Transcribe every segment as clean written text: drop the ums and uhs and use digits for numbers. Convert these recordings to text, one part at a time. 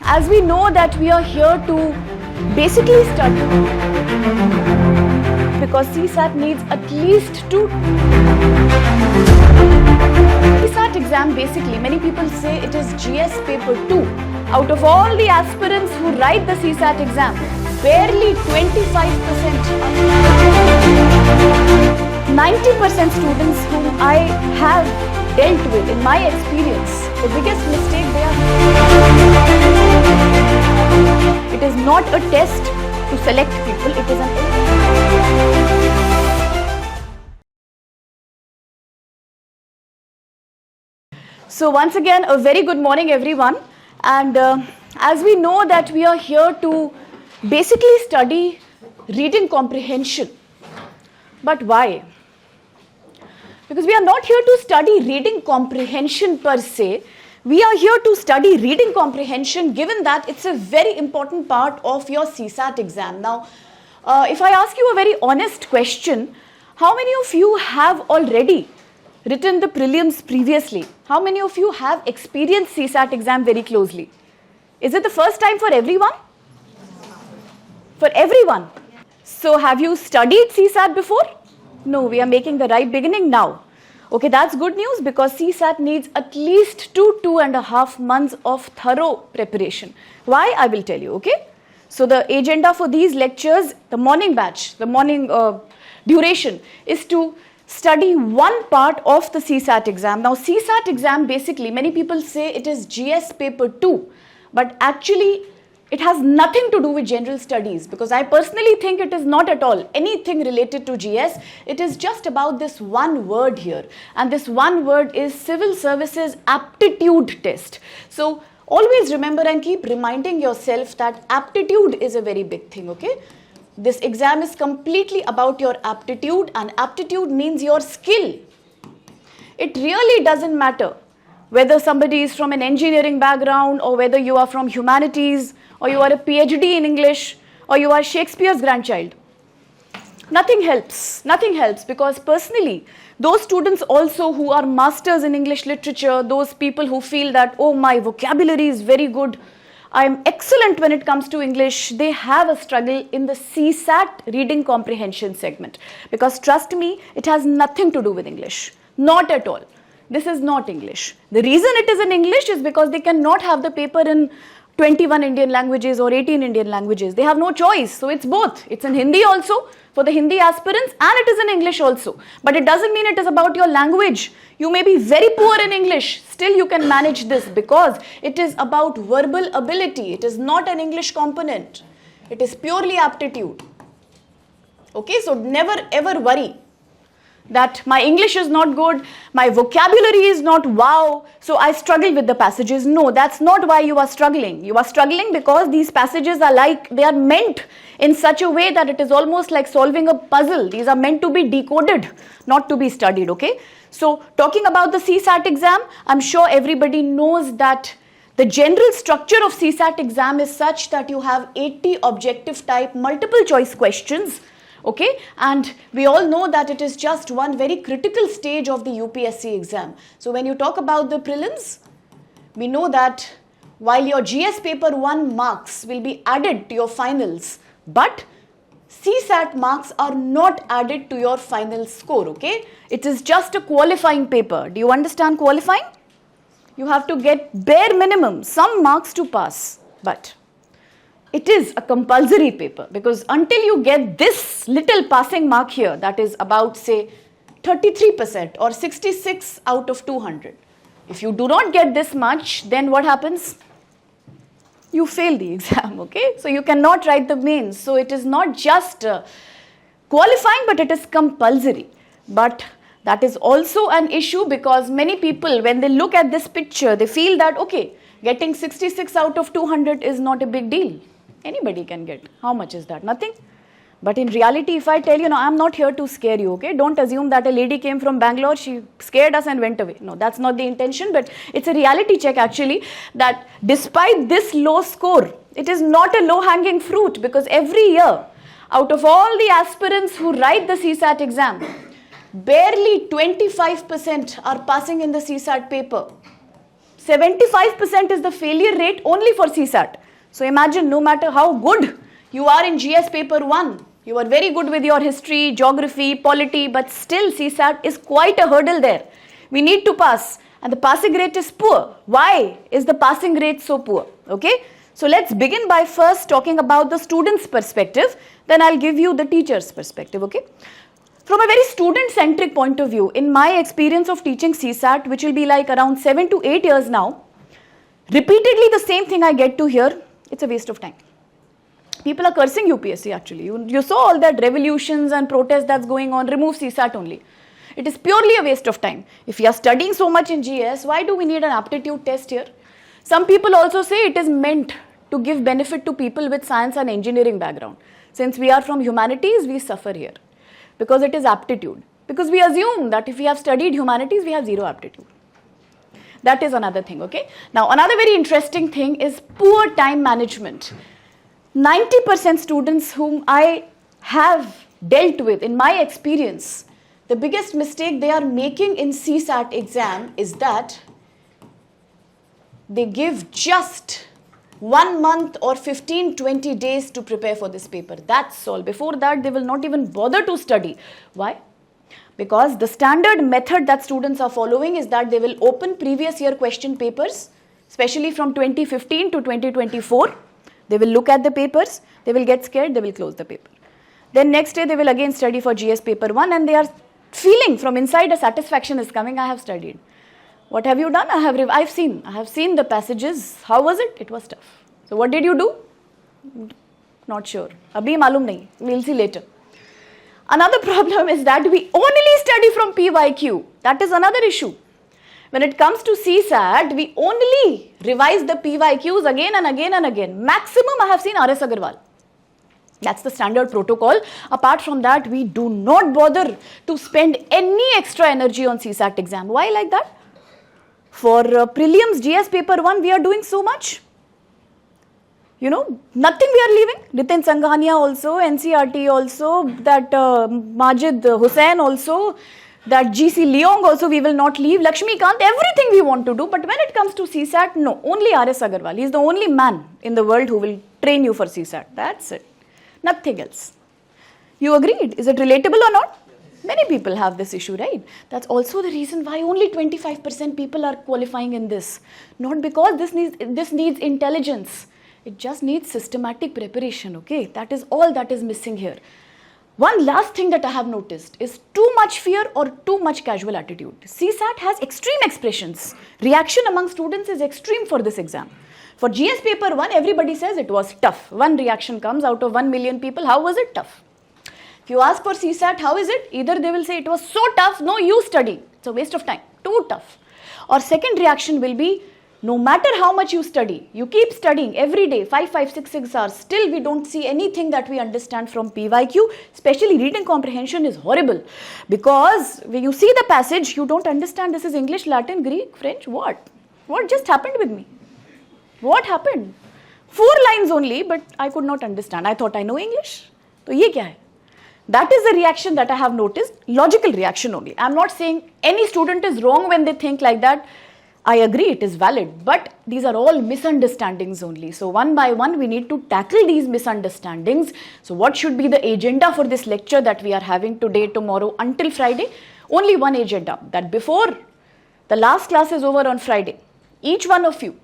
As we know that we are here to basically study, because CSAT needs at least two. CSAT exam basically, many people say it is GS paper 2. Out of all the aspirants who write the CSAT exam, barely 25% are 90% students whom I have dealt with in my experience, the biggest mistake they are. It is not a test to select people, it is an. So once again, a very good morning everyone, and as we know that we are here to basically study reading comprehension. But why? Because we are not here to study reading comprehension per se. We are here to study reading comprehension, given that it's a very important part of your CSAT exam. Now, if I ask you a very honest question, how many of you have already written the prelims previously? How many of you have experienced CSAT exam very closely? Is it the first time for everyone? For everyone. So have you studied CSAT before? No, we are making the right beginning now. Okay, that's good news, because CSAT needs at least 2.5 months of thorough preparation. Why? I will tell you, okay? So the agenda for these lectures, the morning batch, the morning duration is to study one part of the CSAT exam. Now CSAT exam basically, many people say it is GS paper 2, but actually it has nothing to do with general studies, because I personally think it is not at all anything related to GS. It is just about this one word here, and this one word is Civil Services Aptitude Test. So always remember and keep reminding yourself that aptitude is a very big thing, okay? This exam is completely about your aptitude, and aptitude means your skill. It really doesn't matter whether somebody is from an engineering background, or whether you are from humanities, or you are a PhD in English, or you are Shakespeare's grandchild. Nothing helps, because personally, those students also who are masters in English literature, those people who feel that, oh, my vocabulary is very good, I am excellent when it comes to English, they have a struggle in the CSAT reading comprehension segment. Because trust me, it has nothing to do with English. Not at all. This is not English. The reason it is in English is because they cannot have the paper in 21 Indian languages or 18 Indian languages. They have no choice. So it's both. It's in Hindi also for the Hindi aspirants, and it is in English also. But it doesn't mean it is about your language. You may be very poor in English. Still you can manage this, because it is about verbal ability. It is not an English component. It is purely aptitude. Okay, so never ever worry that my English is not good, my vocabulary is not wow, so I struggle with the passages. No, that's not why you are struggling. You are struggling because these passages are like, they are meant in such a way that it is almost like solving a puzzle. These are meant to be decoded, not to be studied, okay? So talking about the CSAT exam, I'm sure everybody knows that the general structure of CSAT exam is such that you have 80 objective type multiple choice questions. Okay, and we all know that it is just one very critical stage of the UPSC exam. So when you talk about the prelims, we know that while your GS paper 1 marks will be added to your finals, but CSAT marks are not added to your final score, okay? It is just a qualifying paper. Do you understand qualifying? You have to get bare minimum, some marks to pass, but it is a compulsory paper, because until you get this little passing mark here, that is about say 33% or 66 out of 200. If you do not get this much, then what happens? You fail the exam, okay? So you cannot write the mains. So it is not just qualifying, but it is compulsory. But that is also an issue, because many people, when they look at this picture, they feel that, okay, getting 66 out of 200 is not a big deal. Anybody can get. How much is that? Nothing. But in reality, if I tell you, no, I'm not here to scare you, okay? Don't assume that a lady came from Bangalore, she scared us and went away. No, that's not the intention, but it's a reality check actually, that despite this low score, it is not a low-hanging fruit, because every year, out of all the aspirants who write the CSAT exam, barely 25% are passing in the CSAT paper. 75% is the failure rate only for CSAT. So imagine, no matter how good you are in GS paper 1, you are very good with your history, geography, polity, but still CSAT is quite a hurdle there. We need to pass, and the passing rate is poor. Why is the passing rate so poor? Okay, so let's begin by first talking about the student's perspective, then I'll give you the teacher's perspective, okay? From a very student-centric point of view, in my experience of teaching CSAT, which will be like around 7 to 8 years now, repeatedly the same thing I get to hear, it's a waste of time. People are cursing UPSC actually. You saw all that revolutions and protests that's going on, remove CSAT only. It is purely a waste of time. If you are studying so much in GS, why do we need an aptitude test here? Some people also say it is meant to give benefit to people with science and engineering background. Since we are from humanities, we suffer here. Because it is aptitude. Because we assume that if we have studied humanities, we have zero aptitude. That is another thing, okay? Now, another very interesting thing is poor time management. 90% students whom I have dealt with, in my experience, the biggest mistake they are making in CSAT exam is that they give just 1 month or 15-20 days to prepare for this paper. That's all. Before that, they will not even bother to study. Why? Because the standard method that students are following is that they will open previous year question papers, especially from 2015 to 2024. They will look at the papers, they will get scared, they will close the paper. Then next day, they will again study for GS paper 1 and they are feeling from inside a satisfaction is coming, I have studied. What have you done? I have seen the passages. How was it? It was tough. So what did you do? Not sure. Abhi malum nahi. We'll see later. Another problem is that we only study from PYQ. That is another issue. When it comes to CSAT, we only revise the PYQs again and again and again. Maximum I have seen RS Agarwal. That's the standard protocol. Apart from that, we do not bother to spend any extra energy on CSAT exam. Why like that? For prelims GS paper 1, we are doing so much. You know, nothing we are leaving. Nitin Sanghania also, NCRT also, that Majid Hussain also, that GC Leong also we will not leave. Lakshmi Kant, everything we want to do. But when it comes to CSAT, no, only RS Agarwal. He is the only man in the world who will train you for CSAT. That's it. Nothing else. You agreed? Is it relatable or not? Many people have this issue, right? That's also the reason why only 25% people are qualifying in this. Not because this needs intelligence. It just needs systematic preparation, okay? That is all that is missing here. One last thing that I have noticed is too much fear or too much casual attitude. CSAT has extreme expressions. Reaction among students is extreme for this exam. For GS paper 1, everybody says it was tough. One reaction comes out of 1 million people. How was it tough? If you ask for CSAT, how is it? Either they will say it was so tough, no, you study. It's a waste of time. Too tough. Or second reaction will be, no matter how much you study, you keep studying every day, 5, 6 hours, still we don't see anything that we understand from PYQ, especially reading comprehension is horrible. Because when you see the passage, you don't understand this is English, Latin, Greek, French, what? What just happened with me? What happened? 4 lines only, but I could not understand. I thought I know English. So, ye kya hai? That is the reaction that I have noticed, logical reaction only. I am not saying any student is wrong when they think like that. I agree, it is valid, but these are all misunderstandings only. So one by one, we need to tackle these misunderstandings. So what should be the agenda for this lecture that we are having today, tomorrow, until Friday? Only one agenda, that before the last class is over on Friday, each one of you,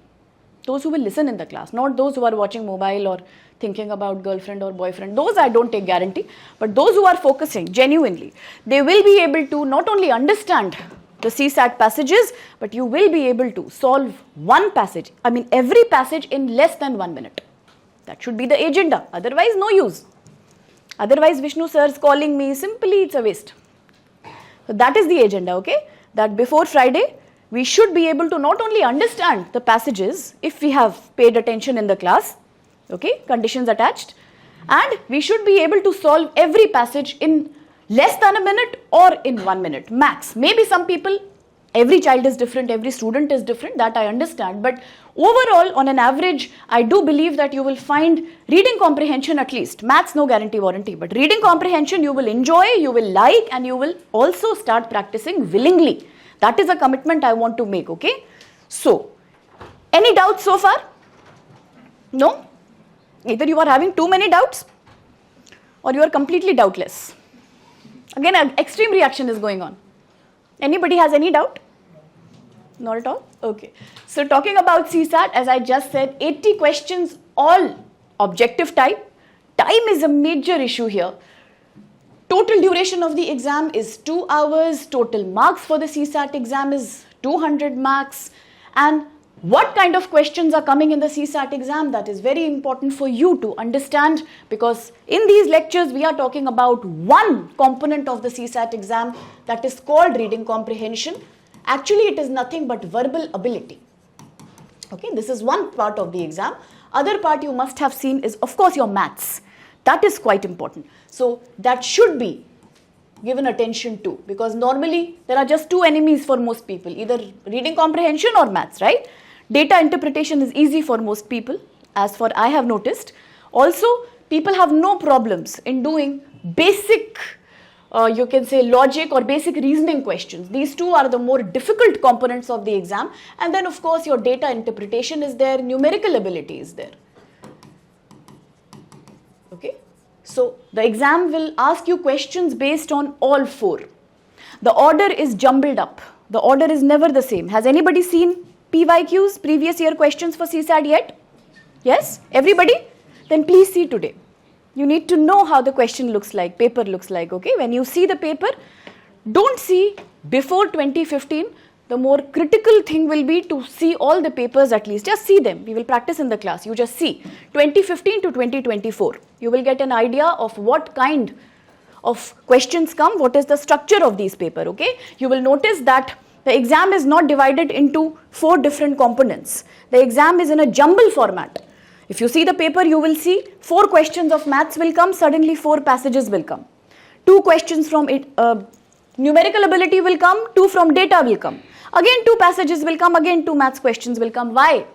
those who will listen in the class, not those who are watching mobile or thinking about girlfriend or boyfriend, those I don't take guarantee, but those who are focusing genuinely, they will be able to not only understand the CSAT passages, but you will be able to solve one passage, every passage in less than 1 minute. That should be the agenda, otherwise no use. Otherwise Vishnu Sir is calling me, simply it's a waste. So that is the agenda, okay? That before Friday, we should be able to not only understand the passages, if we have paid attention in the class, okay, conditions attached, and we should be able to solve every passage in less than a minute or in 1 minute, max. Maybe some people, every child is different, every student is different, that I understand, but overall, on an average, I do believe that you will find reading comprehension at least, maths no guarantee warranty, but reading comprehension you will enjoy, you will like, and you will also start practicing willingly. That is a commitment I want to make, okay? So, Any doubts so far? No? Either you are having too many doubts or you are completely doubtless. Again, an extreme reaction is going on. Anybody has any doubt? Not at all? Okay. So talking about CSAT, as I just said, 80 questions, all objective type. Time is a major issue here. Total duration of the exam is 2 hours. Total marks for the CSAT exam is 200 marks. And what kind of questions are coming in the CSAT exam, that is very important for you to understand, because in these lectures we are talking about one component of the CSAT exam that is called reading comprehension. Actually, it is nothing but verbal ability. Okay, this is one part of the exam. Other part you must have seen is, of course, your maths. That is quite important. So that should be given attention to, because normally there are just two enemies for most people, either reading comprehension or maths, right? Data interpretation is easy for most people, as for I have noticed. Also, people have no problems in doing basic, you can say logic or basic reasoning questions. These two are the more difficult components of the exam. And then of course your data interpretation is there, numerical ability is there. Okay. So the exam will ask you questions based on all four. The order is jumbled up. The order is never the same. Has anybody seen PYQs, previous year questions for CSAT yet? Yes? Everybody? Then please see today. You need to know how the question looks like, paper looks like, okay? When you see the paper, don't see before 2015. The more critical thing will be to see all the papers at least. Just see them. We will practice in the class. You just see 2015 to 2024. You will get an idea of what kind of questions come, what is the structure of these paper, okay? You will notice that the exam is not divided into 4 different components. The exam is in a jumble format. If you see the paper, you will see 4 questions of maths will come, suddenly 4 passages will come. 2 questions from numerical ability will come, 2 from data will come. Again 2 passages will come, again 2 maths questions will come. Why?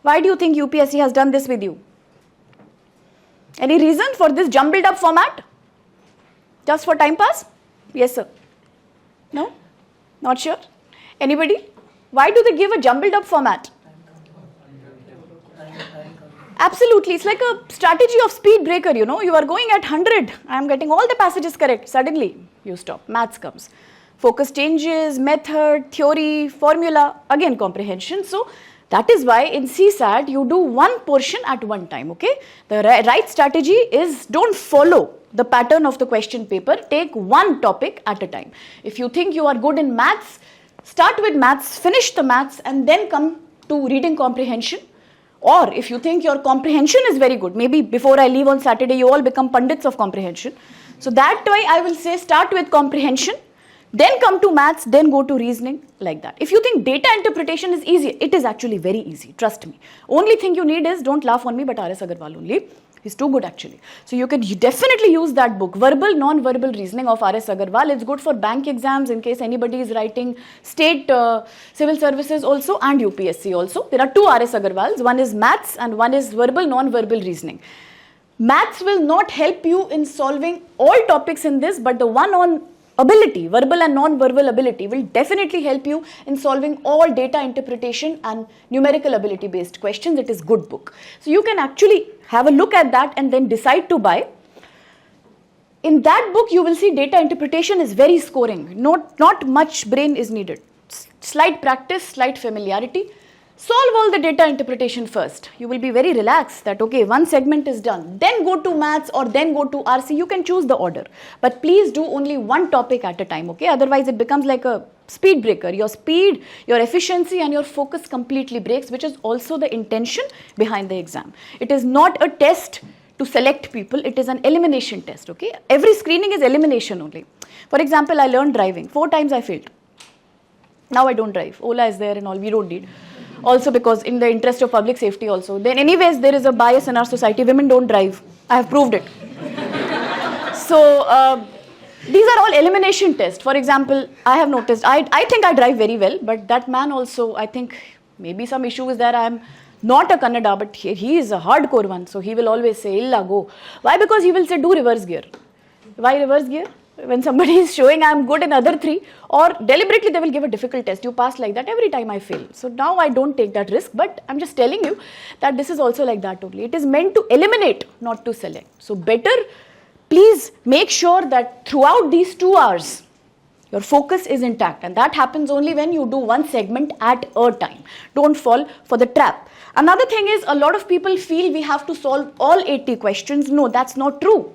Why do you think UPSC has done this with you? Any reason for this jumbled up format? Just for time pass? Yes, sir. No? Not sure? Anybody? Why do they give a jumbled up format? Absolutely. It's like a strategy of speed breaker, you know. You are going at 100. I am getting all the passages correct. Suddenly, you stop. Maths comes. Focus changes, method, theory, formula, again comprehension. So, that is why in CSAT, you do one portion at one time, okay? The right strategy is don't follow the pattern of the question paper. Take one topic at a time. If you think you are good in maths, start with maths, finish the maths, and then come to reading comprehension. Or if you think your comprehension is very good, maybe before I leave on Saturday, you all become pundits of comprehension. So that way I will say start with comprehension, then come to maths, then go to reasoning, like that. If you think data interpretation is easy, it is actually very easy, trust me. Only thing you need is, don't laugh on me, but R.S. Agarwal only. He's too good actually. So you can definitely use that book, Verbal, Non-Verbal Reasoning of R.S. Agarwal. It's good for bank exams in case anybody is writing state civil services also and UPSC also. There are 2 R.S. Agarwals. One is maths and one is Verbal, Non-Verbal Reasoning. Maths will not help you in solving all topics in this, but the one on ability, verbal and non-verbal ability, will definitely help you in solving all data interpretation and numerical ability based questions. It is good book. So you can actually have a look at that and then decide to buy. In that book, you will see data interpretation is very scoring. Not much brain is needed. Slight practice, slight familiarity. Solve all the data interpretation first. You will be very relaxed that, okay, one segment is done. Then go to maths or then go to RC. You can choose the order. But please do only one topic at a time, okay? Otherwise, it becomes like a speed breaker. Your speed, your efficiency and your focus completely breaks, which is also the intention behind the exam. It is not a test to select people. It is an elimination test, okay? Every screening is elimination only. For example, I learned driving. 4 times I failed. Now I don't drive. Ola is there and all. We don't need. Also because in the interest of public safety also. Then anyways, there is a bias in our society. Women don't drive. I have proved it. So, these are all elimination tests. For example, I have noticed, I think I drive very well, but that man also, I think maybe some issue is there. I am not a Kannada, but he is a hardcore one. So, he will always say, Illa, go. Why? Because he will say, do reverse gear. Why reverse gear? when somebody is showing I'm good in other 3, or deliberately they will give a difficult test. You pass like that, every time I fail. So now I don't take that risk, but I'm just telling you that this is also like that only. It is meant to eliminate, not to select. So better, please make sure that throughout these 2 hours, your focus is intact, and that happens only when you do one segment at a time. Don't fall for the trap. Another thing is, a lot of people feel we have to solve all 80 questions. No, that's not true.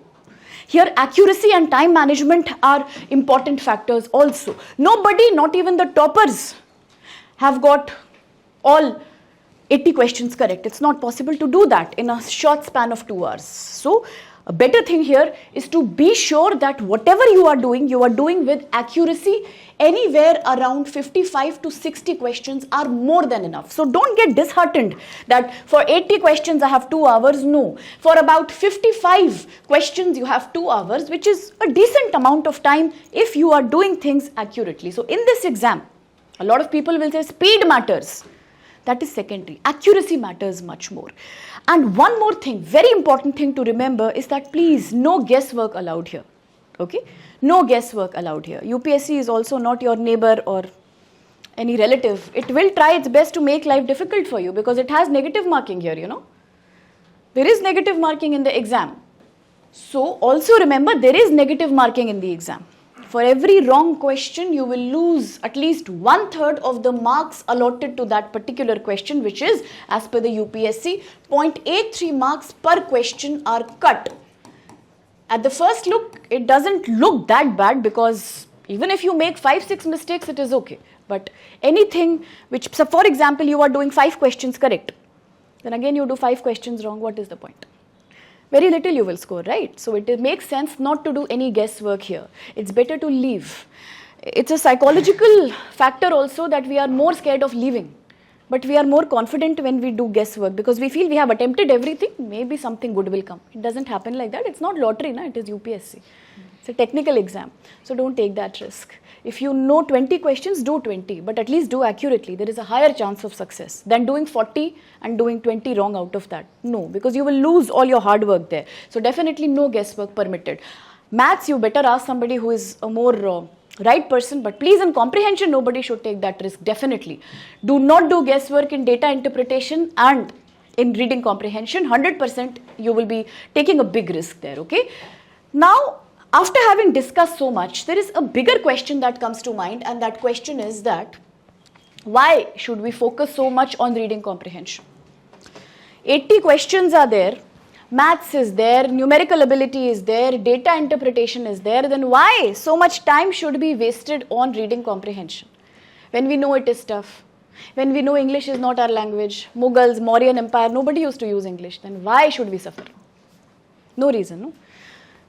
Here, accuracy and time management are important factors also. Nobody, not even the toppers, have got all 80 questions correct. It's not possible to do that in a short span of 2 hours. So, a better thing here is to be sure that whatever you are doing with accuracy. Anywhere around 55 to 60 questions are more than enough. So don't get disheartened that for 80 questions I have 2 hours. No. For about 55 questions you have 2 hours, which is a decent amount of time if you are doing things accurately. So in this exam, a lot of people will say speed matters. That is secondary. Accuracy matters much more. And one more thing, very important thing to remember is that please, no guesswork allowed here. Okay? No guesswork allowed here. UPSC is also not your neighbor or any relative. It will try its best to make life difficult for you because it has negative marking here, you know. There is negative marking in the exam. So also remember, there is negative marking in the exam. For every wrong question, you will lose at least 1/3 of the marks allotted to that particular question, which is, as per the UPSC, 0.83 marks per question are cut. At the first look, it doesn't look that bad because even if you make 5-6 mistakes, it is okay. But anything which, so for example, you are doing 5 questions correct, then again you do 5 questions wrong, what is the point? Very little you will score, right? So it makes sense not to do any guesswork here. It's better to leave. It's a psychological factor also that we are more scared of leaving. But we are more confident when we do guesswork because we feel we have attempted everything, maybe something good will come. It doesn't happen like that. It's not lottery, it is UPSC. It's a technical exam. So don't take that risk. If you know 20 questions, do 20, but at least do accurately. There is a higher chance of success than doing 40 and doing 20 wrong out of that. No, because you will lose all your hard work there. So definitely no guesswork permitted. Maths, you better ask somebody who is a more right person, but please in comprehension, nobody should take that risk, definitely. Do not do guesswork in data interpretation and in reading comprehension. 100% you will be taking a big risk there, okay? Now, after having discussed so much, there is a bigger question that comes to mind, and that question is that why should we focus so much on reading comprehension? 80 questions are there, maths is there, numerical ability is there, data interpretation is there, then why so much time should be wasted on reading comprehension? When we know it is tough, when we know English is not our language, Mughals, Mauryan Empire, nobody used to use English, then why should we suffer? No reason, no?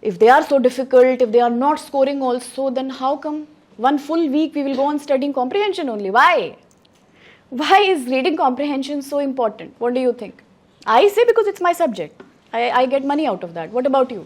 If they are so difficult, if they are not scoring also, then how come one full week we will go on studying comprehension only? Why? Why is reading comprehension so important? What do you think? I say because it's my subject. I get money out of that. What about you?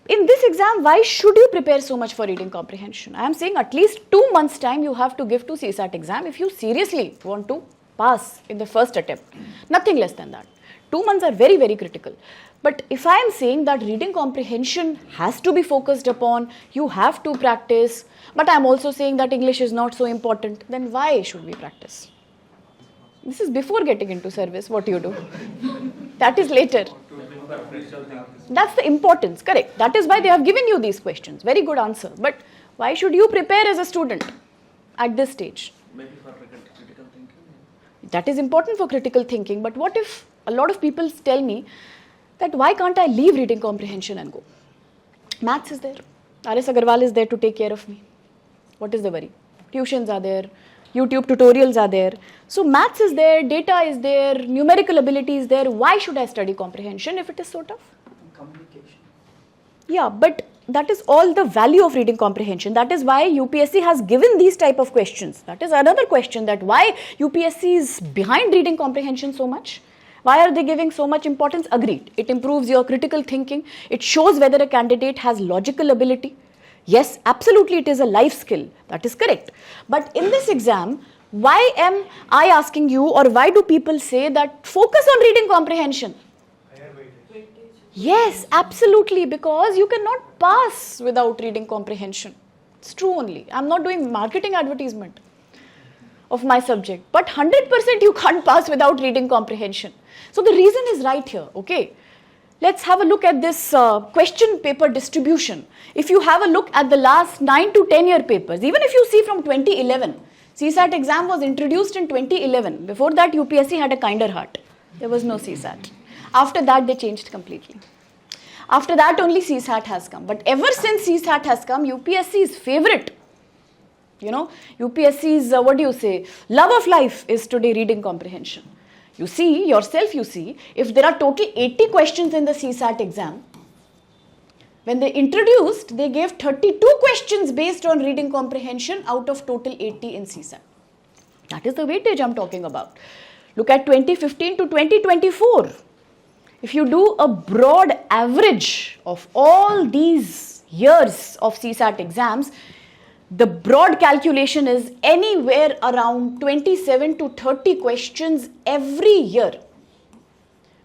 In this exam, why should you prepare so much for reading comprehension? I am saying at least 2 months' time you have to give to CSAT exam if you seriously want to pass in the first attempt. Nothing less than that. 2 months are very, very critical. But if I am saying that reading comprehension has to be focused upon, you have to practice, but I am also saying that English is not so important, then why should we practice? This is before getting into service, what you do. That is later. That's the importance, correct. That is why they have given you these questions. Very good answer. But why should you prepare as a student at this stage? Maybe for critical thinking. That is important for critical thinking. But what if a lot of people tell me that why can't I leave reading comprehension and go? Maths is there. R.S. Agarwal is there to take care of me. What is the worry? Tuitions are there. YouTube tutorials are there. So maths is there, data is there, numerical ability is there. Why should I study comprehension if it is so tough? Communication. Yeah, but that is all the value of reading comprehension. That is why UPSC has given these type of questions. That is another question, that why UPSC is behind reading comprehension so much. Why are they giving so much importance? Agreed. It improves your critical thinking. It shows whether a candidate has logical ability. Yes, absolutely it is a life skill. That is correct. But in this exam, why am I asking you, or why do people say that focus on reading comprehension? Yes, absolutely, because you cannot pass without reading comprehension. It's true only. I'm not doing marketing advertisement of my subject, but 100% you can't pass without reading comprehension. So the reason is right here, okay? Let's have a look at this question paper distribution. If you have a look at the last 9 to 10 year papers, even if you see from 2011, CSAT exam was introduced in 2011. Before that, UPSC had a kinder heart. There was no CSAT. After that, they changed completely. After that, only CSAT has come. But ever since CSAT has come, UPSC's favorite, UPSC's, love of life is today reading comprehension. You see, if there are total 80 questions in the CSAT exam, when they introduced, they gave 32 questions based on reading comprehension out of total 80 in CSAT. That is the weightage I'm talking about. Look at 2015 to 2024. If you do a broad average of all these years of CSAT exams, the broad calculation is anywhere around 27 to 30 questions every year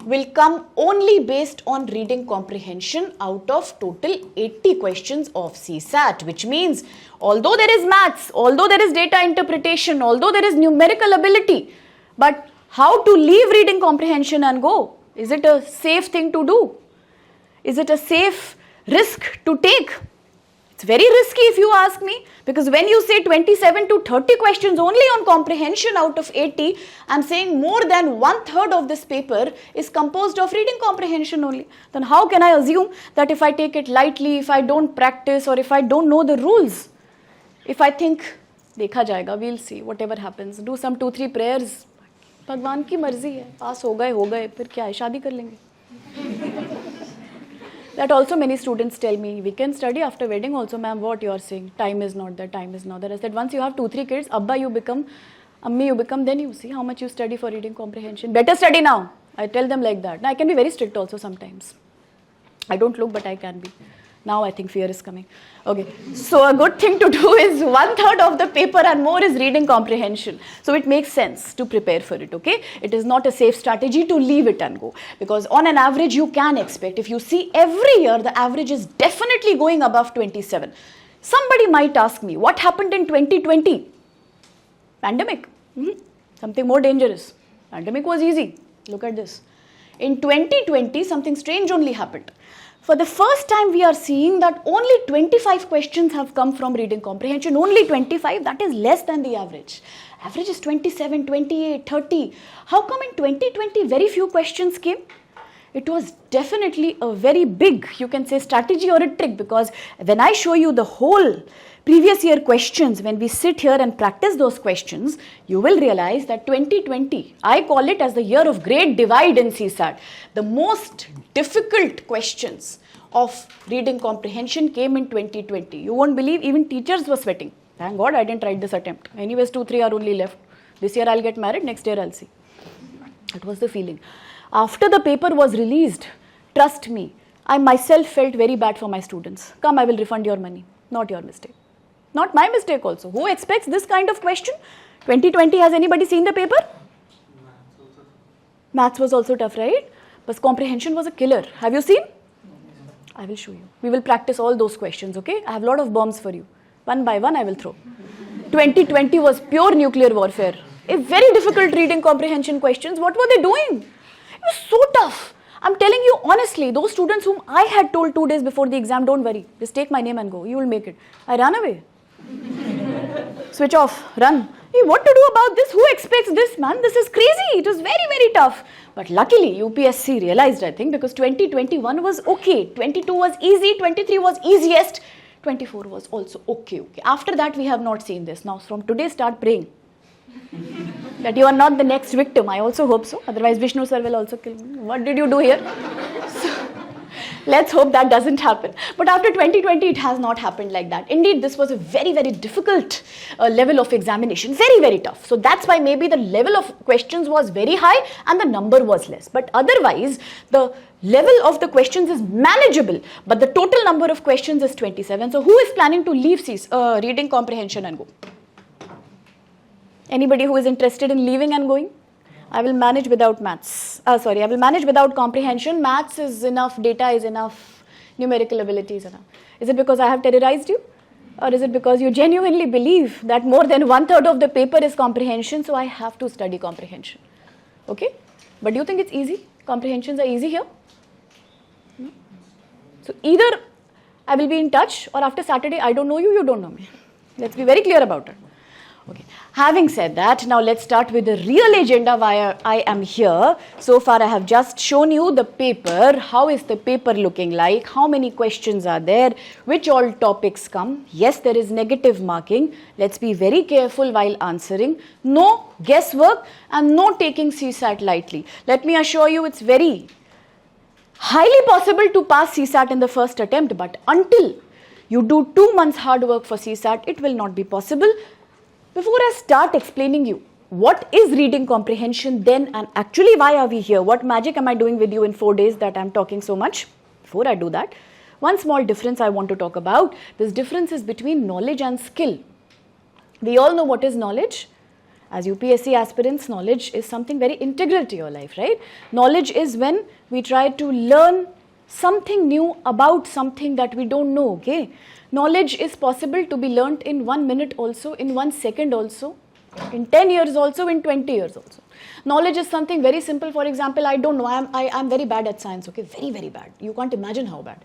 will come only based on reading comprehension out of total 80 questions of CSAT, which means although there is maths, although there is data interpretation, although there is numerical ability, but how to leave reading comprehension and go? Is it a safe thing to do? Is it a safe risk to take? It's very risky if you ask me, because when you say 27 to 30 questions only on comprehension out of 80, I'm saying more than 1/3 of this paper is composed of reading comprehension only. Then how can I assume that if I take it lightly, if I don't practice, or if I don't know the rules, if I think, देखा जाएगा, we'll see, whatever happens, do some 2-3 prayers, भगवान की मर्जी है, पास हो गए, फिर क्या है, शादी कर लेंगे. That also many students tell me, we can study after wedding also, ma'am, what you are saying, time is not there. I said, once you have 2-3 kids, Abba you become, Ammi you become, then you see how much you study for reading comprehension. Better study now. I tell them like that. Now, I can be very strict also sometimes. I don't look, but I can be. Now I think fear is coming. Okay, so a good thing to do is 1/3 of the paper and more is reading comprehension. So it makes sense to prepare for it, okay? It is not a safe strategy to leave it and go. Because on an average, you can expect, if you see every year, the average is definitely going above 27. Somebody might ask me, what happened in 2020? Pandemic. Something more dangerous. Pandemic was easy. Look at this. In 2020, something strange only happened. For the first time, we are seeing that only 25 questions have come from reading comprehension. Only 25, that is less than the average. Average is 27, 28, 30. How come in 2020 very few questions came? It was definitely a very big, you can say, strategy or a trick, because when I show you the whole previous year questions, when we sit here and practice those questions, you will realize that 2020, I call it as the year of great divide in CSAT. The most difficult questions of reading comprehension came in 2020. You won't believe, even teachers were sweating. Thank God I didn't write this attempt. Anyways, 2-3 are only left. This year I'll get married, next year I'll see. That was the feeling. After the paper was released, trust me, I myself felt very bad for my students. Come, I will refund your money. Not your mistake. Not my mistake also. Who expects this kind of question? 2020, has anybody seen the paper? Maths was also tough, right? But comprehension was a killer. Have you seen? I will show you. We will practice all those questions, okay? I have a lot of bombs for you. One by one, I will throw. 2020 was pure nuclear warfare. A very difficult reading comprehension questions. What were they doing? It was so tough. I'm telling you honestly, those students whom I had told 2 days before the exam, don't worry, just take my name and go, you will make it. I ran away. Switch off, run. Hey, what to do about this? Who expects this, man? This is crazy. It was very, very tough. But luckily, UPSC realized, I think, because 2021 was okay. 22 was easy, 23 was easiest, 24 was also okay. After that, we have not seen this. Now, from today, start praying that you are not the next victim. I also hope so. Otherwise, Vishnu Sir will also kill me. What did you do here? So, let's hope that doesn't happen. But after 2020, it has not happened like that. Indeed, this was a very, very difficult level of examination. Very, very tough. So that's why maybe the level of questions was very high and the number was less. But otherwise, the level of the questions is manageable. But the total number of questions is 27. So who is planning to leave reading comprehension and go? Anybody who is interested in leaving and going? I will manage without maths. I will manage without comprehension. Maths is enough, data is enough, numerical ability is enough. Is it because I have terrorized you? Or is it because you genuinely believe that more than 1/3 of the paper is comprehension, so I have to study comprehension? Okay? But do you think it's easy? Comprehensions are easy here? No? So either I will be in touch, or after Saturday, I don't know you, you don't know me. Let's be very clear about it. Okay. Having said that, now let's start with the real agenda why I am here. So far I have just shown you the paper. How is the paper looking like? How many questions are there? Which all topics come? Yes, there is negative marking. Let's be very careful while answering. No guesswork and no taking CSAT lightly. Let me assure you it's very highly possible to pass CSAT in the first attempt, but until you do 2 months hard work for CSAT, it will not be possible. Before I start explaining you what is reading comprehension then and actually why are we here, what magic am I doing with you in 4 days that I'm talking so much, before I do that, one small difference I want to talk about. This difference is between knowledge and skill. We all know what is knowledge. As UPSC aspirants, knowledge is something very integral to your life, right? Knowledge is when we try to learn something new about something that we don't know, okay? Knowledge is possible to be learnt in 1 minute also, in 1 second also, in 10 years also, in 20 years also. Knowledge is something very simple. For example, I don't know, I'm very bad at science, okay? Very, very bad. You can't imagine how bad.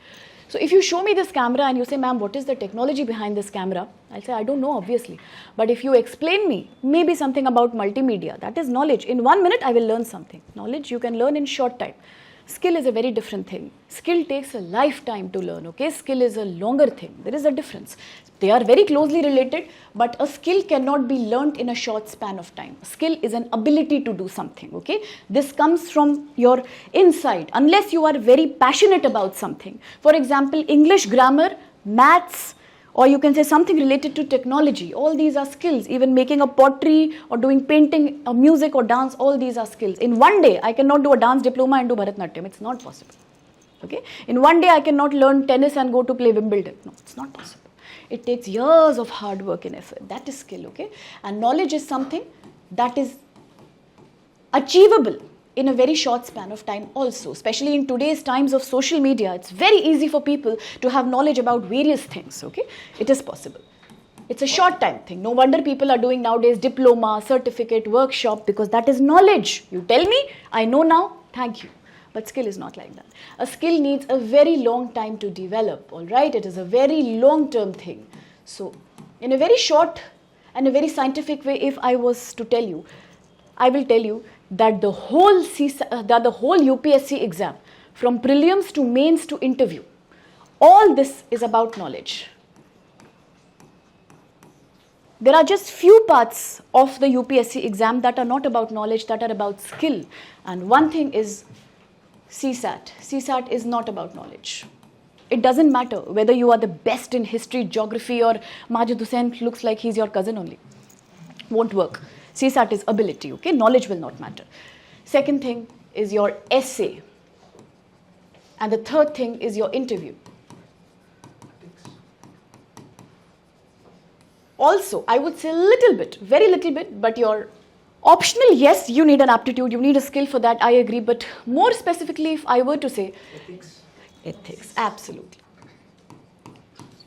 So if you show me this camera and you say, ma'am, what is the technology behind this camera? I'll say, I don't know, obviously. But if you explain me, maybe something about multimedia, that is knowledge. In 1 minute, I will learn something. Knowledge you can learn in short time. Skill is a very different thing. Skill takes a lifetime to learn, okay? Skill is a longer thing. There is a difference. They are very closely related, but a skill cannot be learnt in a short span of time. Skill is an ability to do something, okay? This comes from your inside, unless you are very passionate about something. For example, English grammar, maths, or you can say something related to technology. All these are skills. Even making a pottery or doing painting, or music or dance, all these are skills. In 1 day, I cannot do a dance diploma and do Bharatanatyam. It's not possible. Okay? In 1 day, I cannot learn tennis and go to play Wimbledon. No, it's not possible. It takes years of hard work and effort. That is skill, okay? And knowledge is something that is achievable in a very short span of time also. Especially in today's times of social media, it's very easy for people to have knowledge about various things, okay? It is possible. It's a short time thing. No wonder people are doing nowadays diploma, certificate, workshop, because that is knowledge. You tell me, I know now, thank you. But skill is not like that. A skill needs a very long time to develop, all right? It is a very long-term thing. So, in a very short and a very scientific way, if I was to tell you, I will tell you that the whole UPSC exam, from prelims to mains to interview, all this is about knowledge. There are just few parts of the UPSC exam that are not about knowledge, that are about skill. And one thing is CSAT. CSAT is not about knowledge. It doesn't matter whether you are the best in history, geography, or Majid Hussain looks like he's your cousin only. Won't work. CSAT is ability, okay? Knowledge will not matter. Second thing is your essay. And the third thing is your interview. Also, I would say a little bit, very little bit, but your optional, yes, you need an aptitude, you need a skill for that, I agree. But more specifically, if I were to say, ethics, absolutely.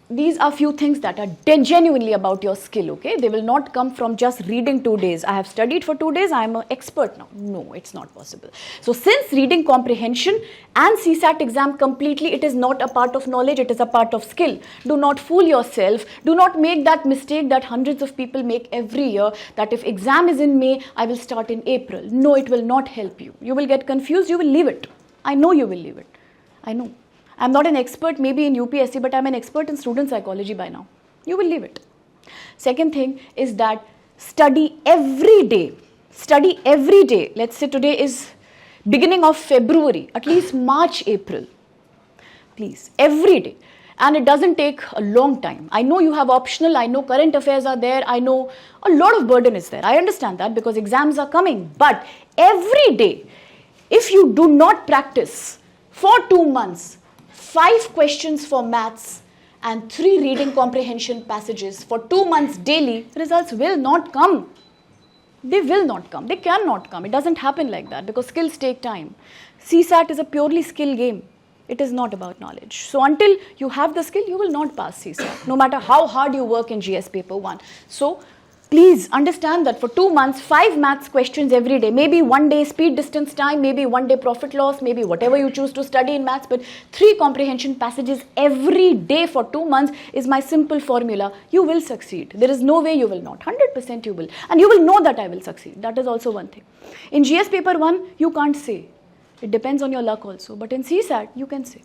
These are few things that are genuinely about your skill, okay? They will not come from just reading 2 days. I have studied for 2 days, I am an expert now. No, it's not possible. So since reading comprehension and CSAT exam completely, it is not a part of knowledge, it is a part of skill. Do not fool yourself. Do not make that mistake that hundreds of people make every year, that if exam is in May, I will start in April. No, it will not help you. You will get confused, you will leave it. I know you will leave it. I know. I'm not an expert maybe in UPSC, but I'm an expert in student psychology by now. You will leave it. Second thing is that study every day. Study every day. Let's say today is beginning of February, at least March, April. Please, every day. And it doesn't take a long time. I know you have optional, I know current affairs are there, I know a lot of burden is there. I understand that because exams are coming. But every day, if you do not practice for 2 months, 5 questions for maths and 3 reading comprehension passages for 2 months daily, results will not come. They will not come. They cannot come. It doesn't happen like that because skills take time. CSAT is a purely skill game. It is not about knowledge. So until you have the skill, you will not pass CSAT, no matter how hard you work in GS paper 1. So please understand that for 2 months, 5 maths questions every day, maybe one day speed, distance, time, maybe one day profit loss, maybe whatever you choose to study in maths, but 3 comprehension passages every day for 2 months is my simple formula. You will succeed. There is no way you will not. 100% you will. And you will know that I will succeed. That is also one thing. In GS paper 1, you can't say. It depends on your luck also. But in CSAT, you can say.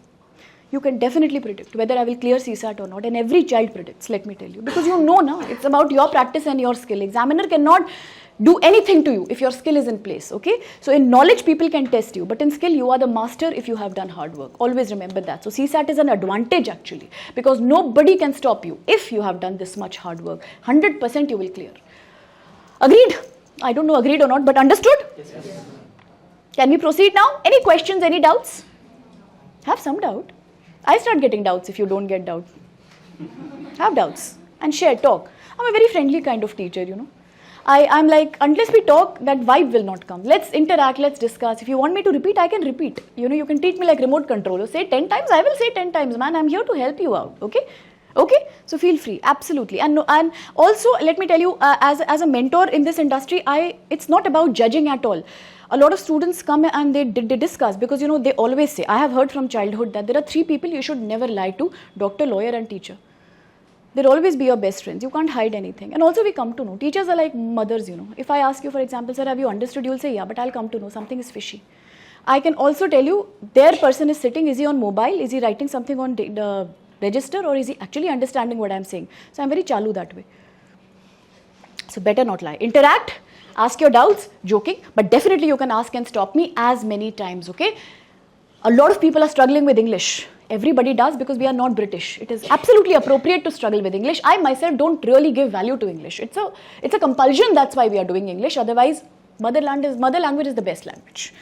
You can definitely predict whether I will clear CSAT or not. And every child predicts, let me tell you. Because you know now, it's about your practice and your skill. Examiner cannot do anything to you if your skill is in place, okay? So in knowledge, people can test you. But in skill, you are the master if you have done hard work. Always remember that. So CSAT is an advantage actually. Because nobody can stop you if you have done this much hard work. 100% you will clear. Agreed? I don't know agreed or not, but understood? Yes. Can we proceed now? Any questions, any doubts? Have some doubt. I start getting doubts if you don't get doubt. Have doubts and share, talk. I'm a very friendly kind of teacher, you know. I'm like, unless we talk, that vibe will not come. Let's interact, let's discuss. If you want me to repeat, I can repeat. You know, you can treat me like remote control. Say 10 times, I will say 10 times, man. I'm here to help you out, okay? Okay? So feel free, absolutely. And also, let me tell you, as a mentor in this industry, it's not about judging at all. A lot of students come and they discuss because, you know, they always say, I have heard from childhood that there are 3 people you should never lie to: doctor, lawyer and teacher. They'll always be your best friends. You can't hide anything. And also we come to know, teachers are like mothers, you know. If I ask you, for example, sir, have you understood? You'll say, yeah, but I'll come to know something is fishy. I can also tell you, their person is sitting, is he on mobile? Is he writing something on the register, or is he actually understanding what I'm saying? So I'm very chalu that way. So better not lie. Interact. Ask your doubts, joking, but definitely you can ask and stop me as many times, okay? A lot of people are struggling with English. Everybody does because we are not British. It is absolutely appropriate to struggle with English. I myself don't really give value to English. It's a compulsion, that's why we are doing English. Otherwise, mother language is the best language.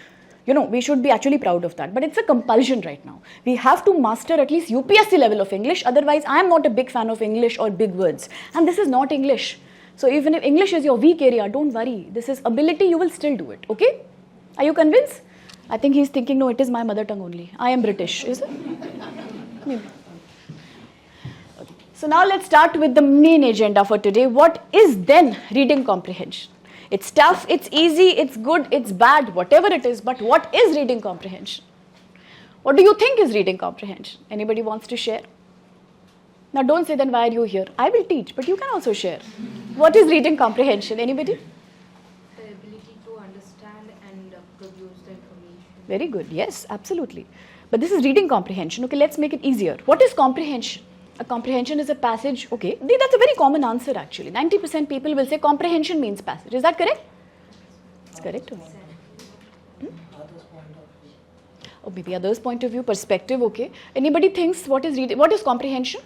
You know, we should be actually proud of that. But it's a compulsion right now. We have to master at least UPSC level of English. Otherwise, I am not a big fan of English or big words. And this is not English. So even if English is your weak area, don't worry. This is ability, you will still do it, okay? Are you convinced? I think he's thinking, no, it is my mother tongue only. I am British, is it? Maybe. Okay. So now let's start with the main agenda for today. What is then reading comprehension? It's tough, it's easy, it's good, it's bad, whatever it is, but what is reading comprehension? What do you think is reading comprehension? Anybody wants to share? Now don't say then why are you here? I will teach, but you can also share. What is reading comprehension? Anybody? The ability to understand and produce the information. Very good. Yes, absolutely. But this is reading comprehension. Okay, let's make it easier. What is comprehension? A comprehension is a passage. Okay, that's a very common answer actually. 90% people will say comprehension means passage. Is that correct? It's correct. Or maybe others' point of view, perspective. Okay. Anybody thinks what is reading? What is comprehension?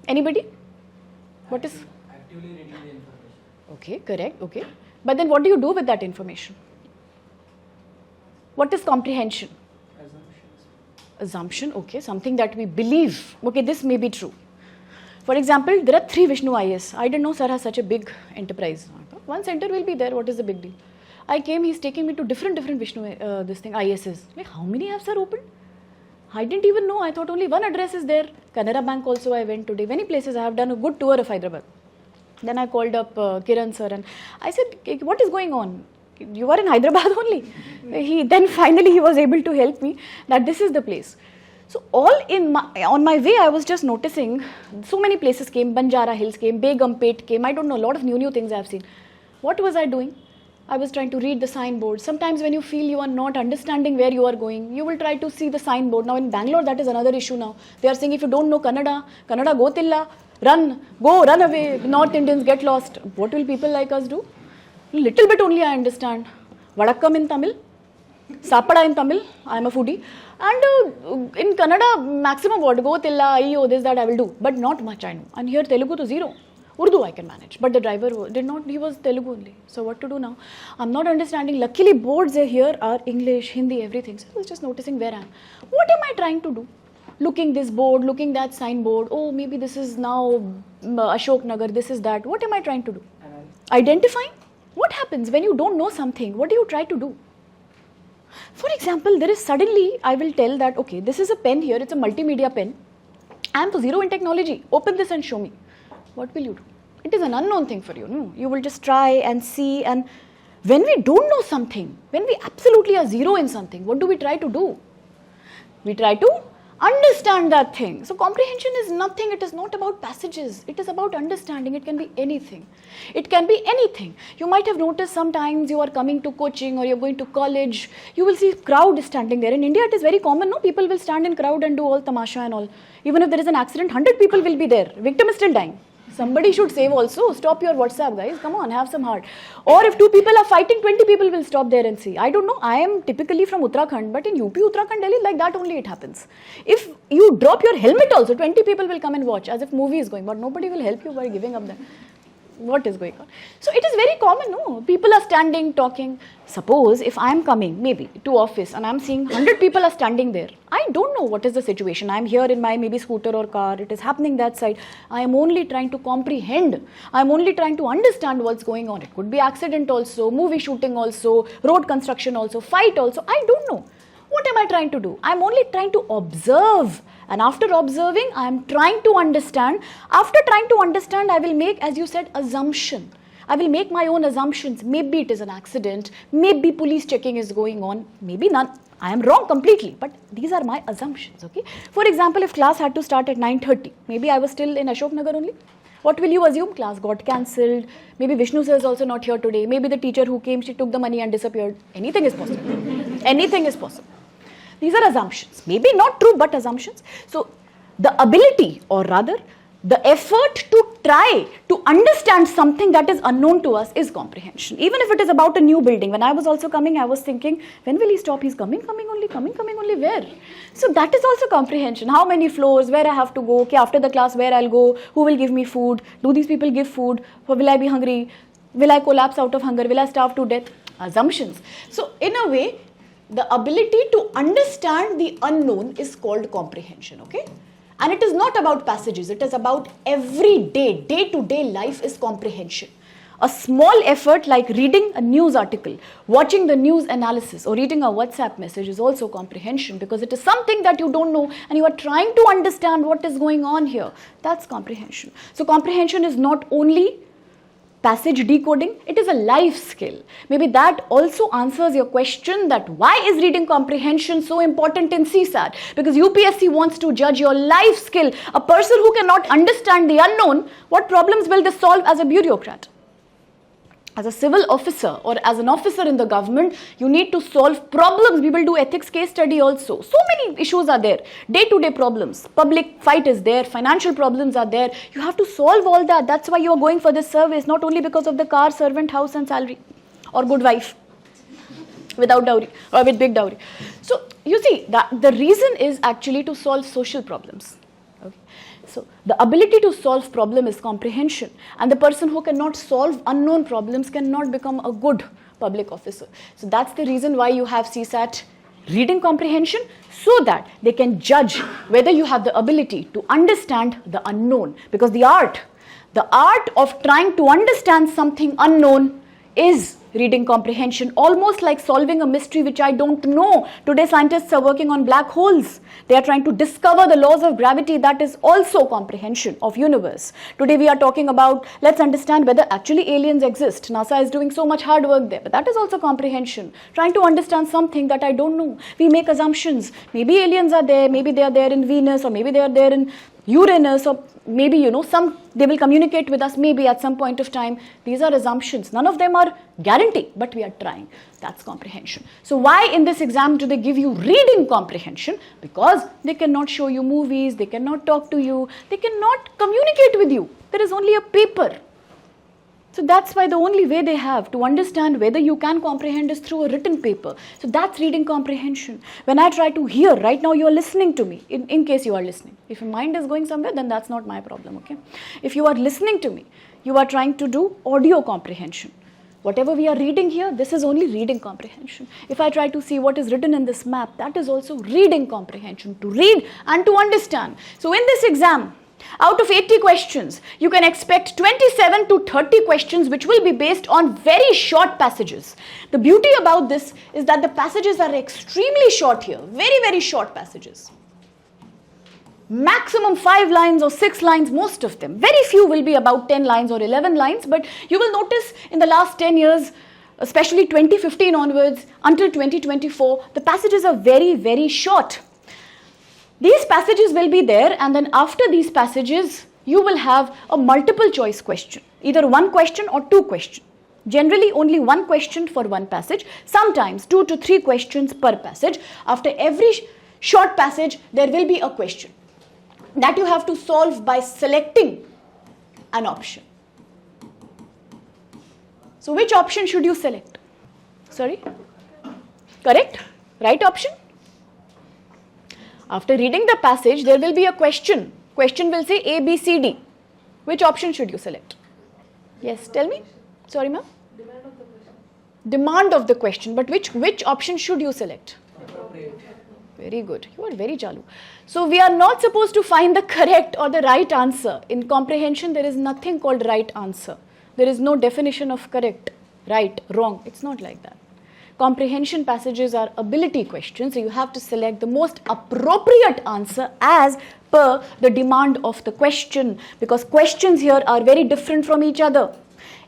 Anybody? What is? Actively reading the information. Okay, correct, okay. But then what do you do with that information? What is comprehension? Assumptions. Assumption, okay, something that we believe. Okay, this may be true. For example, there are 3 Vishnu IAS. I didn't know sir has such a big enterprise. One center will be there, what is the big deal? I came, he's taking me to different Vishnu, IASs. Like, how many have sir opened? I didn't even know. I thought only one address is there. Canara Bank also I went today. Many places I have done a good tour of Hyderabad. Then I called up Kiran sir and I said, what is going on? You are in Hyderabad only. Then finally he was able to help me that this is the place. So on my way I was just noticing so many places came. Banjara Hills came, Begumpet came. I don't know, a lot of new things I have seen. What was I doing? I was trying to read the signboard. Sometimes when you feel you are not understanding where you are going, you will try to see the signboard. Now in Bangalore, that is another issue now. They are saying if you don't know Kannada gotilla, run away. North Indians get lost. What will people like us do? Little bit only I understand. Vadakkam in Tamil, Sapada in Tamil, I am a foodie. And in Kannada, maximum what? Gotilla, ayyo, this, that I will do. But not much I know. And here Telugu to 0. Urdu I can manage, but the driver did not, he was Telugu only. So what to do now? I'm not understanding. Luckily boards here are English, Hindi, everything. So I was just noticing where I am. What am I trying to do? Looking this board, looking that signboard. Oh, maybe this is now Ashok Nagar, this is that. What am I trying to do? Identifying. What happens when you don't know something? What do you try to do? For example, there is suddenly, I will tell that, okay, this is a pen here, it's a multimedia pen. I am zero in technology. Open this and show me. What will you do? It is an unknown thing for you. No? You will just try and see. And when we don't know something, when we absolutely are zero in something, what do we try to do? We try to understand that thing. So comprehension is nothing. It is not about passages. It is about understanding. It can be anything. It can be anything. You might have noticed sometimes you are coming to coaching or you're going to college, you will see crowd standing there. In India, it is very common, no? People will stand in crowd and do all tamasha and all. Even if there is an accident, 100 people will be there. Victim is still dying. Somebody should save also. Stop your WhatsApp, guys. Come on, have some heart. Or if 2 people are fighting, 20 people will stop there and see. I don't know. I am typically from Uttarakhand, but in UP, Uttarakhand, Delhi, like that only it happens. If you drop your helmet also, 20 people will come and watch as if movie is going, but nobody will help you by giving up them. What is going on? So it is very common, no? People are standing, talking. Suppose if I am coming, maybe, to office and I am seeing 100 people are standing there. I don't know what is the situation. I am here in my maybe scooter or car. It is happening that side. I am only trying to comprehend. I am only trying to understand what's going on. It could be accident also, movie shooting also, road construction also, fight also. I don't know. What am I trying to do? I am only trying to observe. And after observing, I am trying to understand. After trying to understand, I will make, as you said, assumption. I will make my own assumptions. Maybe it is an accident. Maybe police checking is going on. Maybe none. I am wrong completely. But these are my assumptions. Okay. For example, if class had to start at 9:30, maybe I was still in Ashok Nagar only. What will you assume? Class got cancelled. Maybe Vishnu Sir is also not here today. Maybe the teacher who came, she took the money and disappeared. Anything is possible. Anything is possible. These are assumptions. Maybe not true, but assumptions. So the ability, or rather, the effort to try to understand something that is unknown to us is comprehension. Even if it is about a new building. When I was also coming, I was thinking, when will he stop? He's coming only, where? So that is also comprehension. How many floors, where I have to go, okay, after the class, where I'll go, who will give me food, do these people give food, or will I be hungry, will I collapse out of hunger, will I starve to death? Assumptions. So in a way, the ability to understand the unknown is called comprehension, okay? And it is not about passages, it is about everyday, day-to-day life is comprehension. A small effort like reading a news article, watching the news analysis, or reading a WhatsApp message is also comprehension, because it is something that you don't know and you are trying to understand what is going on here. That's comprehension. So comprehension is not only passage decoding, it is a life skill. Maybe that also answers your question that why is reading comprehension so important in CSAT? Because UPSC wants to judge your life skill. A person who cannot understand the unknown, what problems will they solve as a bureaucrat? As a civil officer or as an officer in the government, you need to solve problems. We will do ethics case study also. So many issues are there. Day-to-day problems. Public fight is there. Financial problems are there. You have to solve all that. That's why you are going for this service. Not only because of the car, servant, house and salary. Or good wife. Without dowry. Or with big dowry. So, you see, the reason is actually to solve social problems. Okay. So, the ability to solve problem is comprehension, and the person who cannot solve unknown problems cannot become a good public officer. So, that's the reason why you have CSAT reading comprehension, so that they can judge whether you have the ability to understand the unknown. Because the art of trying to understand something unknown is reading comprehension, almost like solving a mystery which I don't know. Today scientists are working on black holes. They are trying to discover the laws of gravity. That is also comprehension of universe. Today we are talking about, let's understand whether actually aliens exist. NASA is doing so much hard work there, but that is also comprehension. Trying to understand something that I don't know. We make assumptions. Maybe aliens are there, maybe they are there in Venus, or maybe they are there in Uranus, or maybe, they will communicate with us maybe at some point of time. These are assumptions. None of them are guaranteed, but we are trying. That's comprehension. So why in this exam do they give you reading comprehension? Because they cannot show you movies, they cannot talk to you, they cannot communicate with you. There is only a paper. So that's why the only way they have to understand whether you can comprehend is through a written paper. So that's reading comprehension. When I try to hear, right now you are listening to me, in case you are listening. If your mind is going somewhere, then that's not my problem, okay? If you are listening to me, you are trying to do audio comprehension. Whatever we are reading here, this is only reading comprehension. If I try to see what is written in this map, that is also reading comprehension, to read and to understand. So in this exam, Out of 80 questions, you can expect 27 to 30 questions which will be based on very short passages. The beauty about this is that the passages are extremely short here, very, very short passages. Maximum 5 lines or 6 lines, most of them. Very few will be about 10 lines or 11 lines, but you will notice in the last 10 years, especially 2015 onwards until 2024, the passages are very, very short. These passages will be there, and then after these passages, you will have a multiple choice question, either one question or two questions. Generally, only one question for one passage, sometimes 2 to 3 questions per passage. After every short passage, there will be a question that you have to solve by selecting an option. So which option should you select? Sorry? Correct? Right option? After reading the passage, there will be a question. Question will say A, B, C, D. Which option should you select? Yes, tell me. Sorry, ma'am? Demand of the question. Demand of the question. But which option should you select? Appropriate. Very good. You are very chalu. So we are not supposed to find the correct or the right answer. In comprehension, there is nothing called right answer. There is no definition of correct, right, wrong. It's not like that. Comprehension passages are ability questions, so you have to select the most appropriate answer as per the demand of the question, because questions here are very different from each other.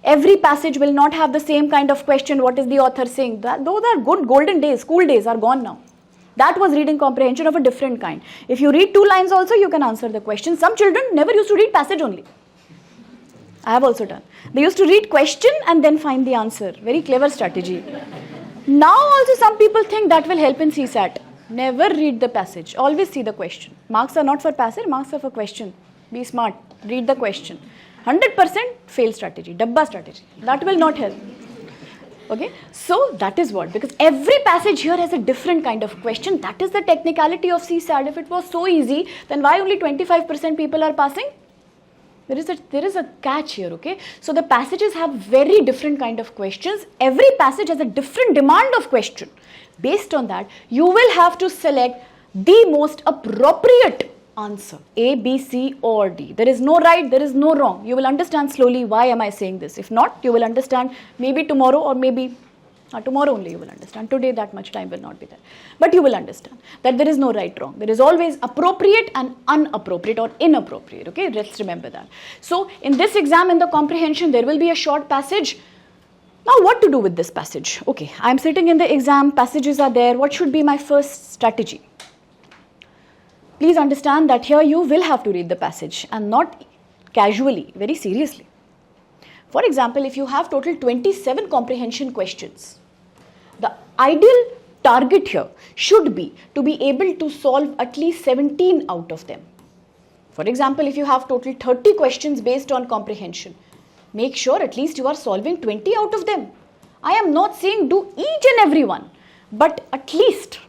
Every passage will not have the same kind of question. What is the author saying? Those are good golden days. School days are gone now. That was reading comprehension of a different kind. If you read 2 lines also, you can answer the question. Some children never used to read passage only. I have also done. They used to read question and then find the answer. Very clever strategy. Now also some people think that will help in CSAT. Never read the passage. Always see the question. Marks are not for passage, marks are for question. Be smart. Read the question. 100% fail strategy, dabba strategy. That will not help. Okay, so that is what, because every passage here has a different kind of question. That is the technicality of CSAT. If it was so easy, then why only 25% people are passing? There is a catch here, okay? So the passages have very different kind of questions. Every passage has a different demand of question. Based on that, you will have to select the most appropriate answer, A, B, C or D. There is no right, there is no wrong. You will understand slowly why am I saying this. If not, you will understand maybe tomorrow or maybe tomorrow only you will understand. Today that much time will not be there. But you will understand that there is no right wrong. There is always appropriate and inappropriate or inappropriate. Okay, let's remember that. So in this exam, in the comprehension, there will be a short passage. Now what to do with this passage? Okay, I am sitting in the exam, passages are there. What should be my first strategy? Please understand that here you will have to read the passage and not casually, very seriously. For example, if you have total 27 comprehension questions, the ideal target here should be to be able to solve at least 17 out of them. For example, if you have total 30 questions based on comprehension, make sure at least you are solving 20 out of them. I am not saying do each and every one, but at least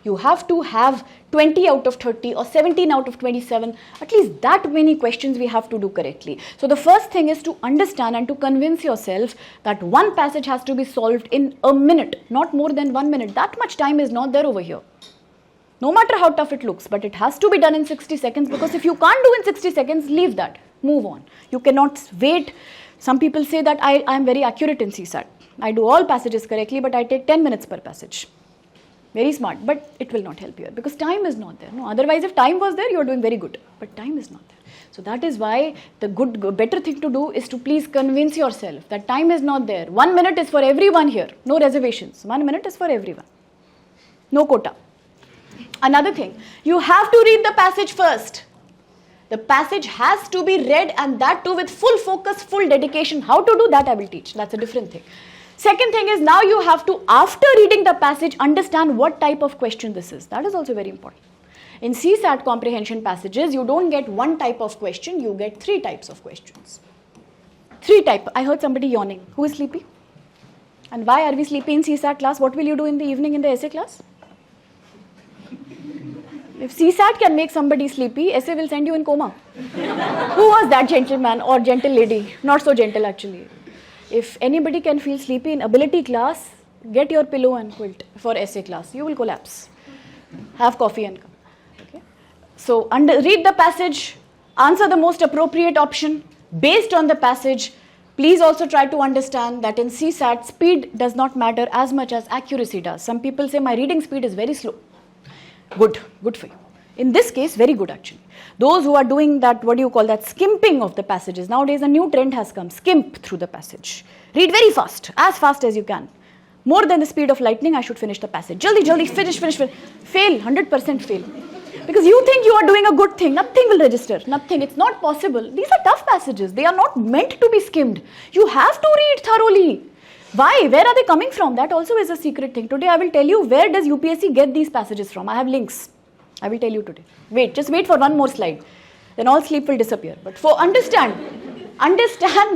you have to have 20 out of 30 or 17 out of 27, at least that many questions we have to do correctly. So the first thing is to understand and to convince yourself that one passage has to be solved in a minute, not more than 1 minute. That much time is not there over here. No matter how tough it looks, but it has to be done in 60 seconds, because if you can't do in 60 seconds, leave that, move on. You cannot wait. Some people say that I am very accurate in CSAT. I do all passages correctly, but I take 10 minutes per passage. Very smart, but it will not help you because time is not there. No, otherwise if time was there, you are doing very good, but time is not there. So that is why the better thing to do is to please convince yourself that time is not there. 1 minute is for everyone here, no reservations. 1 minute is for everyone, no quota. Another thing, you have to read the passage first. The passage has to be read, and that too with full focus, full dedication. How to do that I will teach. That's a different thing. Second thing is, now you have to, after reading the passage, understand what type of question this is. That is also very important. In CSAT comprehension passages, you don't get one type of question, you get 3 types of questions. 3 types. I heard somebody yawning. Who is sleepy? And why are we sleepy in CSAT class? What will you do in the evening in the essay class? If CSAT can make somebody sleepy, essay will send you in coma. Who was that gentleman or gentle lady? Not so gentle actually. If anybody can feel sleepy in ability class, get your pillow and quilt for essay class. You will collapse. Have coffee and come. Okay? So read the passage, Answer the most appropriate option based on the passage. Please also try to understand that in CSAT, speed does not matter as much as accuracy does. Some people say my reading speed is very slow. Good for you. In this case, very good actually. Those who are doing that, what do you call that, skimping of the passages. Nowadays, a new trend has come, skimp through the passage. Read very fast as you can. More than the speed of lightning, I should finish the passage. Jaldi, finish. Fail, 100% fail. Because you think you are doing a good thing, nothing will register, nothing. It's not possible. These are tough passages. They are not meant to be skimmed. You have to read thoroughly. Why? Where are they coming from? That also is a secret thing. Today I will tell you where does UPSC get these passages from. I have links. I will tell you today. Just wait for one more slide. Then all sleep will disappear. But understand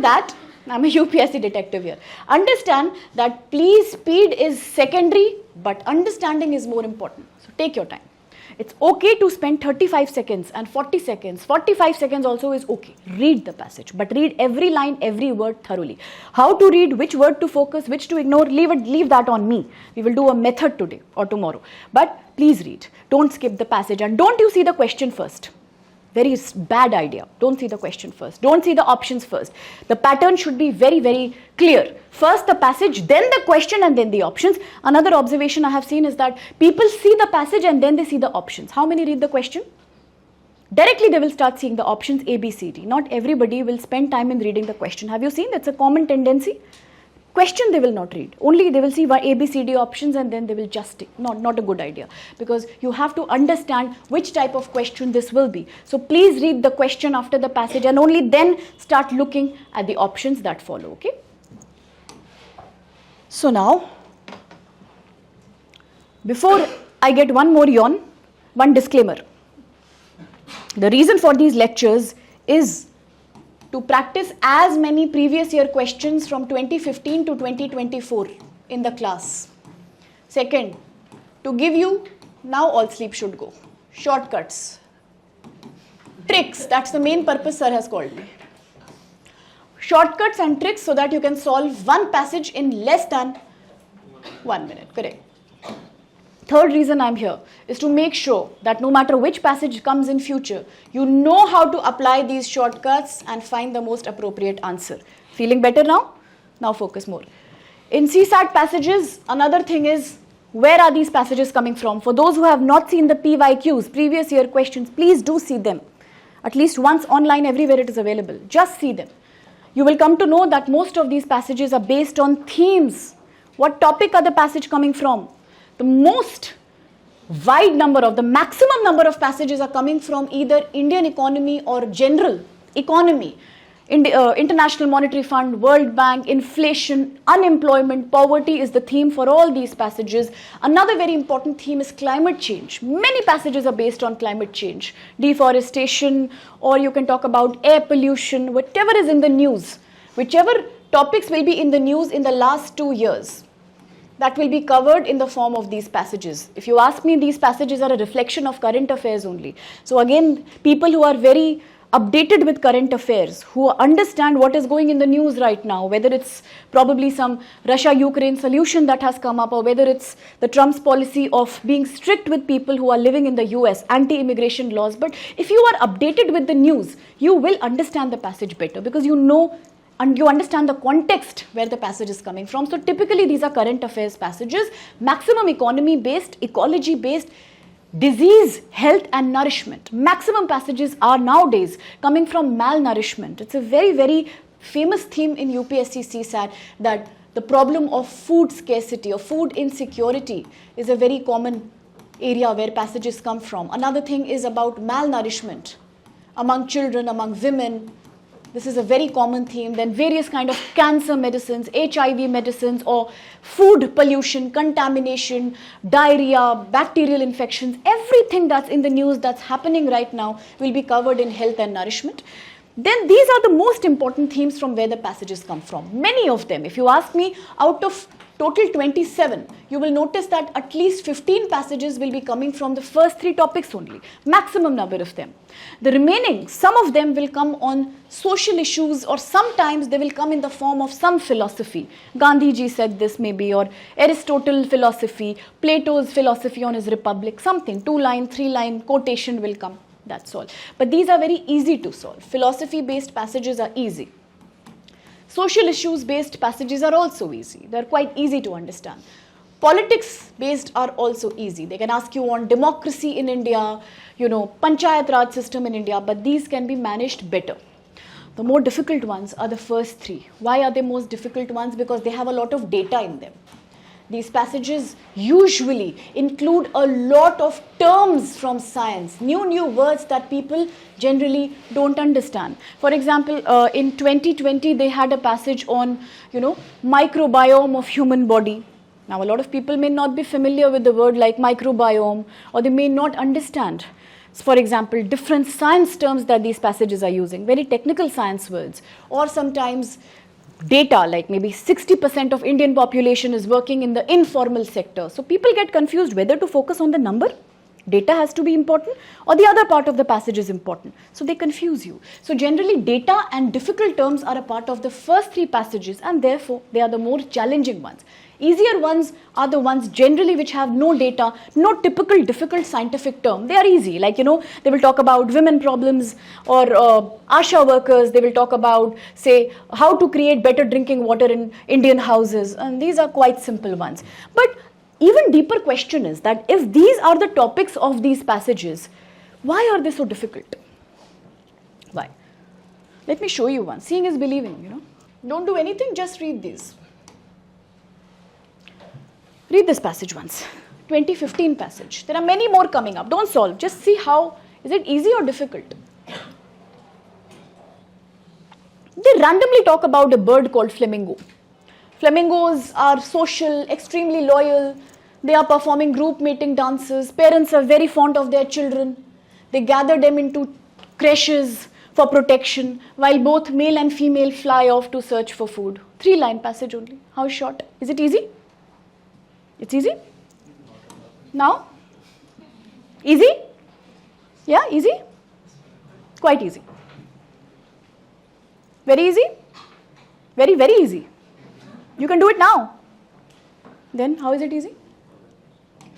that, I'm a UPSC detective here. Understand that please, speed is secondary, but understanding is more important. So take your time. It's okay to spend 35 seconds and 40 seconds. 45 seconds also is okay. Read the passage, but read every line, every word thoroughly. How to read, which word to focus, which to ignore, leave that on me. We will do a method today or tomorrow. But please read. Don't skip the passage and don't you see the question first. Very bad idea. Don't see the question first. Don't see the options first. The pattern should be very, very clear. First the passage, then the question, and then the options. Another observation I have seen is that people see the passage and then they see the options. How many read the question? Directly they will start seeing the options A, B, C, D. Not everybody will spend time in reading the question. Have you seen? That's a common tendency. Question they will not read. Only they will see A, B, C, D options and then they will just stick. Not a good idea. Because you have to understand which type of question this will be. So please read the question after the passage and only then start looking at the options that follow. Okay? So now, before I get one more yawn, one disclaimer. The reason for these lectures is to practice as many previous year questions from 2015 to 2024 in the class. Second, to give you, now all sleep should go, shortcuts, tricks, that's the main purpose sir has called me. Shortcuts and tricks so that you can solve one passage in less than 1 minute, correct. Third reason I'm here is to make sure that no matter which passage comes in future, you know how to apply these shortcuts and find the most appropriate answer. Feeling better now? Now focus more. In CSAT passages, another thing is, where are these passages coming from? For those who have not seen the PYQs, previous year questions, please do see them. At least once online, everywhere it is available. Just see them. You will come to know that most of these passages are based on themes. What topic are the passage coming from? The maximum number of passages are coming from either Indian economy or general economy. International Monetary Fund, World Bank, inflation, unemployment, poverty is the theme for all these passages. Another very important theme is climate change. Many passages are based on climate change, deforestation, or you can talk about air pollution, whatever is in the news, whichever topics will be in the news in the last 2 years. That will be covered in the form of these passages. If you ask me, these passages are a reflection of current affairs only. So again, people who are very updated with current affairs, who understand what is going in the news right now, whether it's probably some Russia-Ukraine solution that has come up, or whether it's the Trump's policy of being strict with people who are living in the US, anti-immigration laws. But if you are updated with the news, you will understand the passage better because you know and you understand the context where the passage is coming from. So typically these are current affairs passages, maximum economy-based, ecology-based, disease, health and nourishment. Maximum passages are nowadays coming from malnourishment. It's a very, very famous theme in UPSC CSAT that the problem of food scarcity or food insecurity is a very common area where passages come from. Another thing is about malnourishment among children, among women. This is a very common theme. Then various kind of cancer medicines, HIV medicines, or food pollution, contamination, diarrhea, bacterial infections. Everything that's in the news that's happening right now will be covered in health and nourishment. Then these are the most important themes from where the passages come from. Many of them, if you ask me, out of total 27, you will notice that at least 15 passages will be coming from the first 3 topics only, maximum number of them. The remaining, some of them will come on social issues, or sometimes they will come in the form of some philosophy. Gandhi ji said this maybe, or Aristotle philosophy, Plato's philosophy on his republic, something, 2-line, 3-line quotation will come. That's all. But these are very easy to solve. Philosophy-based passages are easy. Social issues-based passages are also easy. They're quite easy to understand. Politics-based are also easy. They can ask you on democracy in India, Panchayat Raj system in India, but these can be managed better. The more difficult ones are the first three. Why are they most difficult ones? Because they have a lot of data in them. These passages usually include a lot of terms from science, new words that people generally don't understand. For example, in 2020, they had a passage on, microbiome of human body. Now, a lot of people may not be familiar with the word like microbiome, or they may not understand, for example, different science terms that these passages are using, very technical science words, or sometimes data, like maybe 60% of Indian population is working in the informal sector. So people get confused whether to focus on the number, data has to be important, or the other part of the passage is important. So they confuse you. So generally data and difficult terms are a part of the first three passages, and therefore they are the more challenging ones. Easier ones are the ones generally which have no data, no typical difficult scientific term. They are easy, like, they will talk about women problems or ASHA workers. They will talk about, say, how to create better drinking water in Indian houses. And these are quite simple ones. But even deeper question is that if these are the topics of these passages, why are they so difficult? Why? Let me show you one. Seeing is believing, Don't do anything, just read these. Read this passage once, 2015 passage. There are many more coming up. Don't solve, just see how, is it easy or difficult? They randomly talk about a bird called flamingo. Flamingos are social, extremely loyal. They are performing group mating dances. Parents are very fond of their children. They gather them into creches for protection, while both male and female fly off to search for food. 3-line passage only. How short? Is it easy? It's easy? Now? Easy? Yeah, easy? Quite easy. Very easy? Very, very easy. You can do it now. Then how is it easy?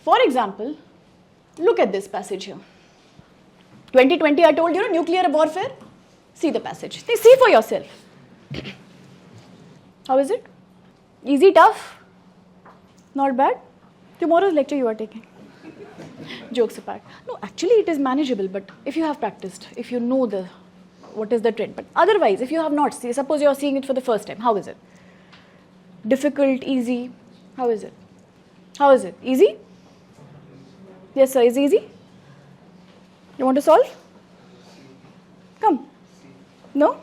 For example, look at this passage here. 2020, I told you, nuclear warfare. See the passage. See for yourself. How is it? Easy, tough? Not bad? Tomorrow's lecture you are taking. Jokes apart. No, actually it is manageable, but if you have practiced, if you know what is the trend. But otherwise, if you have not, suppose you are seeing it for the first time, how is it? Difficult, easy? How is it? How is it? Easy? Yes, sir. Is it easy? You want to solve? Come. No?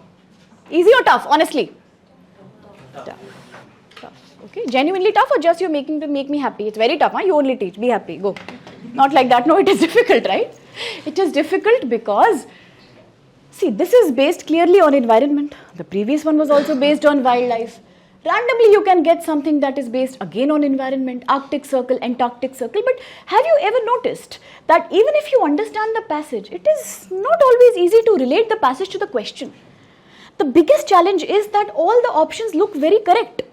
Easy or tough? Honestly? Tough. Okay, genuinely tough or just you're making to make me happy? It's very tough, huh? You only teach, be happy, go. Not like that, no, it is difficult, right? It is difficult because, see, this is based clearly on environment. The previous one was also based on wildlife. Randomly you can get something that is based again on environment, Arctic Circle, Antarctic Circle, but have you ever noticed that even if you understand the passage, it is not always easy to relate the passage to the question. The biggest challenge is that all the options look very correct.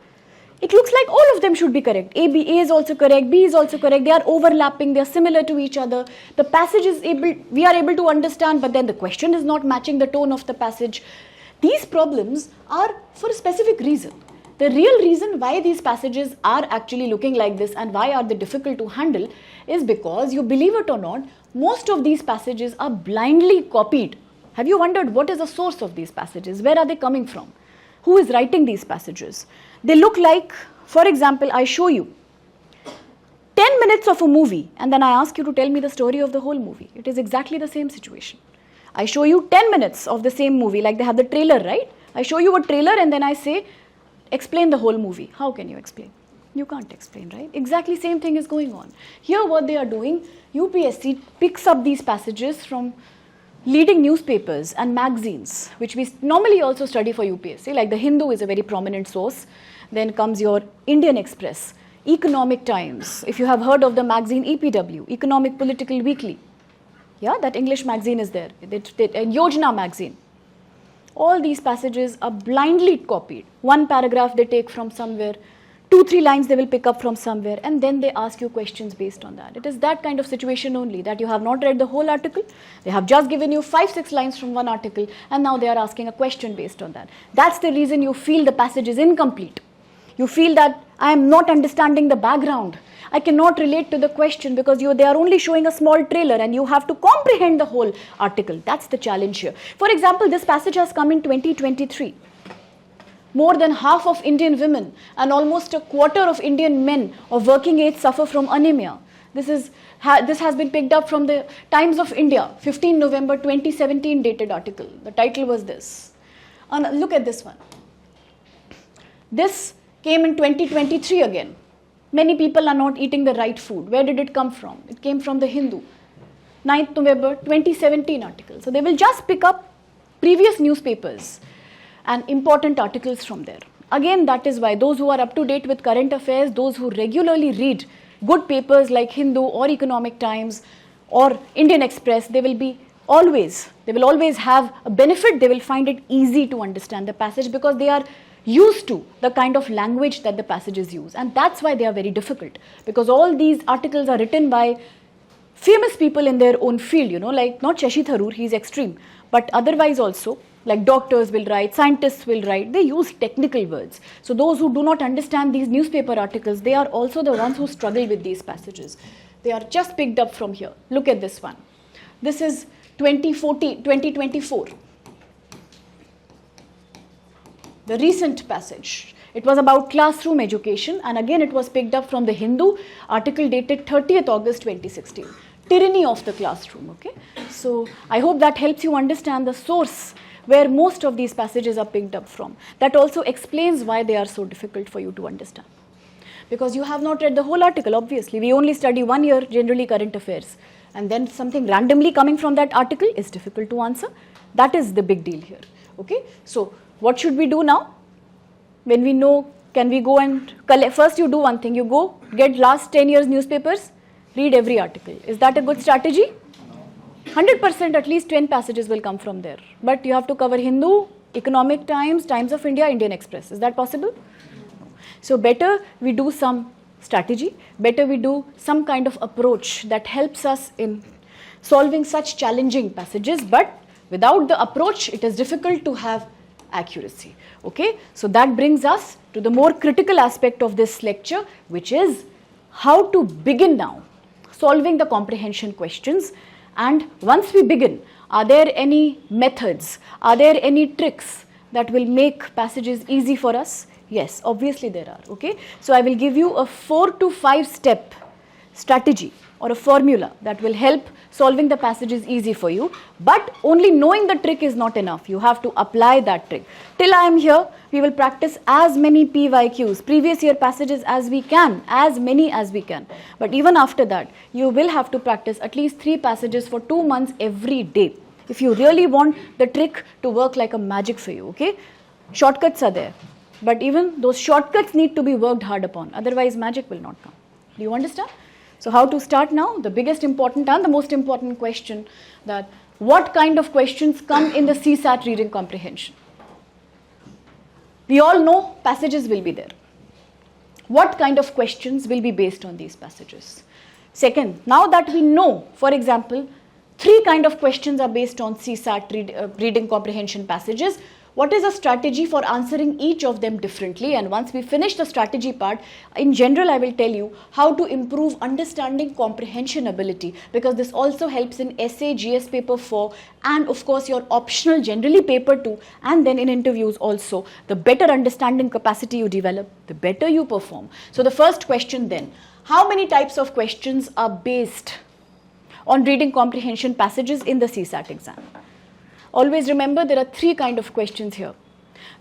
It looks like all of them should be correct. A is also correct, B is also correct, they are overlapping, they are similar to each other. The passage is we are able to understand, but then the question is not matching the tone of the passage. These problems are for a specific reason. The real reason why these passages are actually looking like this and why are they difficult to handle is because, you believe it or not, most of these passages are blindly copied. Have you wondered what is the source of these passages? Where are they coming from? Who is writing these passages? They look like, for example, I show you 10 minutes of a movie and then I ask you to tell me the story of the whole movie. It is exactly the same situation. I show you 10 minutes of the same movie, like they have the trailer, right? I show you a trailer and then I say, explain the whole movie. How can you explain? You can't explain, right? Exactly same thing is going on. Here what they are doing, UPSC picks up these passages from leading newspapers and magazines, which we normally also study for UPSC, like the Hindu is a very prominent source. Then comes your Indian Express, Economic Times. If you have heard of the magazine EPW, Economic Political Weekly. Yeah, that English magazine is there. Yojana magazine. All these passages are blindly copied. One paragraph they take from somewhere, 2-3 lines they will pick up from somewhere, and then they ask you questions based on that. It is that kind of situation only, that you have not read the whole article, they have just given you 5-6 lines from one article, and now they are asking a question based on that. That's the reason you feel the passage is incomplete. You feel that I am not understanding the background. I cannot relate to the question because they are only showing a small trailer and you have to comprehend the whole article. That's the challenge here. For example, this passage has come in 2023. More than half of Indian women and almost a quarter of Indian men of working age suffer from anemia. This has been picked up from the Times of India, 15 November 2017 dated article. The title was this. And look at this one. This came in 2023 again. Many people are not eating the right food. Where did it come from? It came from the Hindu. 9th November 2017 article. So they will just pick up previous newspapers and important articles from there. Again, that is why those who are up to date with current affairs, those who regularly read good papers like Hindu or Economic Times or Indian Express, they will always have a benefit. They will find it easy to understand the passage because they are used to the kind of language that the passages use, and that's why they are very difficult, because all these articles are written by famous people in their own field, like not Shashi Tharoor, he is extreme, but otherwise also, like doctors will write, scientists will write, they use technical words. So those who do not understand these newspaper articles, they are also the ones who struggle with these passages. They are just picked up from here. Look at this one. This is 2024. The recent passage. It was about classroom education, and again it was picked up from the Hindu, article dated 30th August 2016. Tyranny of the classroom, okay? So I hope that helps you understand the source where most of these passages are picked up from. That also explains why they are so difficult for you to understand. Because you have not read the whole article, obviously. We only study 1 year, generally current affairs. And then something randomly coming from that article is difficult to answer. That is the big deal here, okay? So what should we do now? When we know, can we go and collect? First you do one thing, you go get last 10 years newspapers, read every article. Is that a good strategy? 100% at least 10 passages will come from there. But you have to cover Hindu, Economic Times, Times of India, Indian Express. Is that possible? So better we do some strategy, better we do some kind of approach that helps us in solving such challenging passages, but without the approach, it is difficult to have accuracy. Okay, so that brings us to the more critical aspect of this lecture, which is how to begin now solving the comprehension questions. And once we begin, are there any methods, are there any tricks that will make passages easy for us? Yes, obviously there are. Okay, so I will give you a 4 to 5 step strategy or a formula that will help solving the passages easy for you, but only knowing the trick is not enough. You have to apply that trick. Till I am here, we will practice as many PYQs, previous year passages as we can, as many as we can. But even after that, you will have to practice at least 3 passages for 2 months every day, if you really want the trick to work like a magic for you, okay? Shortcuts are there, but even those shortcuts need to be worked hard upon, otherwise magic will not come. Do you understand? So how to start now? The biggest important and the most important question, that what kind of questions come in the CSAT reading comprehension? We all know passages will be there. What kind of questions will be based on these passages? Second, now that we know, for example, 3 kind of questions are based on CSAT reading comprehension passages, what is a strategy for answering each of them differently? And once we finish the strategy part, in general, I will tell you how to improve understanding comprehension ability, because this also helps in essay, GS paper 4, and of course your optional generally paper 2, and then in interviews also. The better understanding capacity you develop, the better you perform. So the first question then, how many types of questions are based on reading comprehension passages in the CSAT exam? Always remember there are 3 kind of questions here.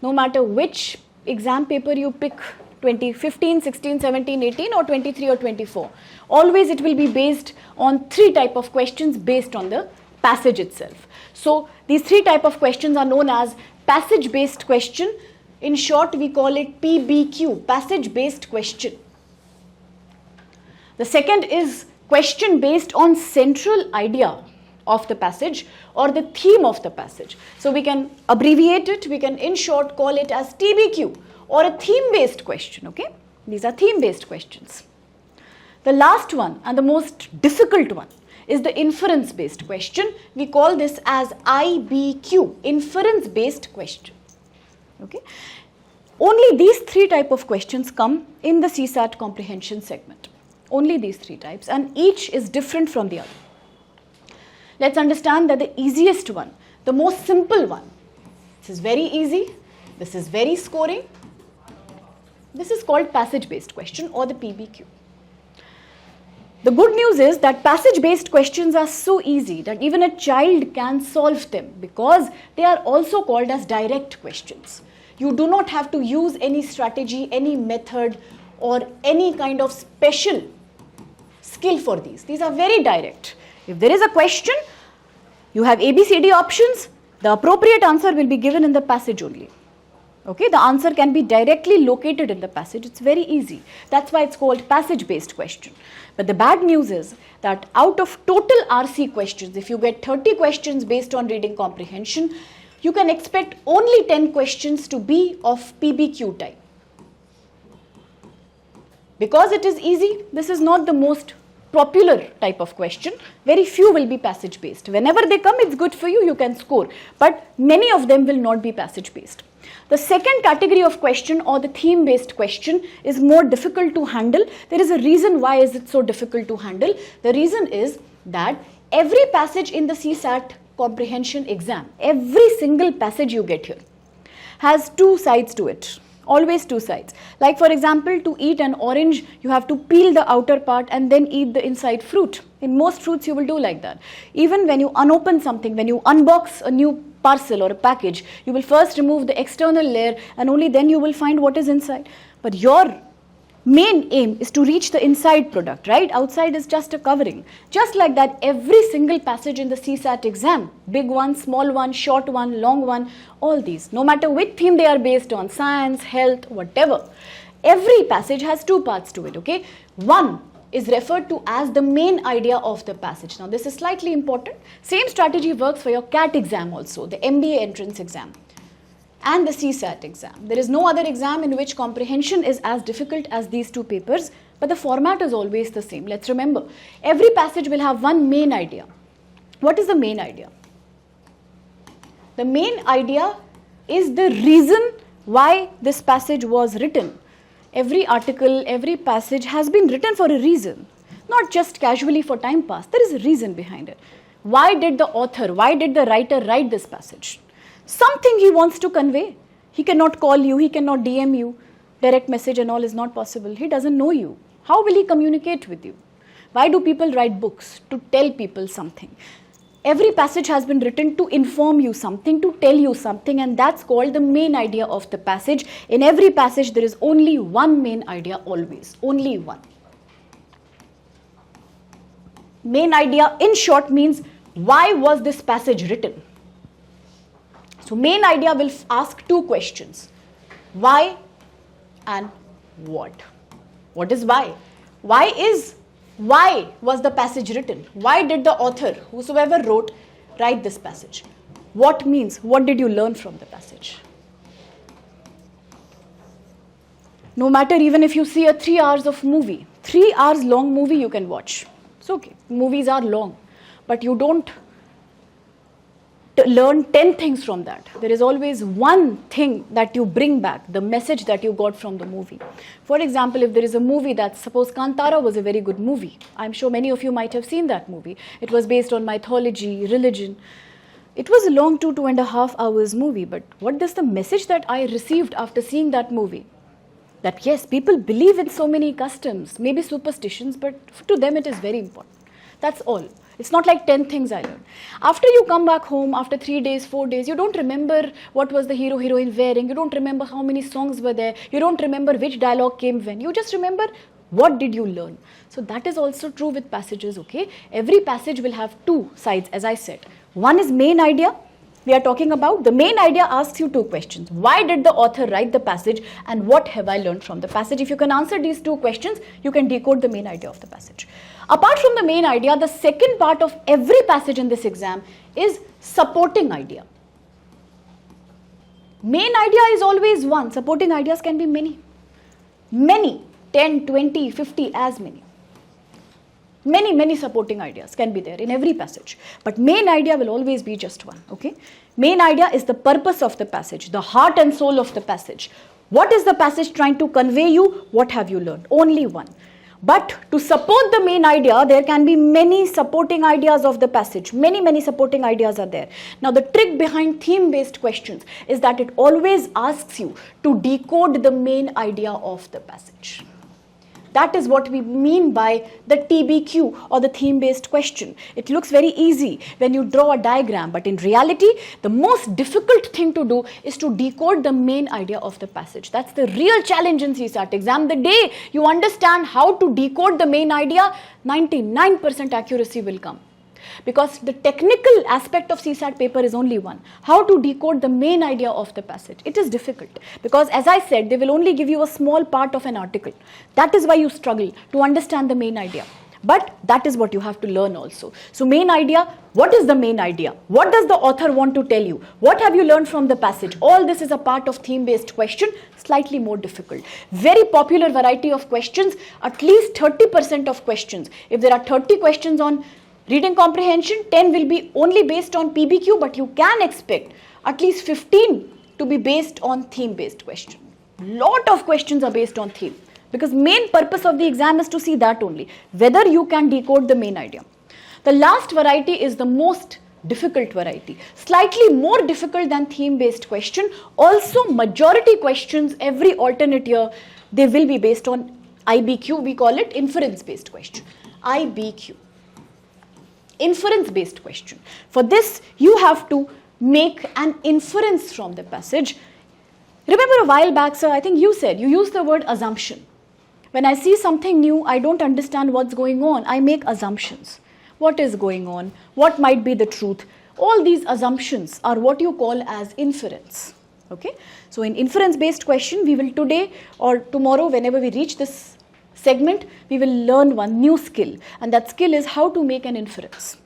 No matter which exam paper you pick, 2015, 16, 17, 18 or 23 or 24, always it will be based on 3 type of questions based on the passage itself. So these 3 type of questions are known as passage based question. In short, we call it PBQ, passage based question. The second is question based on central idea of the passage or the theme of the passage. So we can abbreviate it, we can in short call it as TBQ or a theme based question, okay? These are theme-based questions. The last one and the most difficult one is the inference-based question. We call this as IBQ, inference-based question. Okay? Only these three types of questions come in the CSAT comprehension segment. Only these three types, and each is different from the other. Let's understand that the easiest one, the most simple one, this is very easy, this is very scoring. This is called passage-based question or the PBQ. The good news is that passage-based questions are so easy that even a child can solve them because they are also called as direct questions. You do not have to use any strategy, any method, or any kind of special skill for these. These are very direct. If there is a question, you have ABCD options, the appropriate answer will be given in the passage only. Okay, the answer can be directly located in the passage. It's very easy. That's why it's called passage-based question. But the bad news is that out of total RC questions, if you get 30 questions based on reading comprehension, you can expect only 10 questions to be of PBQ type. Because it is easy, this is not the most popular type of question. Very few will be passage based. Whenever they come, it's good for you, you can score. But many of them will not be passage based. The second category of question or the theme based question is more difficult to handle. There is a reason why is it so difficult to handle. The reason is that every passage in the CSAT comprehension exam, every single passage you get here has two sides to it. Always two sides. Like for example, to eat an orange, you have to peel the outer part and then eat the inside fruit. In most fruits, you will do like that. Even when you unopen something, when you unbox a new parcel or a package, you will first remove the external layer and only then you will find what is inside. But your main aim is to reach the inside product, right? Outside is just a covering. Just like that, every single passage in the CSAT exam, big one, small one, short one, long one, all these, no matter which theme they are based on, science, health, whatever, every passage has two parts to it, okay? One is referred to as the main idea of the passage. Now, this is slightly important. Same strategy works for your CAT exam also, the MBA entrance exam, and the CSAT exam. There is no other exam in which comprehension is as difficult as these two papers, but the format is always the same. Let's remember, every passage will have one main idea. What is the main idea? The main idea is the reason why this passage was written. Every article, every passage has been written for a reason, not just casually for time pass. There is a reason behind it. Why did the author, why did the writer write this passage? Something he wants to convey. He cannot call you, he cannot DM you. Direct message and all is not possible. He doesn't know you. How will he communicate with you? Why do people write books? To tell people something. Every passage has been written to inform you something, to tell you something, and that's called the main idea of the passage. In every passage, there is only one main idea always. Only one. Main idea, in short, means why was this passage written? So main idea will ask two questions. Why and what? What is why? Why was the passage written? Why did the author, whosoever wrote, write this passage? What means? What did you learn from the passage? No matter even if you see a 3 hours of movie, 3 hours long movie you can watch. It's okay. Movies are long, but you don't learn 10 things from that. There is always one thing that you bring back, the message that you got from the movie. For example, if there is a movie that, suppose Kantara was a very good movie. I'm sure many of you might have seen that movie. It was based on mythology, religion. It was a long 2.5 hours movie, but what is the message that I received after seeing that movie? That yes, people believe in so many customs, maybe superstitions, but to them it is very important. That's all. It's not like 10 things I learned. After you come back home, after 3 days, 4 days, you don't remember what was the hero, heroine wearing. You don't remember how many songs were there. You don't remember which dialogue came when. You just remember what did you learn. So that is also true with passages, okay? Every passage will have two sides, as I said. One is main idea. We are talking about the main idea asks you two questions. Why did the author write the passage and what have I learned from the passage? If you can answer these two questions, you can decode the main idea of the passage. Apart from the main idea, the second part of every passage in this exam is supporting idea. Main idea is always one. Supporting ideas can be many. Many. 10, 20, 50, as many. Many supporting ideas can be there in every passage. But main idea will always be just one, okay? Main idea is the purpose of the passage, the heart and soul of the passage. What is the passage trying to convey you? What have you learned? Only one. But to support the main idea, there can be many supporting ideas of the passage. Many supporting ideas are there. Now, the trick behind theme-based questions is that it always asks you to decode the main idea of the passage. That is what we mean by the TBQ or the theme-based question. It looks very easy when you draw a diagram, but in reality, the most difficult thing to do is to decode the main idea of the passage. That's the real challenge in CSAT exam. The day you understand how to decode the main idea, 99% accuracy will come. Because the technical aspect of CSAT paper is only one. How to decode the main idea of the passage. It is difficult because, as I said, they will only give you a small part of an article. That is why you struggle to understand the main idea. But that is what you have to learn also. So main idea, what is the main idea? What does the author want to tell you? What have you learned from the passage? All this is a part of theme-based question, slightly more difficult. Very popular variety of questions, at least 30% of questions. If there are 30 questions on reading comprehension, 10 will be only based on PBQ, but you can expect at least 15 to be based on theme-based question. Lot of questions are based on theme because main purpose of the exam is to see that only, whether you can decode the main idea. The last variety is the most difficult variety, slightly more difficult than theme-based question. Also, majority questions every alternate year, they will be based on IBQ. We call it inference-based question. IBQ. Inference-based question. For this, you have to make an inference from the passage. Remember a while back, sir, I think you said, you used the word assumption. When I see something new, I don't understand what's going on. I make assumptions. What is going on? What might be the truth? All these assumptions are what you call as inference. Okay? So in inference-based question, we will today or tomorrow, whenever we reach this segment, we will learn one new skill, and that skill is how to make an inference.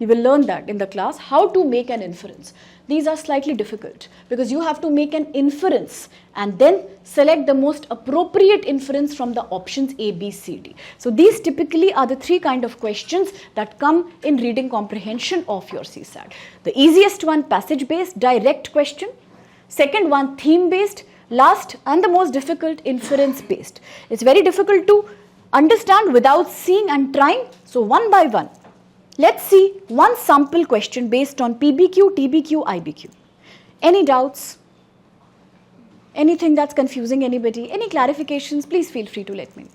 You will learn that in the class, how to make an inference. These are slightly difficult because you have to make an inference and then select the most appropriate inference from the options A, B, C, D. So these typically are the three kind of questions that come in reading comprehension of your CSAT. The easiest one, passage-based, direct question. Second one, theme-based. Last and the most difficult, inference-based. It's very difficult to understand without seeing and trying. So one by one, let's see one sample question based on PBQ, TBQ, IBQ. Any doubts? Anything that's confusing anybody? Any clarifications? Please feel free to let me know.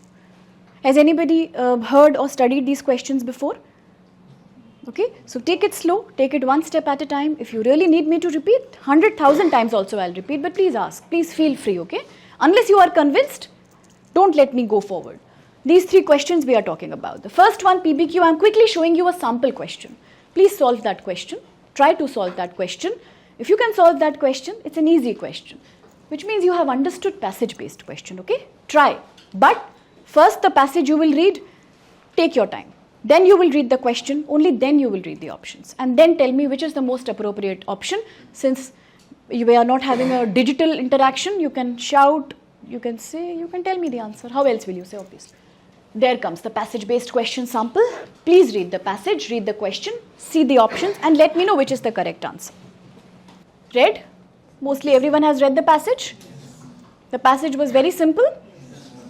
Has anybody heard or studied these questions before? Okay, so take it slow, take it one step at a time. If you really need me to repeat, 100,000 times also I'll repeat, but please ask, please feel free, okay? Unless you are convinced, don't let me go forward. These three questions we are talking about. The first one, PBQ, I'm quickly showing you a sample question. Please solve that question. Try to solve that question. If you can solve that question, it's an easy question, which means you have understood passage-based question, okay? Try. But first the passage you will read, take your time. Then you will read the question, only then you will read the options. And then tell me which is the most appropriate option. Since we are not having a digital interaction, you can shout, you can say, you can tell me the answer. How else will you say, obviously? There comes the passage-based question sample. Please read the passage, read the question, see the options, and let me know which is the correct answer. Read? Mostly everyone has read the passage. The passage was very simple.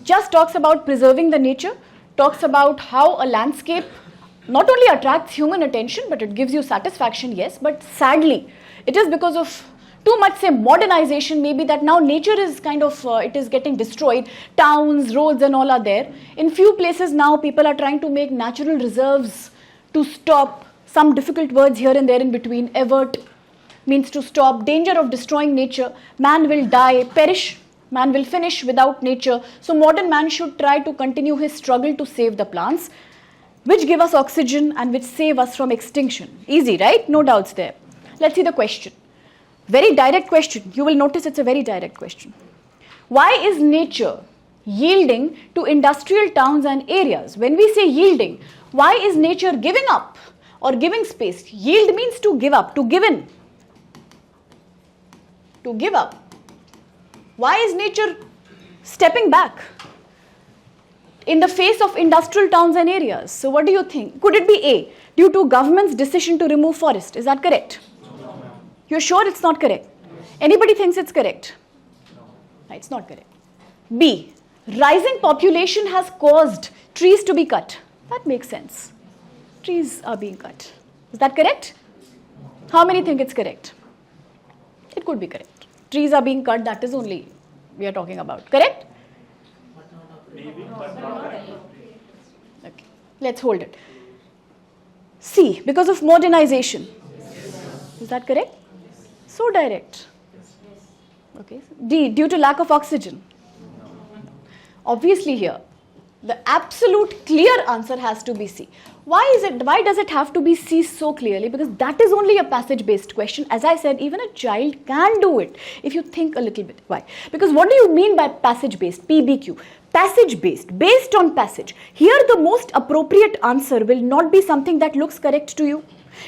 Just talks about preserving the nature. Talks about how a landscape not only attracts human attention, but it gives you satisfaction, yes, but sadly, it is because of too much, say, modernization maybe, that now nature is kind of, it is getting destroyed. Towns, roads and all are there. In few places now, people are trying to make natural reserves to stop some difficult words here and there in between. Avert means to stop. Danger of destroying nature. Man will die, perish. Man will finish without nature. So modern man should try to continue his struggle to save the plants, which give us oxygen and which save us from extinction. Easy, right? No doubts there. Let's see the question. Very direct question. You will notice it's a very direct question. Why is nature yielding to industrial towns and areas? When we say yielding, why is nature giving up or giving space? Yield means to give up, to give in. To give up. Why is nature stepping back? in the face of industrial towns and areas. So what do you think? Could it be A, due to government's decision to remove forest? Is that correct? No. You're sure it's not correct? Anybody thinks it's correct? No, it's not correct. B, rising population has caused trees to be cut. That makes sense. Trees are being cut. Is that correct? How many think it's correct? It could be correct. Trees are being cut, that is only we are talking about. Correct? Okay, let's hold it. C, because of modernization. Is that correct? So direct. Okay. D, due to lack of oxygen. Obviously here, the absolute clear answer has to be C. Why does it have to be C so clearly? Because that is only a passage-based question. As I said, even a child can do it if you think a little bit. Why? Because what do you mean by passage-based? PBQ. Passage-based, based on passage. Here the most appropriate answer will not be something that looks correct to you.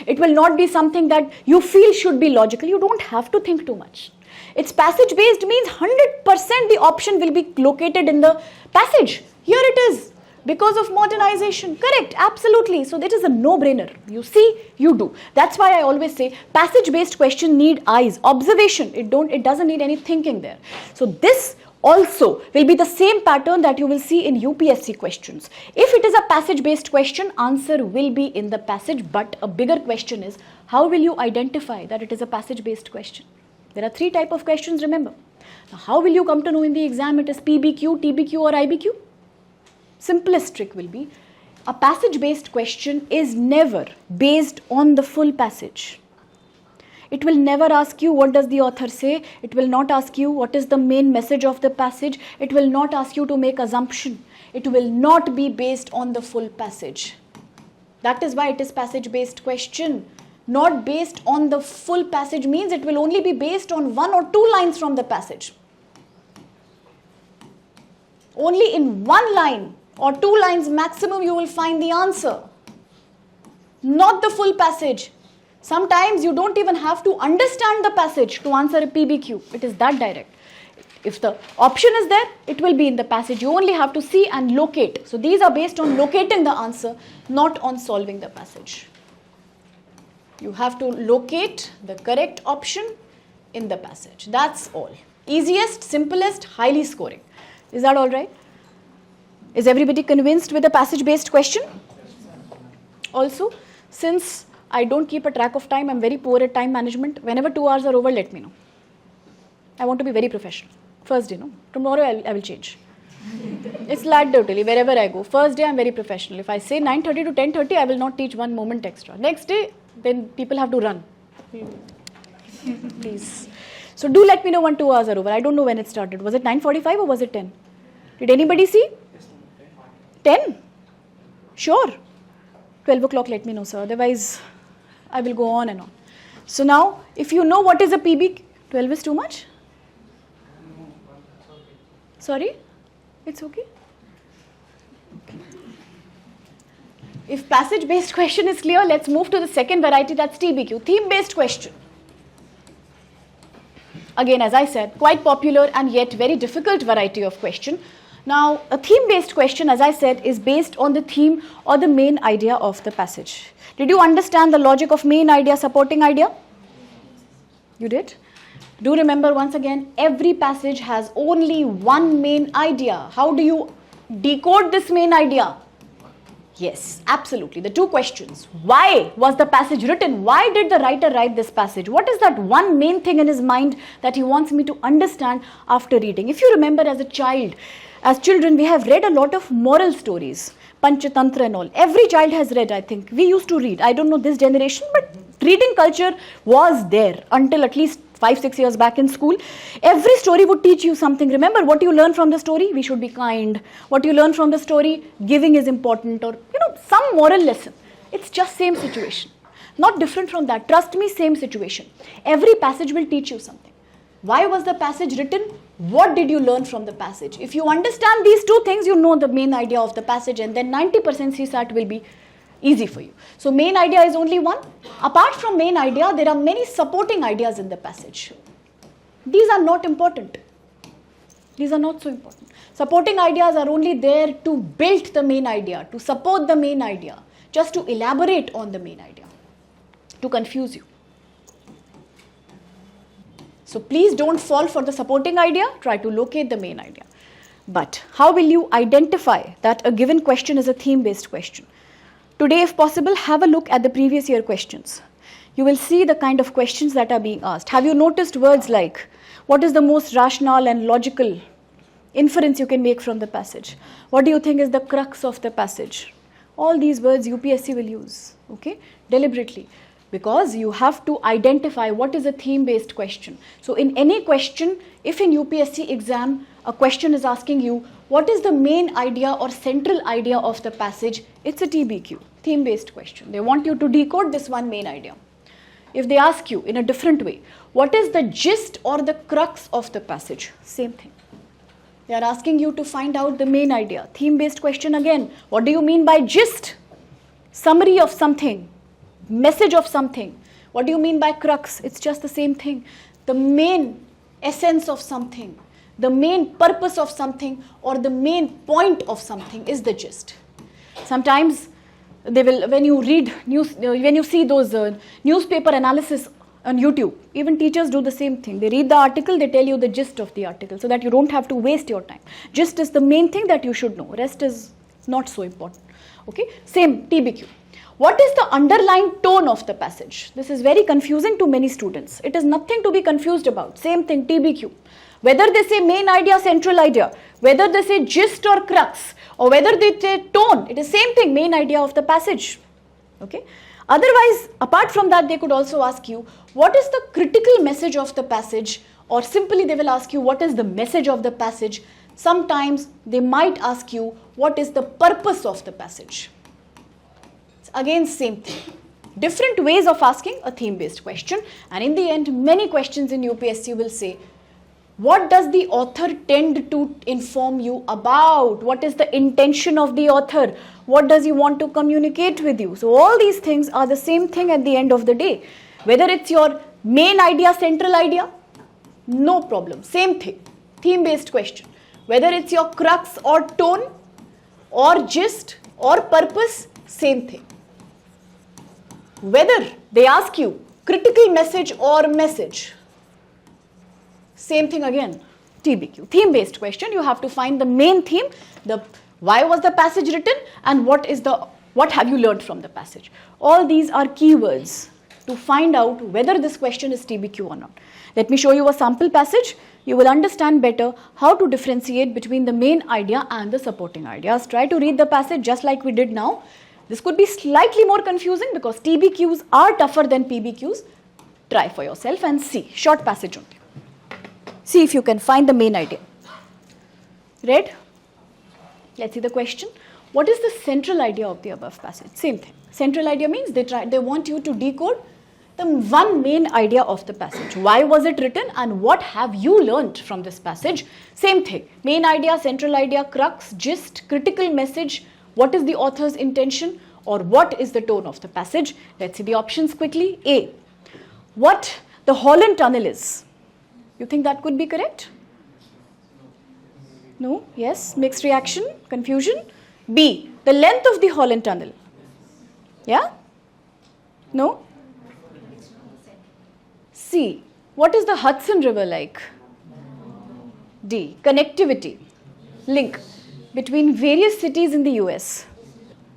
It will not be something that you feel should be logical. You don't have to think too much. It's passage-based means 100% the option will be located in the passage. Here it is. Because of modernization. Correct, absolutely. So that is a no-brainer. You see, you do. That's why I always say passage-based question need eyes, observation. It doesn't need any thinking there. So this also will be the same pattern that you will see in UPSC questions. If it is a passage-based question, answer will be in the passage, but a bigger question is, how will you identify that it is a passage-based question? There are 3 types of questions, remember. Now, how will you come to know in the exam it is PBQ, TBQ or IBQ? Simplest trick will be, a passage-based question is never based on the full passage. It will never ask you what does the author say. It will not ask you what is the main message of the passage. It will not ask you to make assumption. It will not be based on the full passage. That is why it is passage-based question. Not based on the full passage means it will only be based on 1 or 2 lines from the passage. Only in 1 line or 2 lines maximum you will find the answer. Not the full passage. Sometimes you don't even have to understand the passage to answer a PBQ. It is that direct. If the option is there, it will be in the passage. You only have to see and locate. So these are based on locating the answer, not on solving the passage. You have to locate the correct option in the passage. That's all. Easiest, simplest, highly scoring. Is that all right? Is everybody convinced with the passage-based question? Also, since I don't keep a track of time, I'm very poor at time management. Whenever 2 hours are over, let me know. I want to be very professional. First day, no? Tomorrow I will change. It's like totally, wherever I go. First day I'm very professional. If I say 9:30 to 10:30, I will not teach 1 moment extra. Next day, then people have to run. Please. So do let me know when 2 hours are over. I don't know when it started. Was it 9:45 or was it 10? Did anybody see? 10? Sure. 12 o'clock, let me know, sir. Otherwise, I will go on and on. So now, if you know what is a PB, 12 is too much? Sorry? It's okay? If passage-based question is clear, let's move to the second variety, that's TBQ, theme-based question. Again, as I said, quite popular and yet very difficult variety of question. Now, a theme-based question, as I said, is based on the theme or the main idea of the passage. Did you understand the logic of main idea, supporting idea? You did? Do remember once again, every passage has only one main idea. How do you decode this main idea? Yes, absolutely. The 2 questions. Why was the passage written? Why did the writer write this passage? What is that one main thing in his mind that he wants me to understand after reading? If you remember as a child, as children, we have read a lot of moral stories, Panchatantra and all. Every child has read, I think. We used to read. I don't know this generation, but reading culture was there until at least 5-6 years back in school. Every story would teach you something. Remember what you learn from the story? We should be kind. What you learn from the story? Giving is important, or some moral lesson. It's just same situation. Not different from that. Trust me, same situation. Every passage will teach you something. Why was the passage written? What did you learn from the passage? If you understand these 2 things, you know the main idea of the passage, and then 90% CSAT will be easy for you. So main idea is only one. Apart from main idea, there are many supporting ideas in the passage. These are not important. These are not so important. Supporting ideas are only there to build the main idea, to support the main idea, just to elaborate on the main idea, to confuse you. So please don't fall for the supporting idea, try to locate the main idea. But how will you identify that a given question is a theme-based question? Today, if possible, have a look at the previous year questions. You will see the kind of questions that are being asked. Have you noticed words like, what is the most rational and logical inference you can make from the passage? What do you think is the crux of the passage? All these words UPSC will use, okay, deliberately. Because you have to identify what is a theme-based question. So in any question, if in UPSC exam, a question is asking you, what is the main idea or central idea of the passage? It's a TBQ, theme-based question. They want you to decode this one main idea. If they ask you in a different way, what is the gist or the crux of the passage? Same thing. They are asking you to find out the main idea. Theme-based question again. What do you mean by gist? Summary of something. Message of something. What do you mean by crux? It's just the same thing. The main essence of something, the main purpose of something, or the main point of something is the gist. Sometimes they will, when you read news, when you see those newspaper analysis on YouTube, even teachers do the same thing. They read the article, they tell you the gist of the article so that you don't have to waste your time. Gist is the main thing that you should know. Rest is not so important. Okay, same TBQ. What is the underlying tone of the passage? This is very confusing to many students. It is nothing to be confused about. Same thing, TBQ. Whether they say main idea, central idea, whether they say gist or crux, or whether they say tone, it is same thing, main idea of the passage. Okay. Otherwise, apart from that, they could also ask you, what is the critical message of the passage? Or simply they will ask you, what is the message of the passage? Sometimes they might ask you, what is the purpose of the passage? Again, same thing. Different ways of asking a theme-based question, and in the end, many questions in UPSC will say, what does the author tend to inform you about? What is the intention of the author? What does he want to communicate with you? So all these things are the same thing at the end of the day. Whether it's your main idea, central idea, no problem, same thing, theme-based question. Whether it's your crux or tone or gist or purpose, same thing. Whether they ask you critical message or message, same thing again, TBQ, theme-based question. You have to find the main theme, the why was the passage written, and what have you learned from the passage. All these are keywords to find out whether this question is TBQ or not. Let me show you a sample passage. You will understand better how to differentiate between the main idea and the supporting ideas. Try to read the passage just like we did now. This could be slightly more confusing because TBQs are tougher than PBQs. Try for yourself and see. Short passage only. See if you can find the main idea. Read? Let's see the question. What is the central idea of the above passage? Same thing. Central idea means they want you to decode the one main idea of the passage. Why was it written and what have you learnt from this passage? Same thing. Main idea, central idea, crux, gist, critical message. What is the author's intention or what is the tone of the passage? Let's see the options quickly. A. What the Holland Tunnel is. You think that could be correct? No? Yes? Mixed reaction? Confusion? B. The length of the Holland Tunnel. Yeah? No? C. What is the Hudson River like? D. Connectivity. Link between various cities in the US.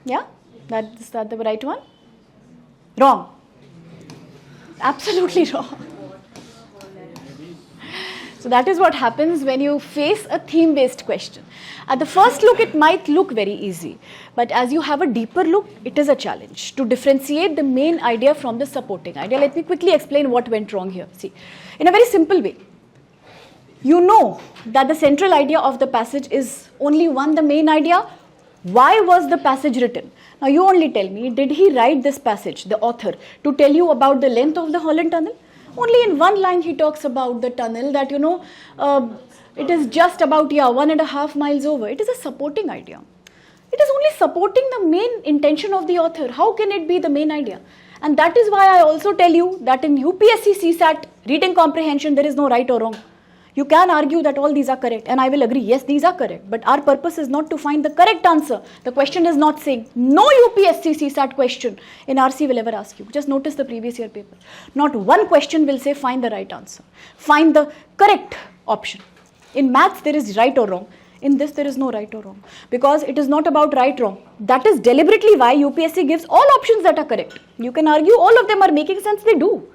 Yeah? Is that the right one? Wrong. Absolutely wrong. So that is what happens when you face a theme-based question. At the first look, it might look very easy. But as you have a deeper look, it is a challenge to differentiate the main idea from the supporting idea. Let me quickly explain what went wrong here. See, in a very simple way. You know that the central idea of the passage is only one, the main idea. Why was the passage written? Now you only tell me, did he write this passage, the author, to tell you about the length of the Holland Tunnel? Only in one line he talks about the tunnel that, it is just about, 1.5 miles over. It is a supporting idea. It is only supporting the main intention of the author. How can it be the main idea? And that is why I also tell you that in UPSC CSAT reading comprehension, there is no right or wrong. You can argue that all these are correct, and I will agree, yes, these are correct, but our purpose is not to find the correct answer. The question is not saying, no UPSC CSAT question in RC will ever ask you. Just notice the previous year paper. Not one question will say, find the right answer. Find the correct option. In maths, there is right or wrong. In this, there is no right or wrong. Because it is not about right or wrong. That is deliberately why UPSC gives all options that are correct. You can argue all of them are making sense, they do.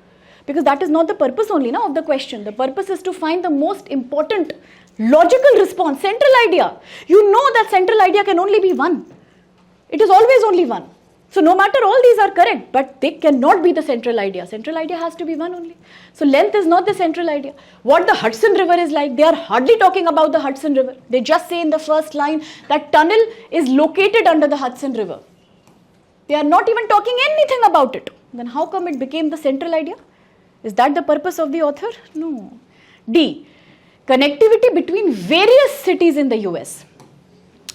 Because that is not the purpose only of the question. The purpose is to find the most important logical response, central idea. You know that central idea can only be one. It is always only one. So no matter all these are correct, but they cannot be the central idea. Central idea has to be one only. So length is not the central idea. What the Hudson River is like, they are hardly talking about the Hudson River. They just say in the first line that tunnel is located under the Hudson River. They are not even talking anything about it. Then how come it became the central idea? Is that the purpose of the author? No. D. Connectivity between various cities in the US.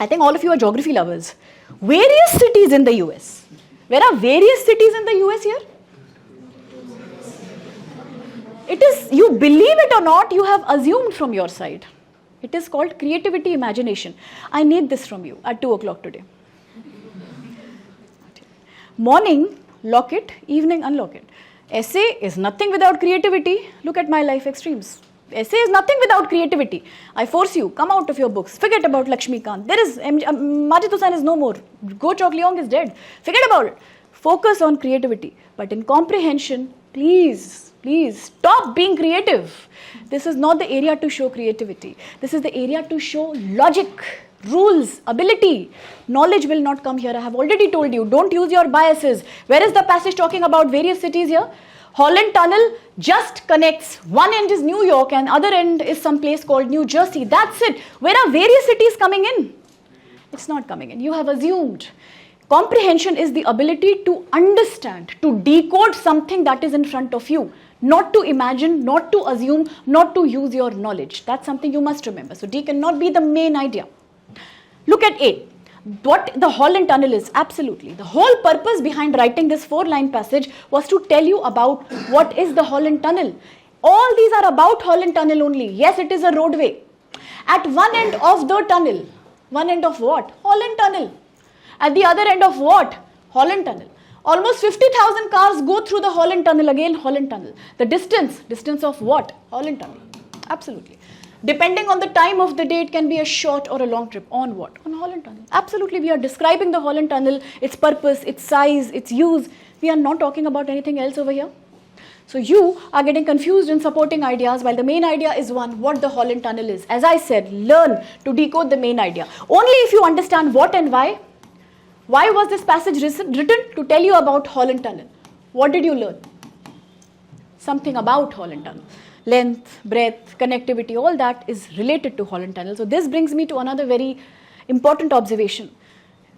I think all of you are geography lovers. Various cities in the US. Where are various cities in the US here? It is, you believe it or not, you have assumed from your side. It is called creativity imagination. I need this from you at 2 o'clock today. Morning, lock it. Evening, unlock it. Essay is nothing without creativity. Look at my life extremes. Essay is nothing without creativity. I force you, come out of your books. Forget about Lakshmikant. There is, Majid Hussain is no more. Go Chok Leong is dead. Forget about it. Focus on creativity. But in comprehension, please, stop being creative. This is not the area to show creativity. This is the area to show logic, rules, ability. Knowledge will not come here. I have already told you, don't use your biases. Where is the passage talking about various cities here? Holland Tunnel just connects. One end is New York and other end is some place called New Jersey. That's it. Where are various cities coming in? It's not coming in. You have assumed. Comprehension is the ability to understand, to decode something that is in front of you. Not to imagine, not to assume, not to use your knowledge. That's something you must remember. So D cannot be the main idea. Look at A. What the Holland Tunnel is, absolutely. The whole purpose behind writing this 4-line passage was to tell you about what is the Holland Tunnel. All these are about Holland Tunnel only. Yes, it is a roadway. At one end of the tunnel, one end of what? Holland Tunnel. At the other end of what? Holland Tunnel. Almost 50,000 cars go through the Holland Tunnel, again Holland Tunnel. The distance of what? Holland Tunnel. Absolutely. Depending on the time of the day, it can be a short or a long trip. On what? On Holland Tunnel. Absolutely, we are describing the Holland Tunnel, its purpose, its size, its use. We are not talking about anything else over here. So you are getting confused in supporting ideas while the main idea is one, what the Holland Tunnel is. As I said, learn to decode the main idea. Only if you understand what and why. Why was this passage written? To tell you about Holland Tunnel. What did you learn? Something about Holland Tunnel. Length, breadth, connectivity, all that is related to Holland Tunnel. So this brings me to another very important observation.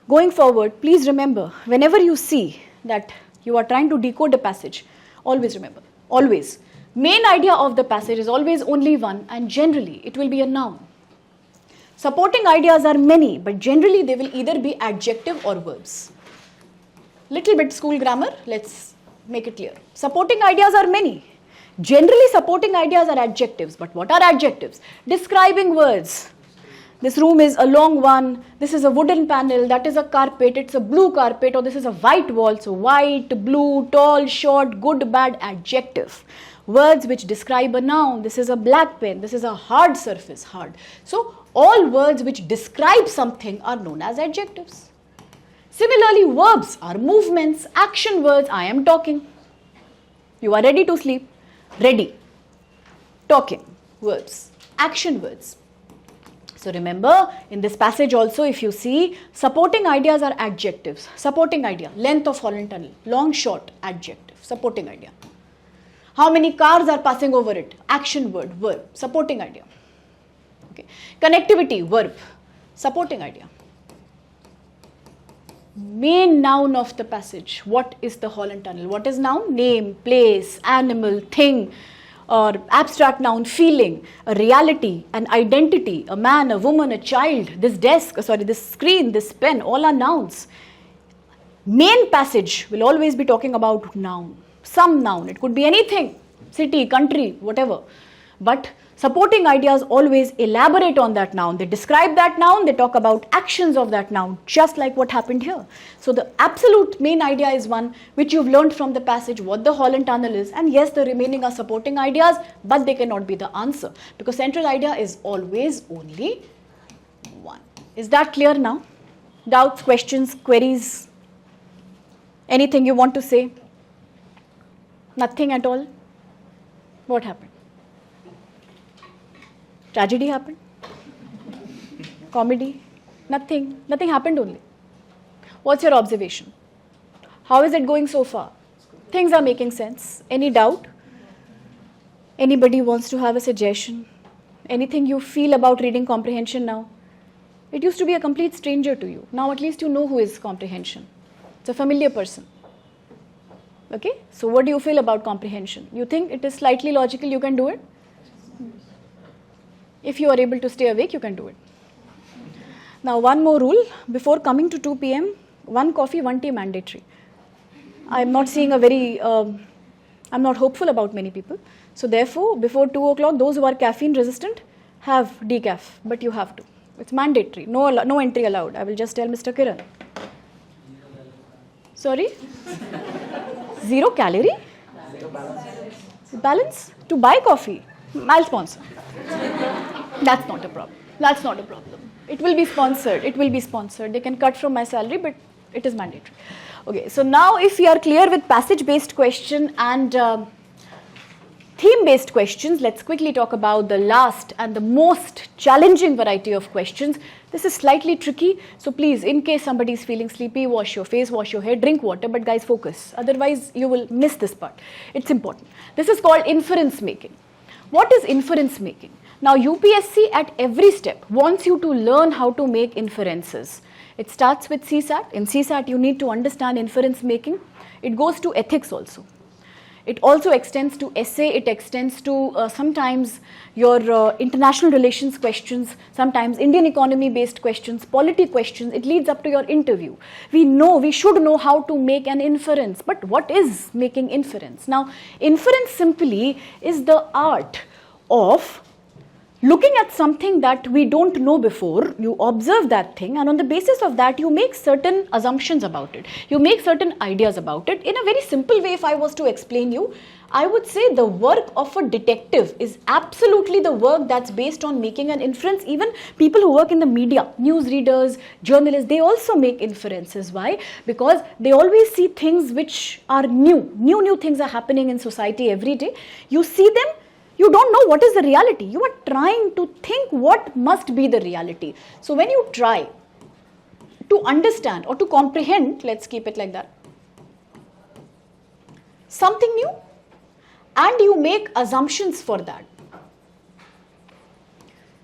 Going forward, please remember, whenever you see that you are trying to decode a passage, always remember, always, main idea of the passage is always only one, and generally it will be a noun. Supporting ideas are many, but generally they will either be adjective or verbs. Little bit school grammar, let's make it clear. Supporting ideas are many. Generally, supporting ideas are adjectives. But what are adjectives? Describing words. This room is a long one. This is a wooden panel. That is a carpet. It's a blue carpet. Or this is a white wall. So white, blue, tall, short, good, bad, adjective. Words which describe a noun. This is a black pen. This is a hard surface, hard. So all words which describe something are known as adjectives. Similarly, verbs are movements, action words. I am talking. You are ready to sleep. Ready, talking, verbs, action words. So remember, in this passage also, if you see, supporting ideas are adjectives. Supporting idea, length of Holland Tunnel, long, short, adjective, supporting idea. How many cars are passing over it? Action word, verb, supporting idea. Okay. Connectivity, verb, supporting idea. Main noun of the passage. What is the Holland Tunnel? What is noun? Name, place, animal, thing, or abstract noun, feeling, a reality, an identity, a man, a woman, a child, this desk, this screen, this pen, all are nouns. Main passage will always be talking about noun, some noun. It could be anything, city, country, whatever. But Supporting ideas always elaborate on that noun. They describe that noun, they talk about actions of that noun, just like what happened here. So the absolute main idea is one which you've learned from the passage, what the Holland Tunnel is, and yes, the remaining are supporting ideas, but they cannot be the answer, because central idea is always only one. Is that clear now? Doubts, questions, queries? Anything you want to say? Nothing at all? What happened? Tragedy happened? Comedy? Nothing. Nothing happened only. What's your observation? How is it going so far? Things are making sense. Any doubt? Anybody wants to have a suggestion? Anything you feel about reading comprehension now? It used to be a complete stranger to you. Now at least you know who is comprehension. It's a familiar person. Okay? So what do you feel about comprehension? You think it is slightly logical, you can do it? If you are able to stay awake, you can do it. Now, one more rule. Before coming to 2 p.m., 1 coffee, 1 tea mandatory. I'm not seeing a very, I'm not hopeful about many people. So therefore, before 2 o'clock, those who are caffeine resistant have decaf, but you have to. It's mandatory. No entry allowed. I will just tell Mr. Kiran. Sorry? 0 calorie? Balance? To buy coffee? I'll sponsor. That's not a problem. That's not a problem. It will be sponsored. It will be sponsored. They can cut from my salary, but it is mandatory. Okay, so now if we are clear with passage-based question and theme-based questions, let's quickly talk about the last and the most challenging variety of questions. This is slightly tricky, so please, in case somebody is feeling sleepy, wash your face, wash your hair, drink water, but guys, focus. Otherwise, you will miss this part. It's important. This is called inference making. What is inference making? Now, UPSC at every step wants you to learn how to make inferences. It starts with CSAT. In CSAT, you need to understand inference making. It goes to ethics also. It also extends to essay. It extends to sometimes your international relations questions, sometimes Indian economy based questions, polity questions. It leads up to your interview. We should know how to make an inference. But what is making inference? Now, inference simply is the art of looking at something that we don't know before. You observe that thing, and on the basis of that, you make certain assumptions about it. You make certain ideas about it. In a very simple way, if I was to explain you, I would say the work of a detective is absolutely the work that's based on making an inference. Even people who work in the media, news readers, journalists, they also make inferences. Why? Because they always see things which are new. New things are happening in society every day. You see them. You don't know what is the reality. You are trying to think what must be the reality. So when you try to understand or to comprehend, let's keep it like that, something new, and you make assumptions for that,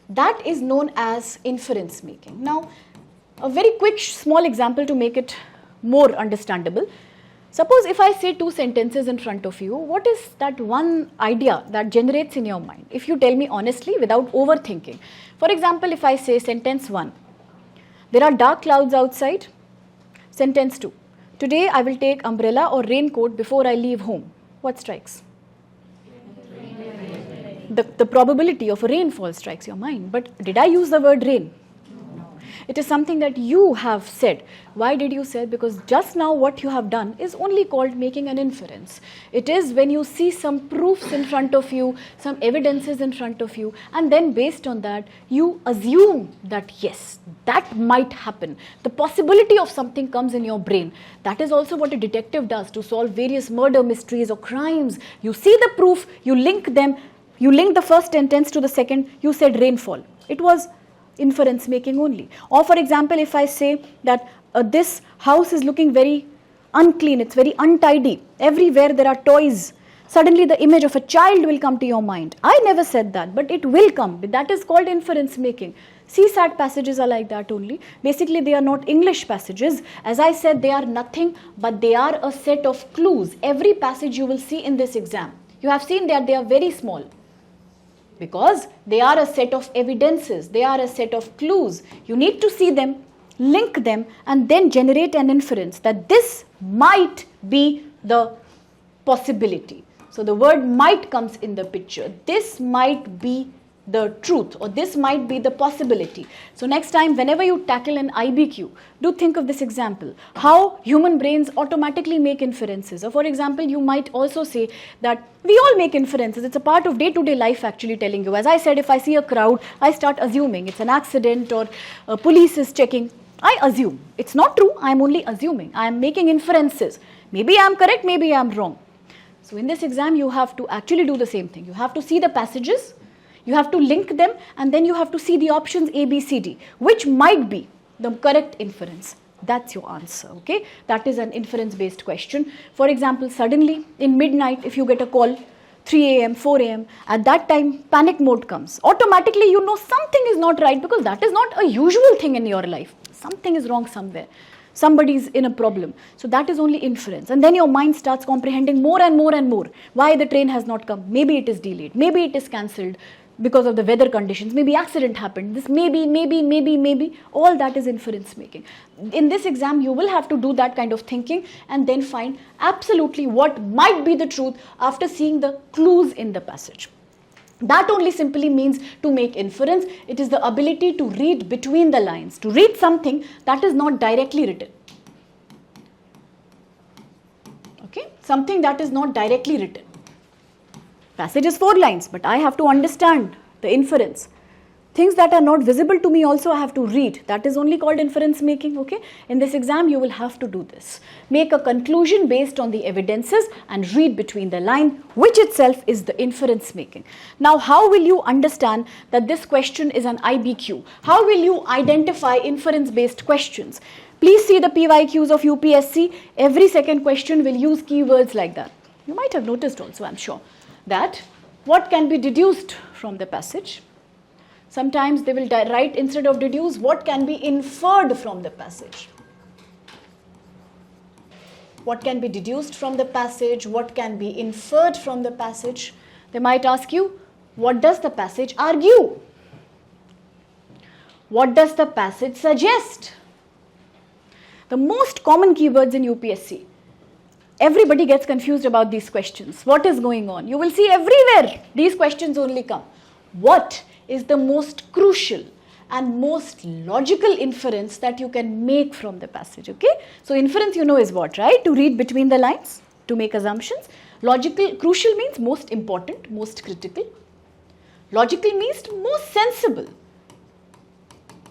that is known as inference making. Now, a very quick small example to make it more understandable. Suppose if I say 2 sentences in front of you, what is that one idea that generates in your mind? If you tell me honestly without overthinking. For example, if I say sentence 1, there are dark clouds outside. Sentence 2, today I will take umbrella or raincoat before I leave home. What strikes? The probability of a rainfall strikes your mind. But did I use the word rain? It is something that you have said. Why did you say? Because just now what you have done is only called making an inference. It is when you see some proofs in front of you, some evidences in front of you, and then based on that, you assume that yes, that might happen. The possibility of something comes in your brain. That is also what a detective does to solve various murder mysteries or crimes. You see the proof, you link them, you link the first sentence to the second, you said rainfall. It was inference making only. Or for example, if I say that this house is looking very unclean, it's very untidy, everywhere there are toys, suddenly the image of a child will come to your mind. I never said that, but it will come. That is called inference making. CSAT passages are like that only. Basically, they are not English passages. As I said, they are nothing, but they are a set of clues. Every passage you will see in this exam, you have seen that they are very small. Because they are a set of evidences, they are a set of clues. You need to see them, link them, and then generate an inference that this might be the possibility. So the word might comes in the picture. This might be the truth, or this might be the possibility. So next time, whenever you tackle an IBQ, do think of this example, how human brains automatically make inferences. Or for example, you might also say that we all make inferences. It's a part of day-to-day life actually telling you. As I said, if I see a crowd, I start assuming it's an accident or police is checking. I assume. It's not true. I'm only assuming. I'm making inferences. Maybe I'm correct, maybe I'm wrong. So in this exam, you have to actually do the same thing. You have to see the passages, you have to link them, and then you have to see the options A, B, C, D, which might be the correct inference. That's your answer, okay? That is an inference-based question. For example, suddenly in midnight, if you get a call, 3 a.m., 4 a.m., at that time, panic mode comes. Automatically, you know something is not right because that is not a usual thing in your life. Something is wrong somewhere. Somebody's in a problem. So that is only inference. And then your mind starts comprehending more and more and more. Why the train has not come? Maybe it is delayed. Maybe it is cancelled because of the weather conditions. Maybe accident happened. This maybe. All that is inference making. In this exam, you will have to do that kind of thinking and then find absolutely what might be the truth after seeing the clues in the passage. That only simply means to make inference. It is the ability to read between the lines, to read something that is not directly written. Okay, something that is not directly written. Passage is 4 lines, but I have to understand the inference. Things that are not visible to me also I have to read. That is only called inference making, okay? In this exam, you will have to do this. Make a conclusion based on the evidences and read between the line, which itself is the inference making. Now, how will you understand that this question is an IBQ? How will you identify inference-based questions? Please see the PYQs of UPSC. Every second question will use keywords like that. You might have noticed also, I'm sure, that what can be deduced from the passage. Sometimes they will write instead of deduce, what can be inferred from the passage. What can be deduced from the passage, what can be inferred from the passage. They might ask you, what does the passage argue? What does the passage suggest? The most common keywords in UPSC. Everybody gets confused about these questions. What is going on? You will see everywhere these questions only come. What is the most crucial and most logical inference that you can make from the passage, okay? So inference you know is what, right? To read between the lines, to make assumptions. Logical, crucial means most important, most critical. Logical means most sensible,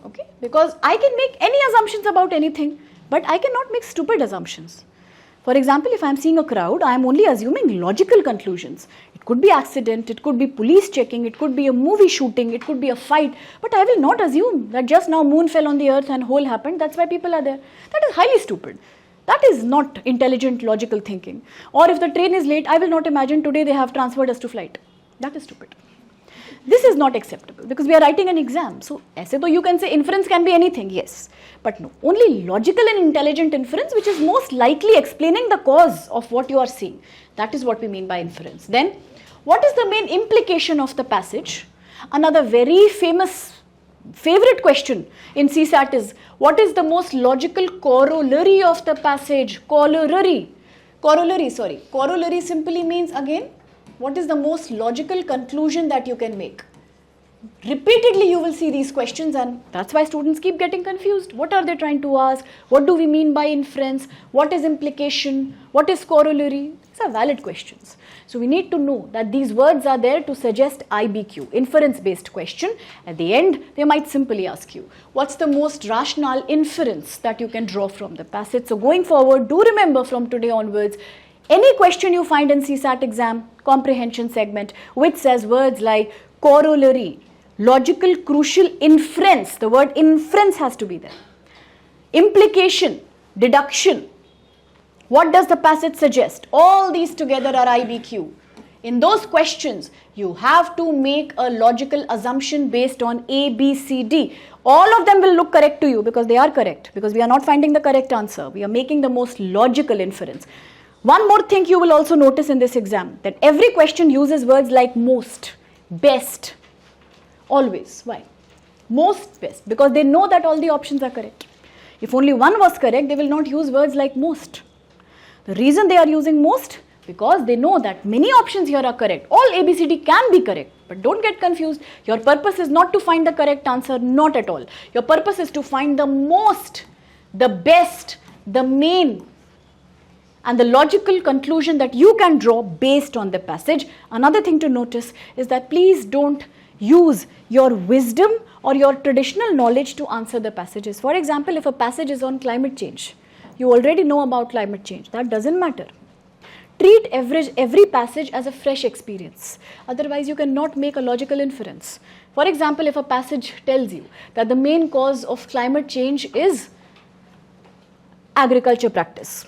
okay? Because I can make any assumptions about anything, but I cannot make stupid assumptions. For example, if I am seeing a crowd, I am only assuming logical conclusions. It could be accident, it could be police checking, it could be a movie shooting, it could be a fight. But I will not assume that just now moon fell on the earth and hole happened, that's why people are there. That is highly stupid. That is not intelligent, logical thinking. Or if the train is late, I will not imagine today they have transferred us to flight. That is stupid. This is not acceptable because we are writing an exam. So, aise to you can say inference can be anything, yes. But no, only logical and intelligent inference which is most likely explaining the cause of what you are seeing. That is what we mean by inference. Then, what is the main implication of the passage? Another very famous, favorite question in CSAT is, what is the most logical corollary of the passage? Corollary simply means, again, what is the most logical conclusion that you can make? Repeatedly you will see these questions and that's why students keep getting confused. What are they trying to ask? What do we mean by inference? What is implication? What is corollary? These are valid questions. So we need to know that these words are there to suggest IBQ, inference-based question. At the end, they might simply ask you, what's the most rational inference that you can draw from the passage? So going forward, do remember from today onwards, any question you find in CSAT exam, comprehension segment, which says words like corollary, logical, crucial, inference, the word inference has to be there. Implication, deduction. What does the passage suggest? All these together are IBQ. In those questions, you have to make a logical assumption based on A, B, C, D. All of them will look correct to you because they are correct, because we are not finding the correct answer. We are making the most logical inference. One more thing you will also notice in this exam, that every question uses words like most, best, always. Why? Most, best, because they know that all the options are correct. If only one was correct, they will not use words like most. The reason they are using most, because they know that many options here are correct. All ABCD can be correct, but don't get confused. Your purpose is not to find the correct answer, not at all. Your purpose is to find the most, the best, the main, and the logical conclusion that you can draw based on the passage. Another thing to notice is that please don't use your wisdom or your traditional knowledge to answer the passages. For example, if a passage is on climate change, you already know about climate change. That doesn't matter. Treat every passage as a fresh experience. Otherwise, you cannot make a logical inference. For example, if a passage tells you that the main cause of climate change is agriculture practice,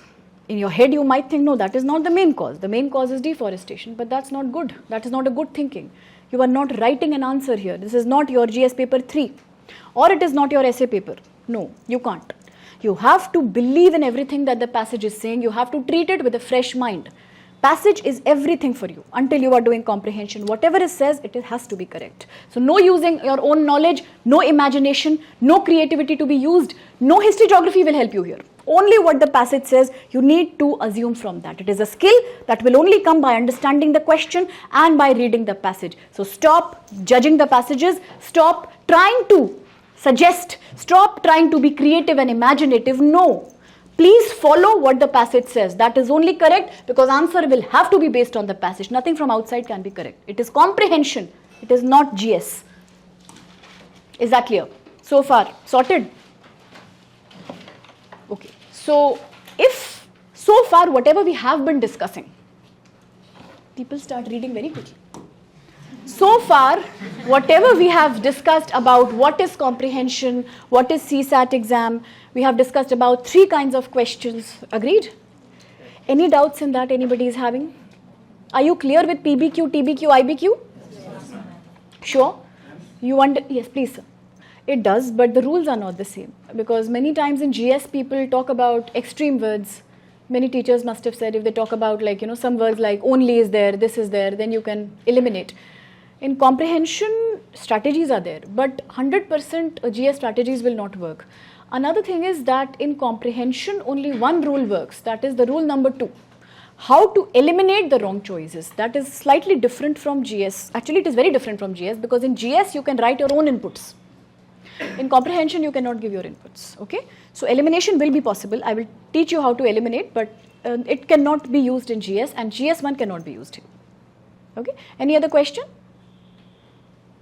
in your head you might think, no, that is not the main cause. The main cause is deforestation, but that's not good. That is not a good thinking. You are not writing an answer here. This is not your GS paper 3, or it is not your essay paper. No, you can't. You have to believe in everything that the passage is saying. You have to treat it with a fresh mind. Passage is everything for you until you are doing comprehension. Whatever it says, it has to be correct. So no using your own knowledge, no imagination, no creativity to be used, no history geography will help you here. Only what the passage says, you need to assume from that. It is a skill that will only come by understanding the question and by reading the passage. So stop judging the passages, stop trying to suggest, stop trying to be creative and imaginative. No. Please follow what the passage says. That is only correct because answer will have to be based on the passage. Nothing from outside can be correct. It is comprehension. It is not GS. Is that clear? So far, sorted? Okay. So, if so far whatever we have been discussing, people start reading very quickly. So far, whatever we have discussed about what is comprehension, what is CSAT exam, we have discussed about 3 kinds of questions. Agreed? Any doubts in that anybody is having? Are you clear with PBQ, TBQ, IBQ? Sure? Yes, please, sir. It does, but the rules are not the same. Because many times in GS, people talk about extreme words. Many teachers must have said if they talk about some words like only is there, this is there, then you can eliminate. In comprehension, strategies are there, but 100% GS strategies will not work. Another thing is that in comprehension, only one rule works. That is the rule number 2. How to eliminate the wrong choices. That is slightly different from GS. Actually, it is very different from GS because in GS, you can write your own inputs. In comprehension, you cannot give your inputs. Okay? So, elimination will be possible. I will teach you how to eliminate, but it cannot be used in GS and GS1 cannot be used here. Okay? Any other question?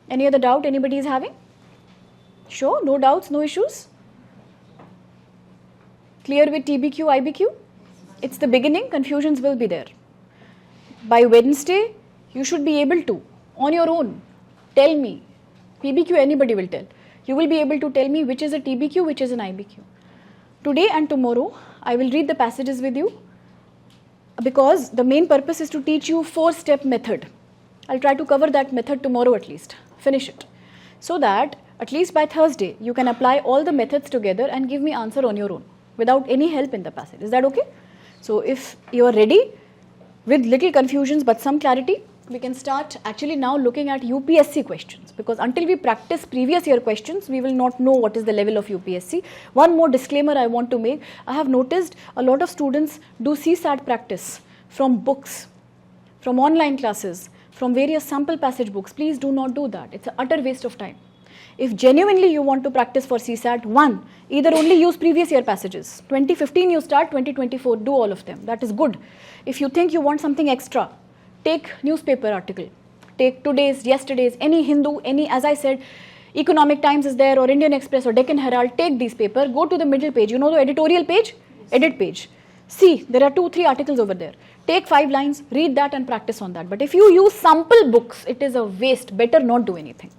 Any other doubt anybody is having? Sure? No doubts, no issues? Clear with TBQ, IBQ? It's the beginning, confusions will be there. By Wednesday, you should be able to, on your own, tell me. PBQ anybody will tell. You will be able to tell me which is a TBQ, which is an IBQ. Today and tomorrow, I will read the passages with you because the main purpose is to teach you 4-step method. I'll try to cover that method tomorrow at least. Finish it. So that at least by Thursday, you can apply all the methods together and give me answer on your own without any help in the passage. Is that okay? So if you are ready with little confusions but some clarity, we can start actually now looking at UPSC questions because until we practice previous year questions, we will not know what is the level of UPSC. One more disclaimer I want to make. I have noticed a lot of students do CSAT practice from books, from online classes, from various sample passage books. Please do not do that. It's an utter waste of time. If genuinely you want to practice for CSAT, one, either only use previous year passages. 2015 you start, 2024 do all of them. That is good. If you think you want something extra, take newspaper article. Take today's, yesterday's, any Hindu, any, as I said, Economic Times is there or Indian Express or Deccan Herald. Take these paper, go to the middle page. You know the editorial page? Edit page. See, there are 2-3 articles over there. Take 5 lines, read that and practice on that. But if you use sample books, it is a waste. Better not do anything.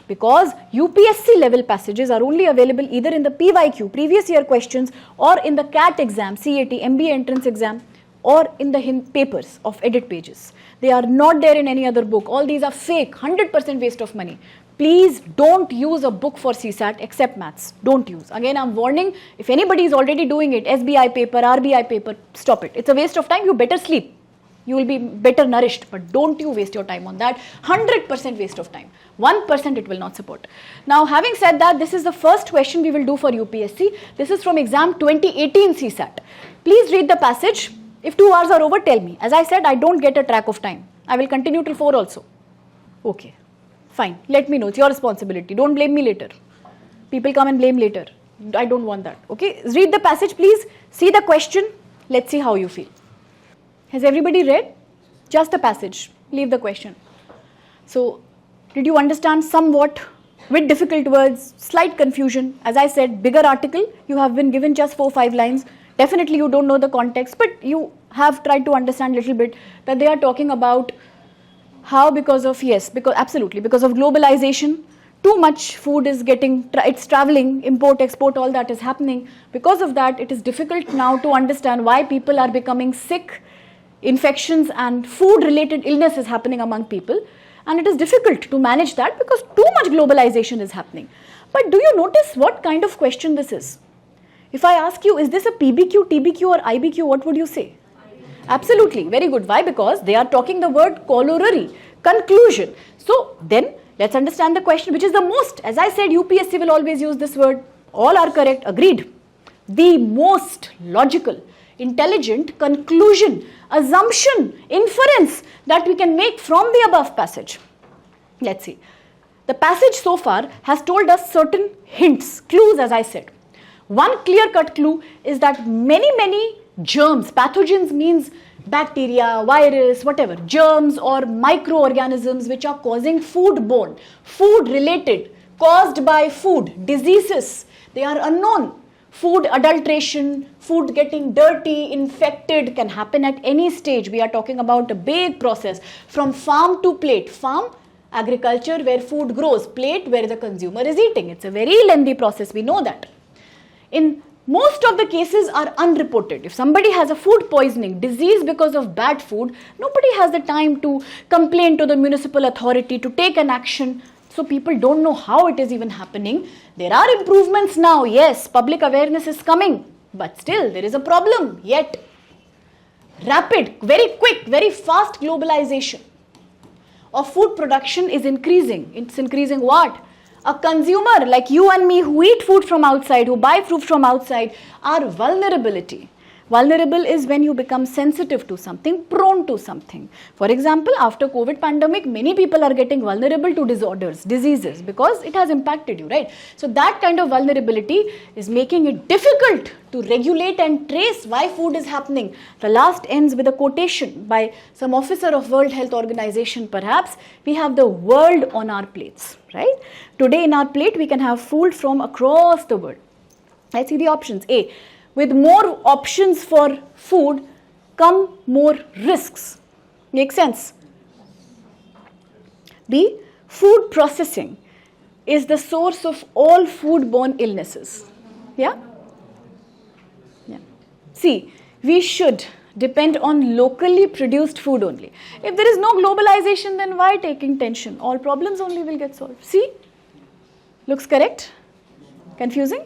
Because UPSC level passages are only available either in the PYQ, previous year questions, or in the CAT exam, CAT, MBA entrance exam, or in the papers of edit pages. They are not there in any other book. All these are fake, 100% waste of money. Please don't use a book for CSAT except maths. Don't use. Again, I'm warning, if anybody is already doing it, SBI paper, RBI paper, stop it. It's a waste of time. You better sleep. You will be better nourished, but don't you waste your time on that. 100% waste of time. 1% it will not support. Now, having said that, this is the first question we will do for UPSC. This is from exam 2018 CSAT. Please read the passage. If 2 hours are over, tell me. As I said, I don't get a track of time. I will continue till 4 also. Okay, fine. Let me know. It's your responsibility. Don't blame me later. People come and blame later. I don't want that. Okay, read the passage, please. See the question. Let's see how you feel. Has everybody read? Just the passage. Leave the question. So, did you understand somewhat? With difficult words, slight confusion. As I said, bigger article. You have been given just 4-5 lines. Definitely you don't know the context, but you have tried to understand a little bit that they are talking about how because of globalization, too much food is it's traveling, import, export, all that is happening. Because of that, it is difficult now to understand why people are becoming sick, infections and food-related illness is happening among people. And it is difficult to manage that because too much globalization is happening. But do you notice what kind of question this is? If I ask you, is this a PBQ, TBQ or IBQ, what would you say? Absolutely, very good. Why? Because they are talking the word corollary, conclusion. So then let's understand the question, which is the most, as I said, UPSC will always use this word. All are correct, agreed. The most logical, intelligent conclusion, assumption, inference that we can make from the above passage. Let's see. The passage so far has told us certain hints, clues, as I said. One clear-cut clue is that many germs, pathogens means bacteria, virus, whatever, germs or microorganisms which are causing foodborne, food-related, caused by food, diseases, they are unknown. Food adulteration, food getting dirty, infected can happen at any stage. We are talking about a big process from farm to plate. Farm, agriculture where food grows, plate where the consumer is eating. It's a very lengthy process, we know that. In most of the cases are unreported. If somebody has a food poisoning, disease because of bad food, nobody has the time to complain to the municipal authority, to take an action. So people don't know how it is even happening. There are improvements now, yes, public awareness is coming, but still there is a problem yet. Rapid, very quick, very fast globalization of food production is increasing. It's increasing what? A consumer like you and me who eat food from outside, who buy food from outside, our vulnerability. Vulnerable is when you become sensitive to something, prone to something. For example, after COVID pandemic, many people are getting vulnerable to disorders, diseases, because it has impacted you, right? So that kind of vulnerability is making it difficult to regulate and trace why food is happening. The last ends with a quotation by some officer of World Health Organization perhaps. We have the world on our plates, right? Today in our plate, we can have food from across the world. Let's see the options. A. With more options for food come more risks. Makes sense? B. Food processing is the source of all foodborne illnesses. Yeah? Yeah. C. We should depend on locally produced food only. If there is no globalization, then why taking tension? All problems only will get solved. C. Looks correct? Confusing?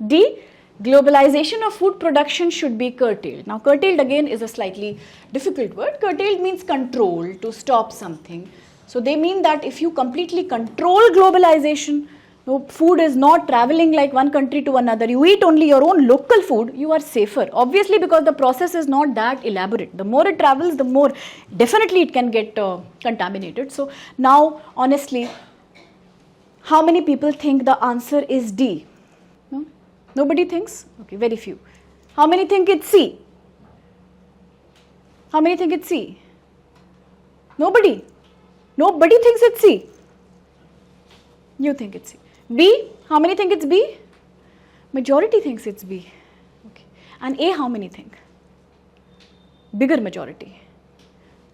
D. Globalization of food production should be curtailed. Now, curtailed again is a slightly difficult word. Curtailed means control, to stop something. So, they mean that if you completely control globalization, food is not traveling like one country to another, you eat only your own local food, you are safer. Obviously, because the process is not that elaborate. The more it travels, the more definitely it can get contaminated. So, now, honestly, how many people think the answer is D? No? Nobody thinks? Okay, very few. How many think it's C? How many think it's C? Nobody. Nobody thinks it's C. You think it's C. B? How many think it's B? Majority thinks it's B. Okay. And A, how many think? Bigger majority.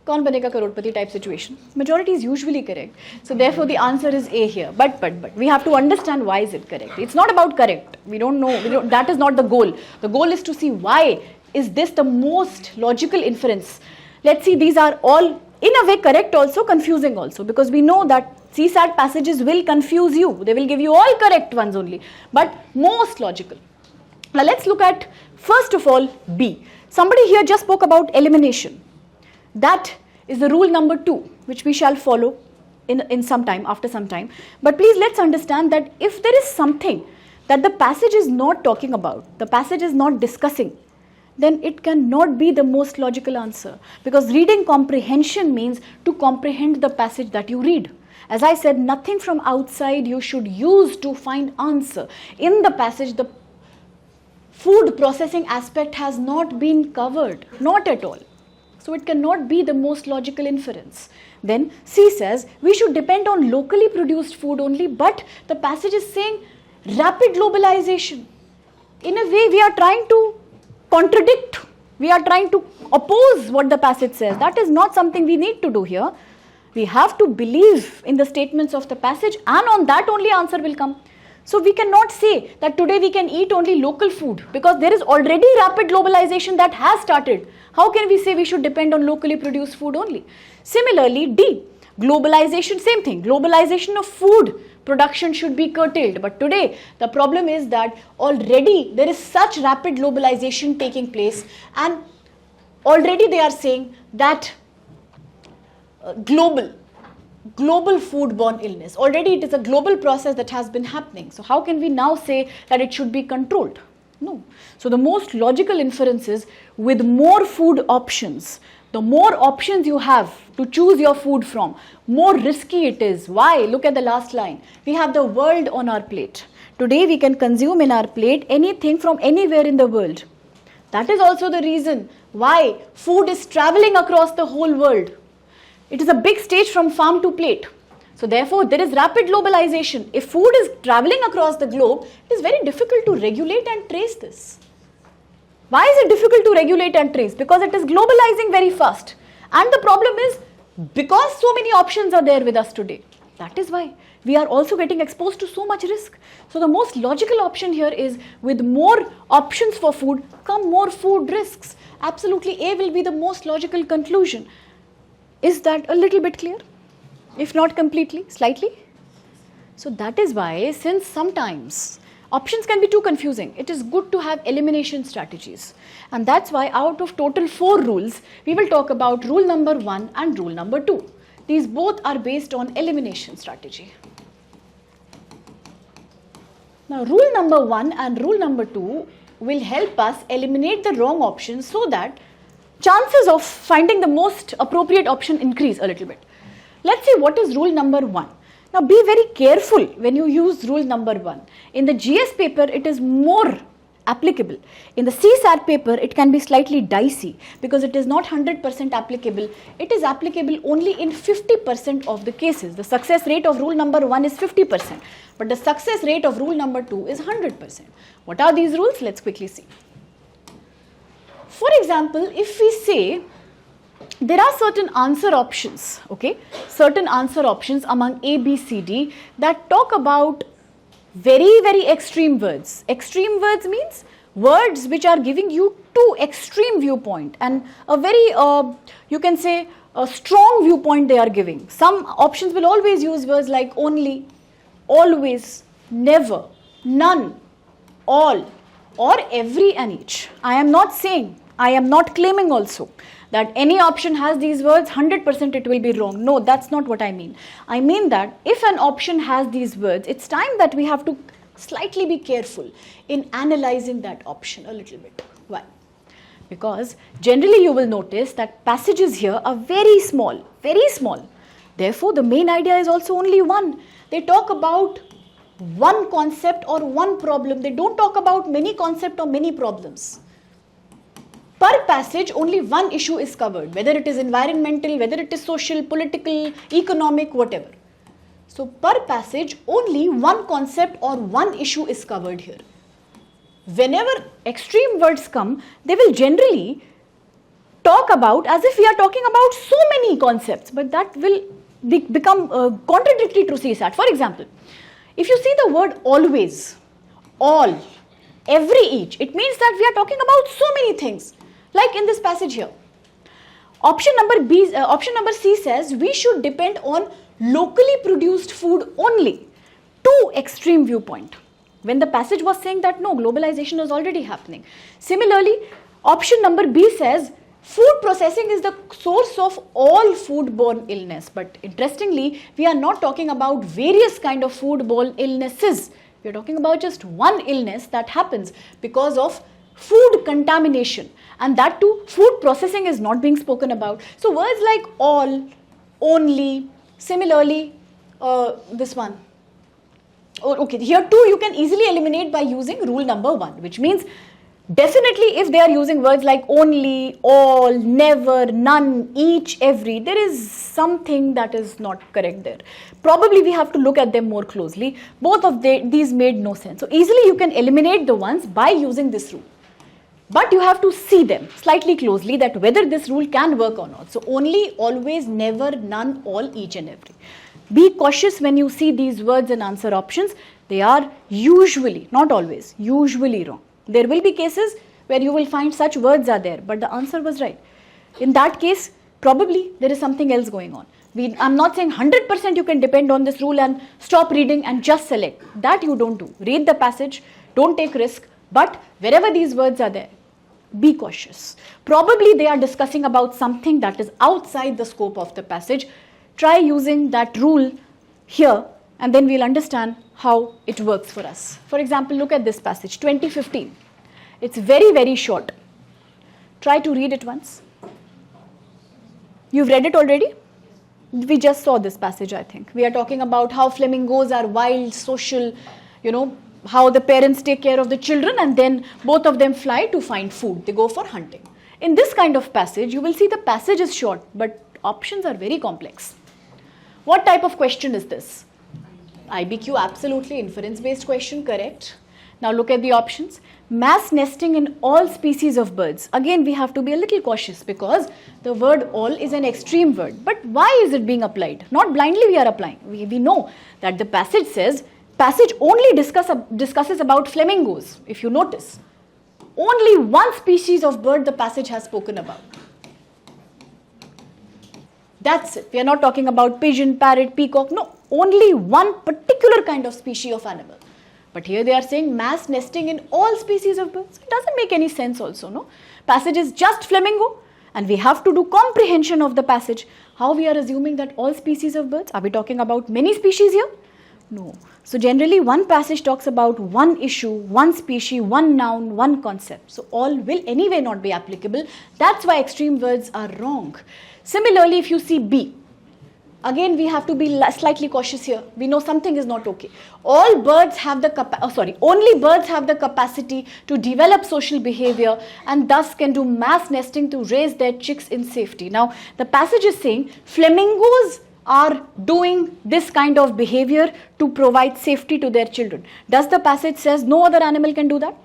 कौन बनेगा करोड़पति type situation? Majority is usually correct. So therefore the answer is A here. But we have to understand why is it correct. It's not about correct. We don't know. That is not the goal. The goal is to see why is this the most logical inference. Let's see, these are all in a way correct also, confusing also, because we know that CSAT passages will confuse you. They will give you all correct ones only, but most logical. Now let's look at first of all B. Somebody here just spoke about elimination. That is the rule number 2, which we shall follow in some time, after some time. But please let's understand that if there is something that the passage is not talking about, the passage is not discussing, then it cannot be the most logical answer, because reading comprehension means to comprehend the passage that you read. As I said, nothing from outside you should use to find answer. In the passage, the food processing aspect has not been covered, not at all. So it cannot be the most logical inference. Then C says we should depend on locally produced food only, but the passage is saying rapid globalization. In a way, we are trying to contradict, we are trying to oppose what the passage says. That is not something we need to do here. We have to believe in the statements of the passage, and on that only answer will come. So we cannot say that today we can eat only local food, because there is already rapid globalization that has started. How can we say we should depend on locally produced food only? Similarly, D, globalization, same thing. Globalization of food production should be curtailed. But today, the problem is that already there is such rapid globalization taking place, and already they are saying that global foodborne illness. Already it is a global process that has been happening. So how can we now say that it should be controlled? No. So the most logical inference is, with more food options, the more options you have to choose your food from, more risky it is. Why? Look at the last line. We have the world on our plate. Today we can consume in our plate anything from anywhere in the world. That is also the reason why food is traveling across the whole world. It is a big stage from farm to plate. So therefore, there is rapid globalization. If food is traveling across the globe, it is very difficult to regulate and trace this. Why is it difficult to regulate and trace? Because it is globalizing very fast. And the problem is, because so many options are there with us today. That is why we are also getting exposed to so much risk. So the most logical option here is, with more options for food, come more food risks. Absolutely, A will be the most logical conclusion. Is that a little bit clear? If not completely, slightly? So that is why, since sometimes options can be too confusing, it is good to have elimination strategies. And that's why out of total 4 rules, we will talk about rule number 1 and rule number 2. These both are based on elimination strategy. Now rule number 1 and rule number 2 will help us eliminate the wrong options, so that chances of finding the most appropriate option increase a little bit. Let's see what is rule number 1. Now be very careful when you use rule number 1. In the GS paper, it is more applicable. In the CSAT paper, it can be slightly dicey, because it is not 100% applicable. It is applicable only in 50% of the cases. The success rate of rule number 1 is 50%, but the success rate of rule number 2 is 100%. What are these rules? Let's quickly see. For example, if we say there are certain answer options, okay, certain answer options among A, B, C, D that talk about very, very extreme words. Extreme words means words which are giving you two extreme viewpoint, and a very, you can say, a strong viewpoint they are giving. Some options will always use words like only, always, never, none, all, or every and each. I am not saying, I am not claiming also that any option has these words, 100% it will be wrong. No, that's not what I mean. I mean that if an option has these words, it's time that we have to slightly be careful in analyzing that option a little bit. Why? Because generally you will notice that passages here are very small, very small. Therefore, the main idea is also only one. They talk about one concept or one problem. They don't talk about many concepts or many problems. Per passage, only one issue is covered, whether it is environmental, whether it is social, political, economic, whatever. So, per passage, only one concept or one issue is covered here. Whenever extreme words come, they will generally talk about as if we are talking about so many concepts, but that will become contradictory to CSAT. For example, if you see the word always, all, every, each, it means that we are talking about so many things. Like in this passage here, option number C says we should depend on locally produced food only. Two extreme viewpoint. When the passage was saying that no, globalization is already happening. Similarly, option number B says food processing is the source of all foodborne illness. But interestingly, we are not talking about various kind of foodborne illnesses. We are talking about just one illness that happens because of food contamination, and that too food processing is not being spoken about. So words like all, only, similarly this one. Okay, here too you can easily eliminate by using rule number 1, which means definitely if they are using words like only, all, never, none, each, every, there is something that is not correct there. Probably we have to look at them more closely. Both of these made no sense. So easily you can eliminate the ones by using this rule. But you have to see them slightly closely that whether this rule can work or not. So only, always, never, none, all, each and every. Be cautious when you see these words and answer options. They are usually, not always, usually wrong. There will be cases where you will find such words are there, but the answer was right. In that case, probably there is something else going on. I'm not saying 100% you can depend on this rule and stop reading and just select. That you don't do. Read the passage, don't take risk, but wherever these words are there, be cautious. Probably they are discussing about something that is outside the scope of the passage. Try using that rule here and then we'll understand how it works for us. For example, look at this passage, 2015. It's very, very short. Try to read it once. You've read it already? We just saw this passage, I think. We are talking about how flamingos are wild, social, how the parents take care of the children and then both of them fly to find food. They go for hunting. In this kind of passage, you will see the passage is short, but options are very complex. What type of question is this? IBQ, absolutely. Inference-based question, correct. Now look at the options. Mass nesting in all species of birds. Again, we have to be a little cautious because the word all is an extreme word. But why is it being applied? Not blindly we are applying. We know that the passage says, passage only discusses about flamingos, if you notice. Only one species of bird the passage has spoken about. That's it. We are not talking about pigeon, parrot, peacock. No, only one particular kind of species of animal. But here they are saying mass nesting in all species of birds. It doesn't make any sense also, no? Passage is just flamingo and we have to do comprehension of the passage. How we are assuming that all species of birds? Are we talking about many species here? No. So generally one passage talks about one issue, one species, one noun, one concept. So all will anyway not be applicable. That's why extreme words are wrong. Similarly, if you see B, again we have to be slightly cautious here. We know something is not okay. All birds have the only birds have the capacity to develop social behavior and thus can do mass nesting to raise their chicks in safety. Now the passage is saying flamingos are doing this kind of behavior to provide safety to their children. Does the passage says no other animal can do that?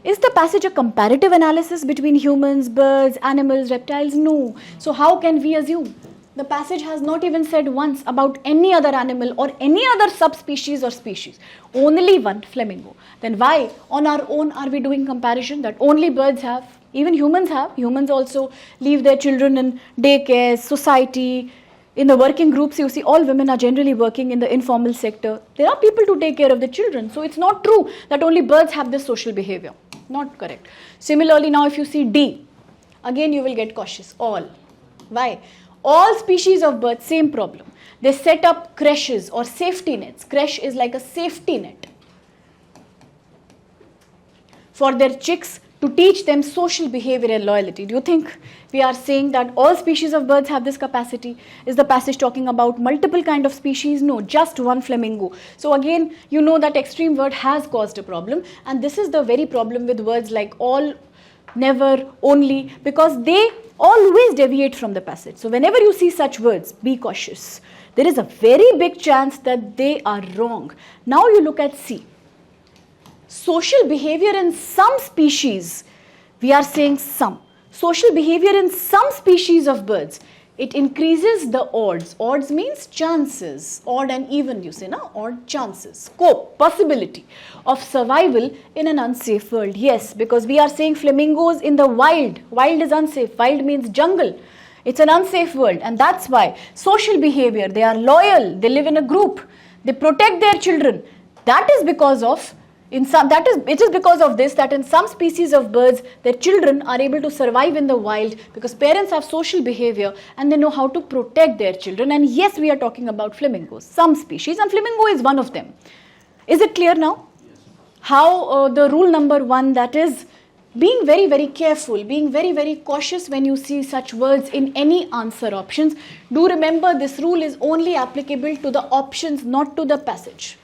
Is the passage a comparative analysis between humans, birds, animals, reptiles? No. So how can we assume? The passage has not even said once about any other animal or any other subspecies or species. Only one, flamingo. Then why on our own are we doing comparison that only birds have? Even humans have. Humans also leave their children in daycare, society. In the working groups, you see all women are generally working in the informal sector. There are people to take care of the children. So it's not true that only birds have this social behavior. Not correct. Similarly, now if you see D, again you will get cautious. All. Why? All species of birds, same problem. They set up creches or safety nets. Creche is like a safety net for their chicks to teach them social behavior and loyalty. Do you think we are saying that all species of birds have this capacity? Is the passage talking about multiple kind of species? No, just one flamingo. So again, you know that extreme word has caused a problem, and this is the very problem with words like all, never, only, because they always deviate from the passage. So whenever you see such words, be cautious. There is a very big chance that they are wrong. Now you look at C. Social behavior in some species, we are saying some. Social behavior in some species of birds, it increases the odds. Odds means chances. Odd and even, you say, no? Odd chances. Scope, possibility of survival in an unsafe world. Yes, because we are saying flamingos in the wild. Wild is unsafe. Wild means jungle. It's an unsafe world, and that's why social behavior, they are loyal, they live in a group, they protect their children. That is because of it is because of this that in some species of birds, their children are able to survive in the wild because parents have social behavior and they know how to protect their children. And yes, we are talking about flamingos, some species, and flamingo is one of them. Is it clear now? Yes. How the rule number 1, that is being very, very careful, being very, very cautious when you see such words in any answer options. Do remember this rule is only applicable to the options, not to the passage.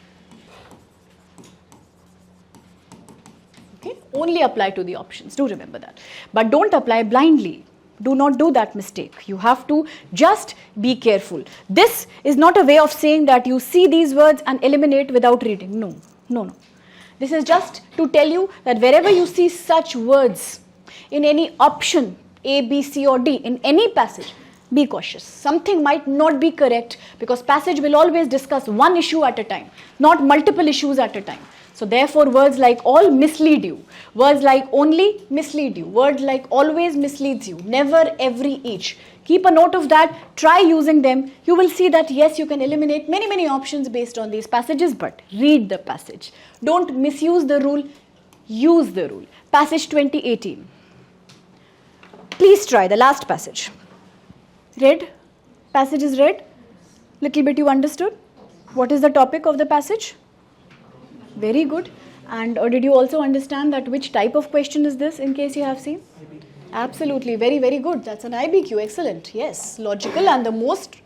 Okay, only apply to the options, do remember that. But don't apply blindly. Do not do that mistake. You have to just be careful. This is not a way of saying that you see these words and eliminate without reading. No, no, no. This is just to tell you that wherever you see such words in any option, A, B, C or D, in any passage, be cautious. Something might not be correct because passage will always discuss one issue at a time, not multiple issues at a time. So therefore words like all mislead you, words like only mislead you, words like always misleads you, never, every, each. Keep a note of that, try using them. You will see that yes, you can eliminate many, many options based on these passages, but read the passage. Don't misuse the rule, use the rule. Passage 2018. Please try the last passage. Read? Passage is read? Little bit you understood? What is the topic of the passage? Very good. And did you also understand that which type of question is this in case you have seen? Absolutely. Very, very good. That's an IBQ. Excellent. Yes. Logical and the most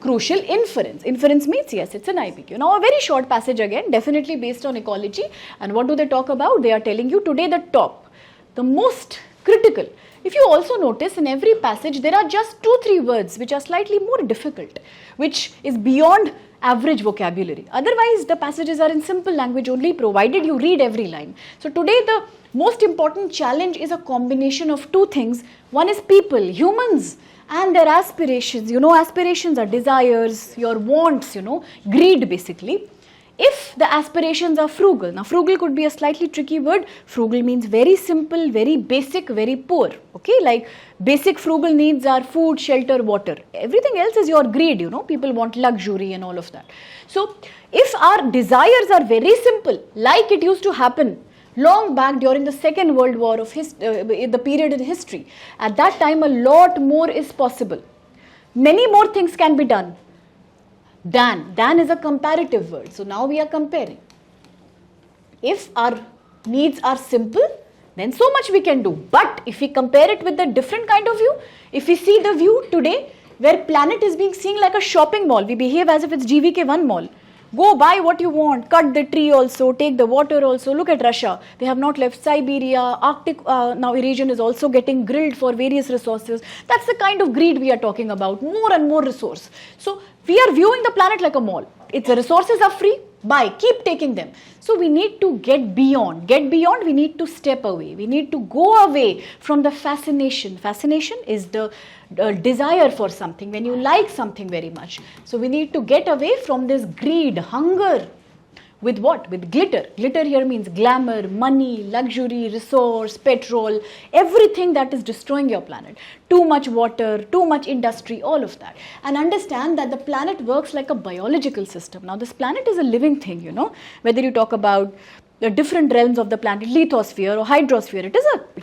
crucial inference. Inference means yes, it's an IBQ. Now a very short passage again, definitely based on ecology. And what do they talk about? They are telling you today the top, the most critical. If you also notice in every passage there are just 2-3 words which are slightly more difficult, which is beyond average vocabulary. Otherwise the passages are in simple language only, provided you read every line. So today the most important challenge is a combination of 2 things. One is people, humans, and their aspirations. You know, aspirations are desires, your wants, you know, greed basically. If the aspirations are frugal, now frugal could be a slightly tricky word. Frugal means very simple, very basic, very poor. Okay, like basic frugal needs are food, shelter, water. Everything else is your greed, you know, people want luxury and all of that. So if our desires are very simple, like it used to happen long back during the Second World War of the period in history, at that time a lot more is possible. Many more things can be done. Than is a comparative word. So now we are comparing. If our needs are simple, then so much we can do. But if we compare it with a different kind of view, if we see the view today where planet is being seen like a shopping mall, we behave as if it's GVK1 mall. Go buy what you want, cut the tree also, take the water also. Look at Russia. They have not left Siberia, Arctic now region is also getting grilled for various resources. That's the kind of greed we are talking about, more and more resource. So we are viewing the planet like a mall. Its resources are free, buy, keep taking them. So we need to get beyond, we need to step away. We need to go away from the fascination. Fascination is the desire for something, when you like something very much. So we need to get away from this greed, hunger. With what? With glitter. Glitter here means glamour, money, luxury, resource, petrol, everything that is destroying your planet. Too much water, too much industry, all of that. And understand that the planet works like a biological system. Now this planet is a living thing, you know, whether you talk about the different realms of the planet, lithosphere or hydrosphere, it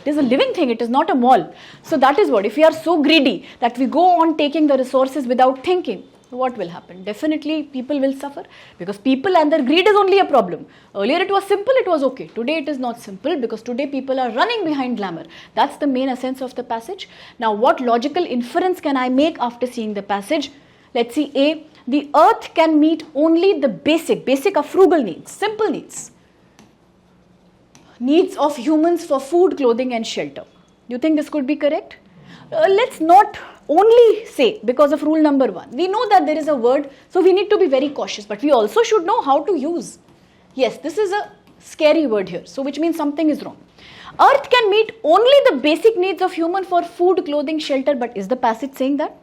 is a living thing, it is not a mall. So that is what, if we are so greedy that we go on taking the resources without thinking, what will happen? Definitely people will suffer, because people and their greed is only a problem. Earlier it was simple, it was okay. Today it is not simple, because today people are running behind glamour. That's the main essence of the passage. Now what logical inference can I make after seeing the passage? Let's see. A, the earth can meet only the basic are frugal needs, simple needs. Needs of humans for food, clothing and shelter. Do you think this could be correct? Let's not only say because of rule number 1. We know that there is a word, so we need to be very cautious, but we also should know how to use. Yes, this is a scary word here, so which means something is wrong. Earth can meet only the basic needs of human for food, clothing, shelter, but is the passage saying that?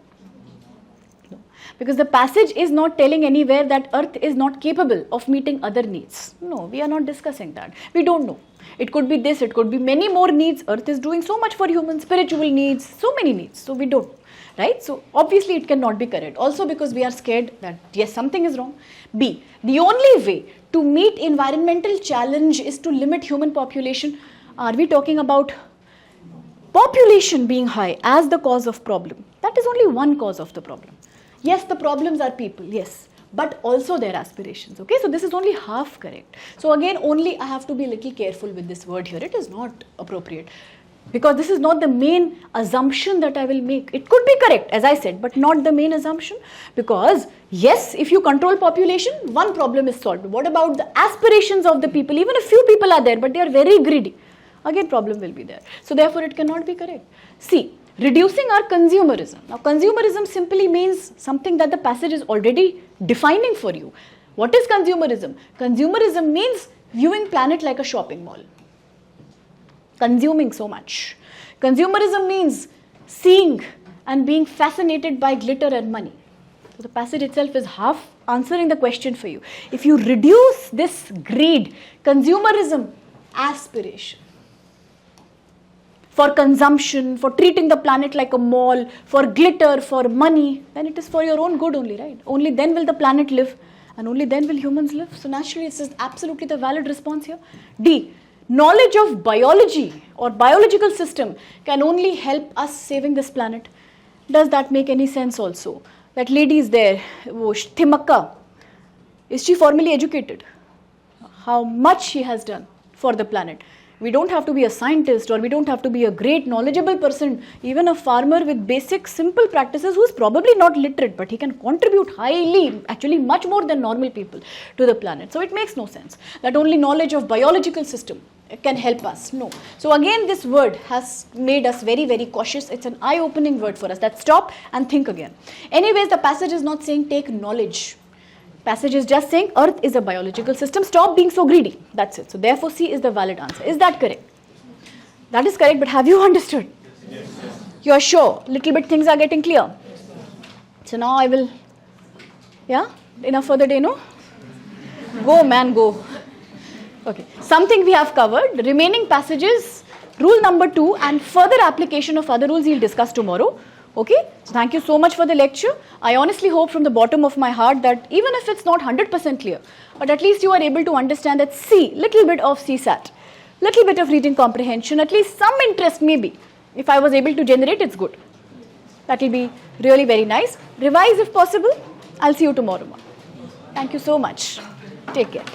No. Because the passage is not telling anywhere that earth is not capable of meeting other needs. No, we are not discussing that. We don't know. It could be this, it could be many more needs. Earth is doing so much for humans, spiritual needs, so many needs. So we don't know, right? So obviously it cannot be correct. Also because we are scared that yes, something is wrong. B, the only way to meet environmental challenge is to limit human population. Are we talking about population being high as the cause of problem? That is only one cause of the problem. Yes, the problems are people, yes. but also their aspirations. Okay, so this is only half correct. So again, only I have to be a little careful with this word here. It is not appropriate, because this is not the main assumption that I will make. It could be correct, as I said, but not the main assumption, because yes, if you control population, one problem is solved. What about the aspirations of the people? Even a few people are there, but they are very greedy. Again, problem will be there. So therefore, it cannot be correct. See, reducing our consumerism. Now, consumerism simply means something that the passage is already defining for you. What is consumerism? Consumerism means viewing planet like a shopping mall. Consuming so much. Consumerism means seeing and being fascinated by glitter and money. So the passage itself is half answering the question for you. If you reduce this greed, consumerism, aspiration, for consumption, for treating the planet like a mall, for glitter, for money, then it is for your own good only, right? Only then will the planet live, and only then will humans live. So naturally, this is absolutely the valid response here. D, knowledge of biology or biological system can only help us saving this planet. Does that make any sense also? That lady is there, Thimakka, is she formally educated? How much she has done for the planet. We don't have to be a scientist, or we don't have to be a great knowledgeable person, even a farmer with basic simple practices who's probably not literate, but he can contribute highly, actually much more than normal people, to the planet. So it makes no sense that only knowledge of biological system can help us. No. So again, this word has made us very, very cautious. It's an eye-opening word for us, that stop and think again. Anyways, the passage is not saying take knowledge. Passage is just saying Earth is a biological system. Stop being so greedy. That's it. So therefore, C is the valid answer. Is that correct? That is correct, but have you understood? Yes. You are sure? Little bit things are getting clear. So now I will, yeah? Enough for the day, no? Go, man, go. Okay. Something we have covered. The remaining passages, rule number 2, and further application of other rules we'll discuss tomorrow. Okay, so thank you so much for the lecture. I honestly hope from the bottom of my heart that even if it's not 100% clear, but at least you are able to understand that C, little bit of CSAT, little bit of reading comprehension, at least some interest maybe. If I was able to generate, it's good. That will be really very nice. Revise if possible. I'll see you tomorrow. Thank you so much. Take care.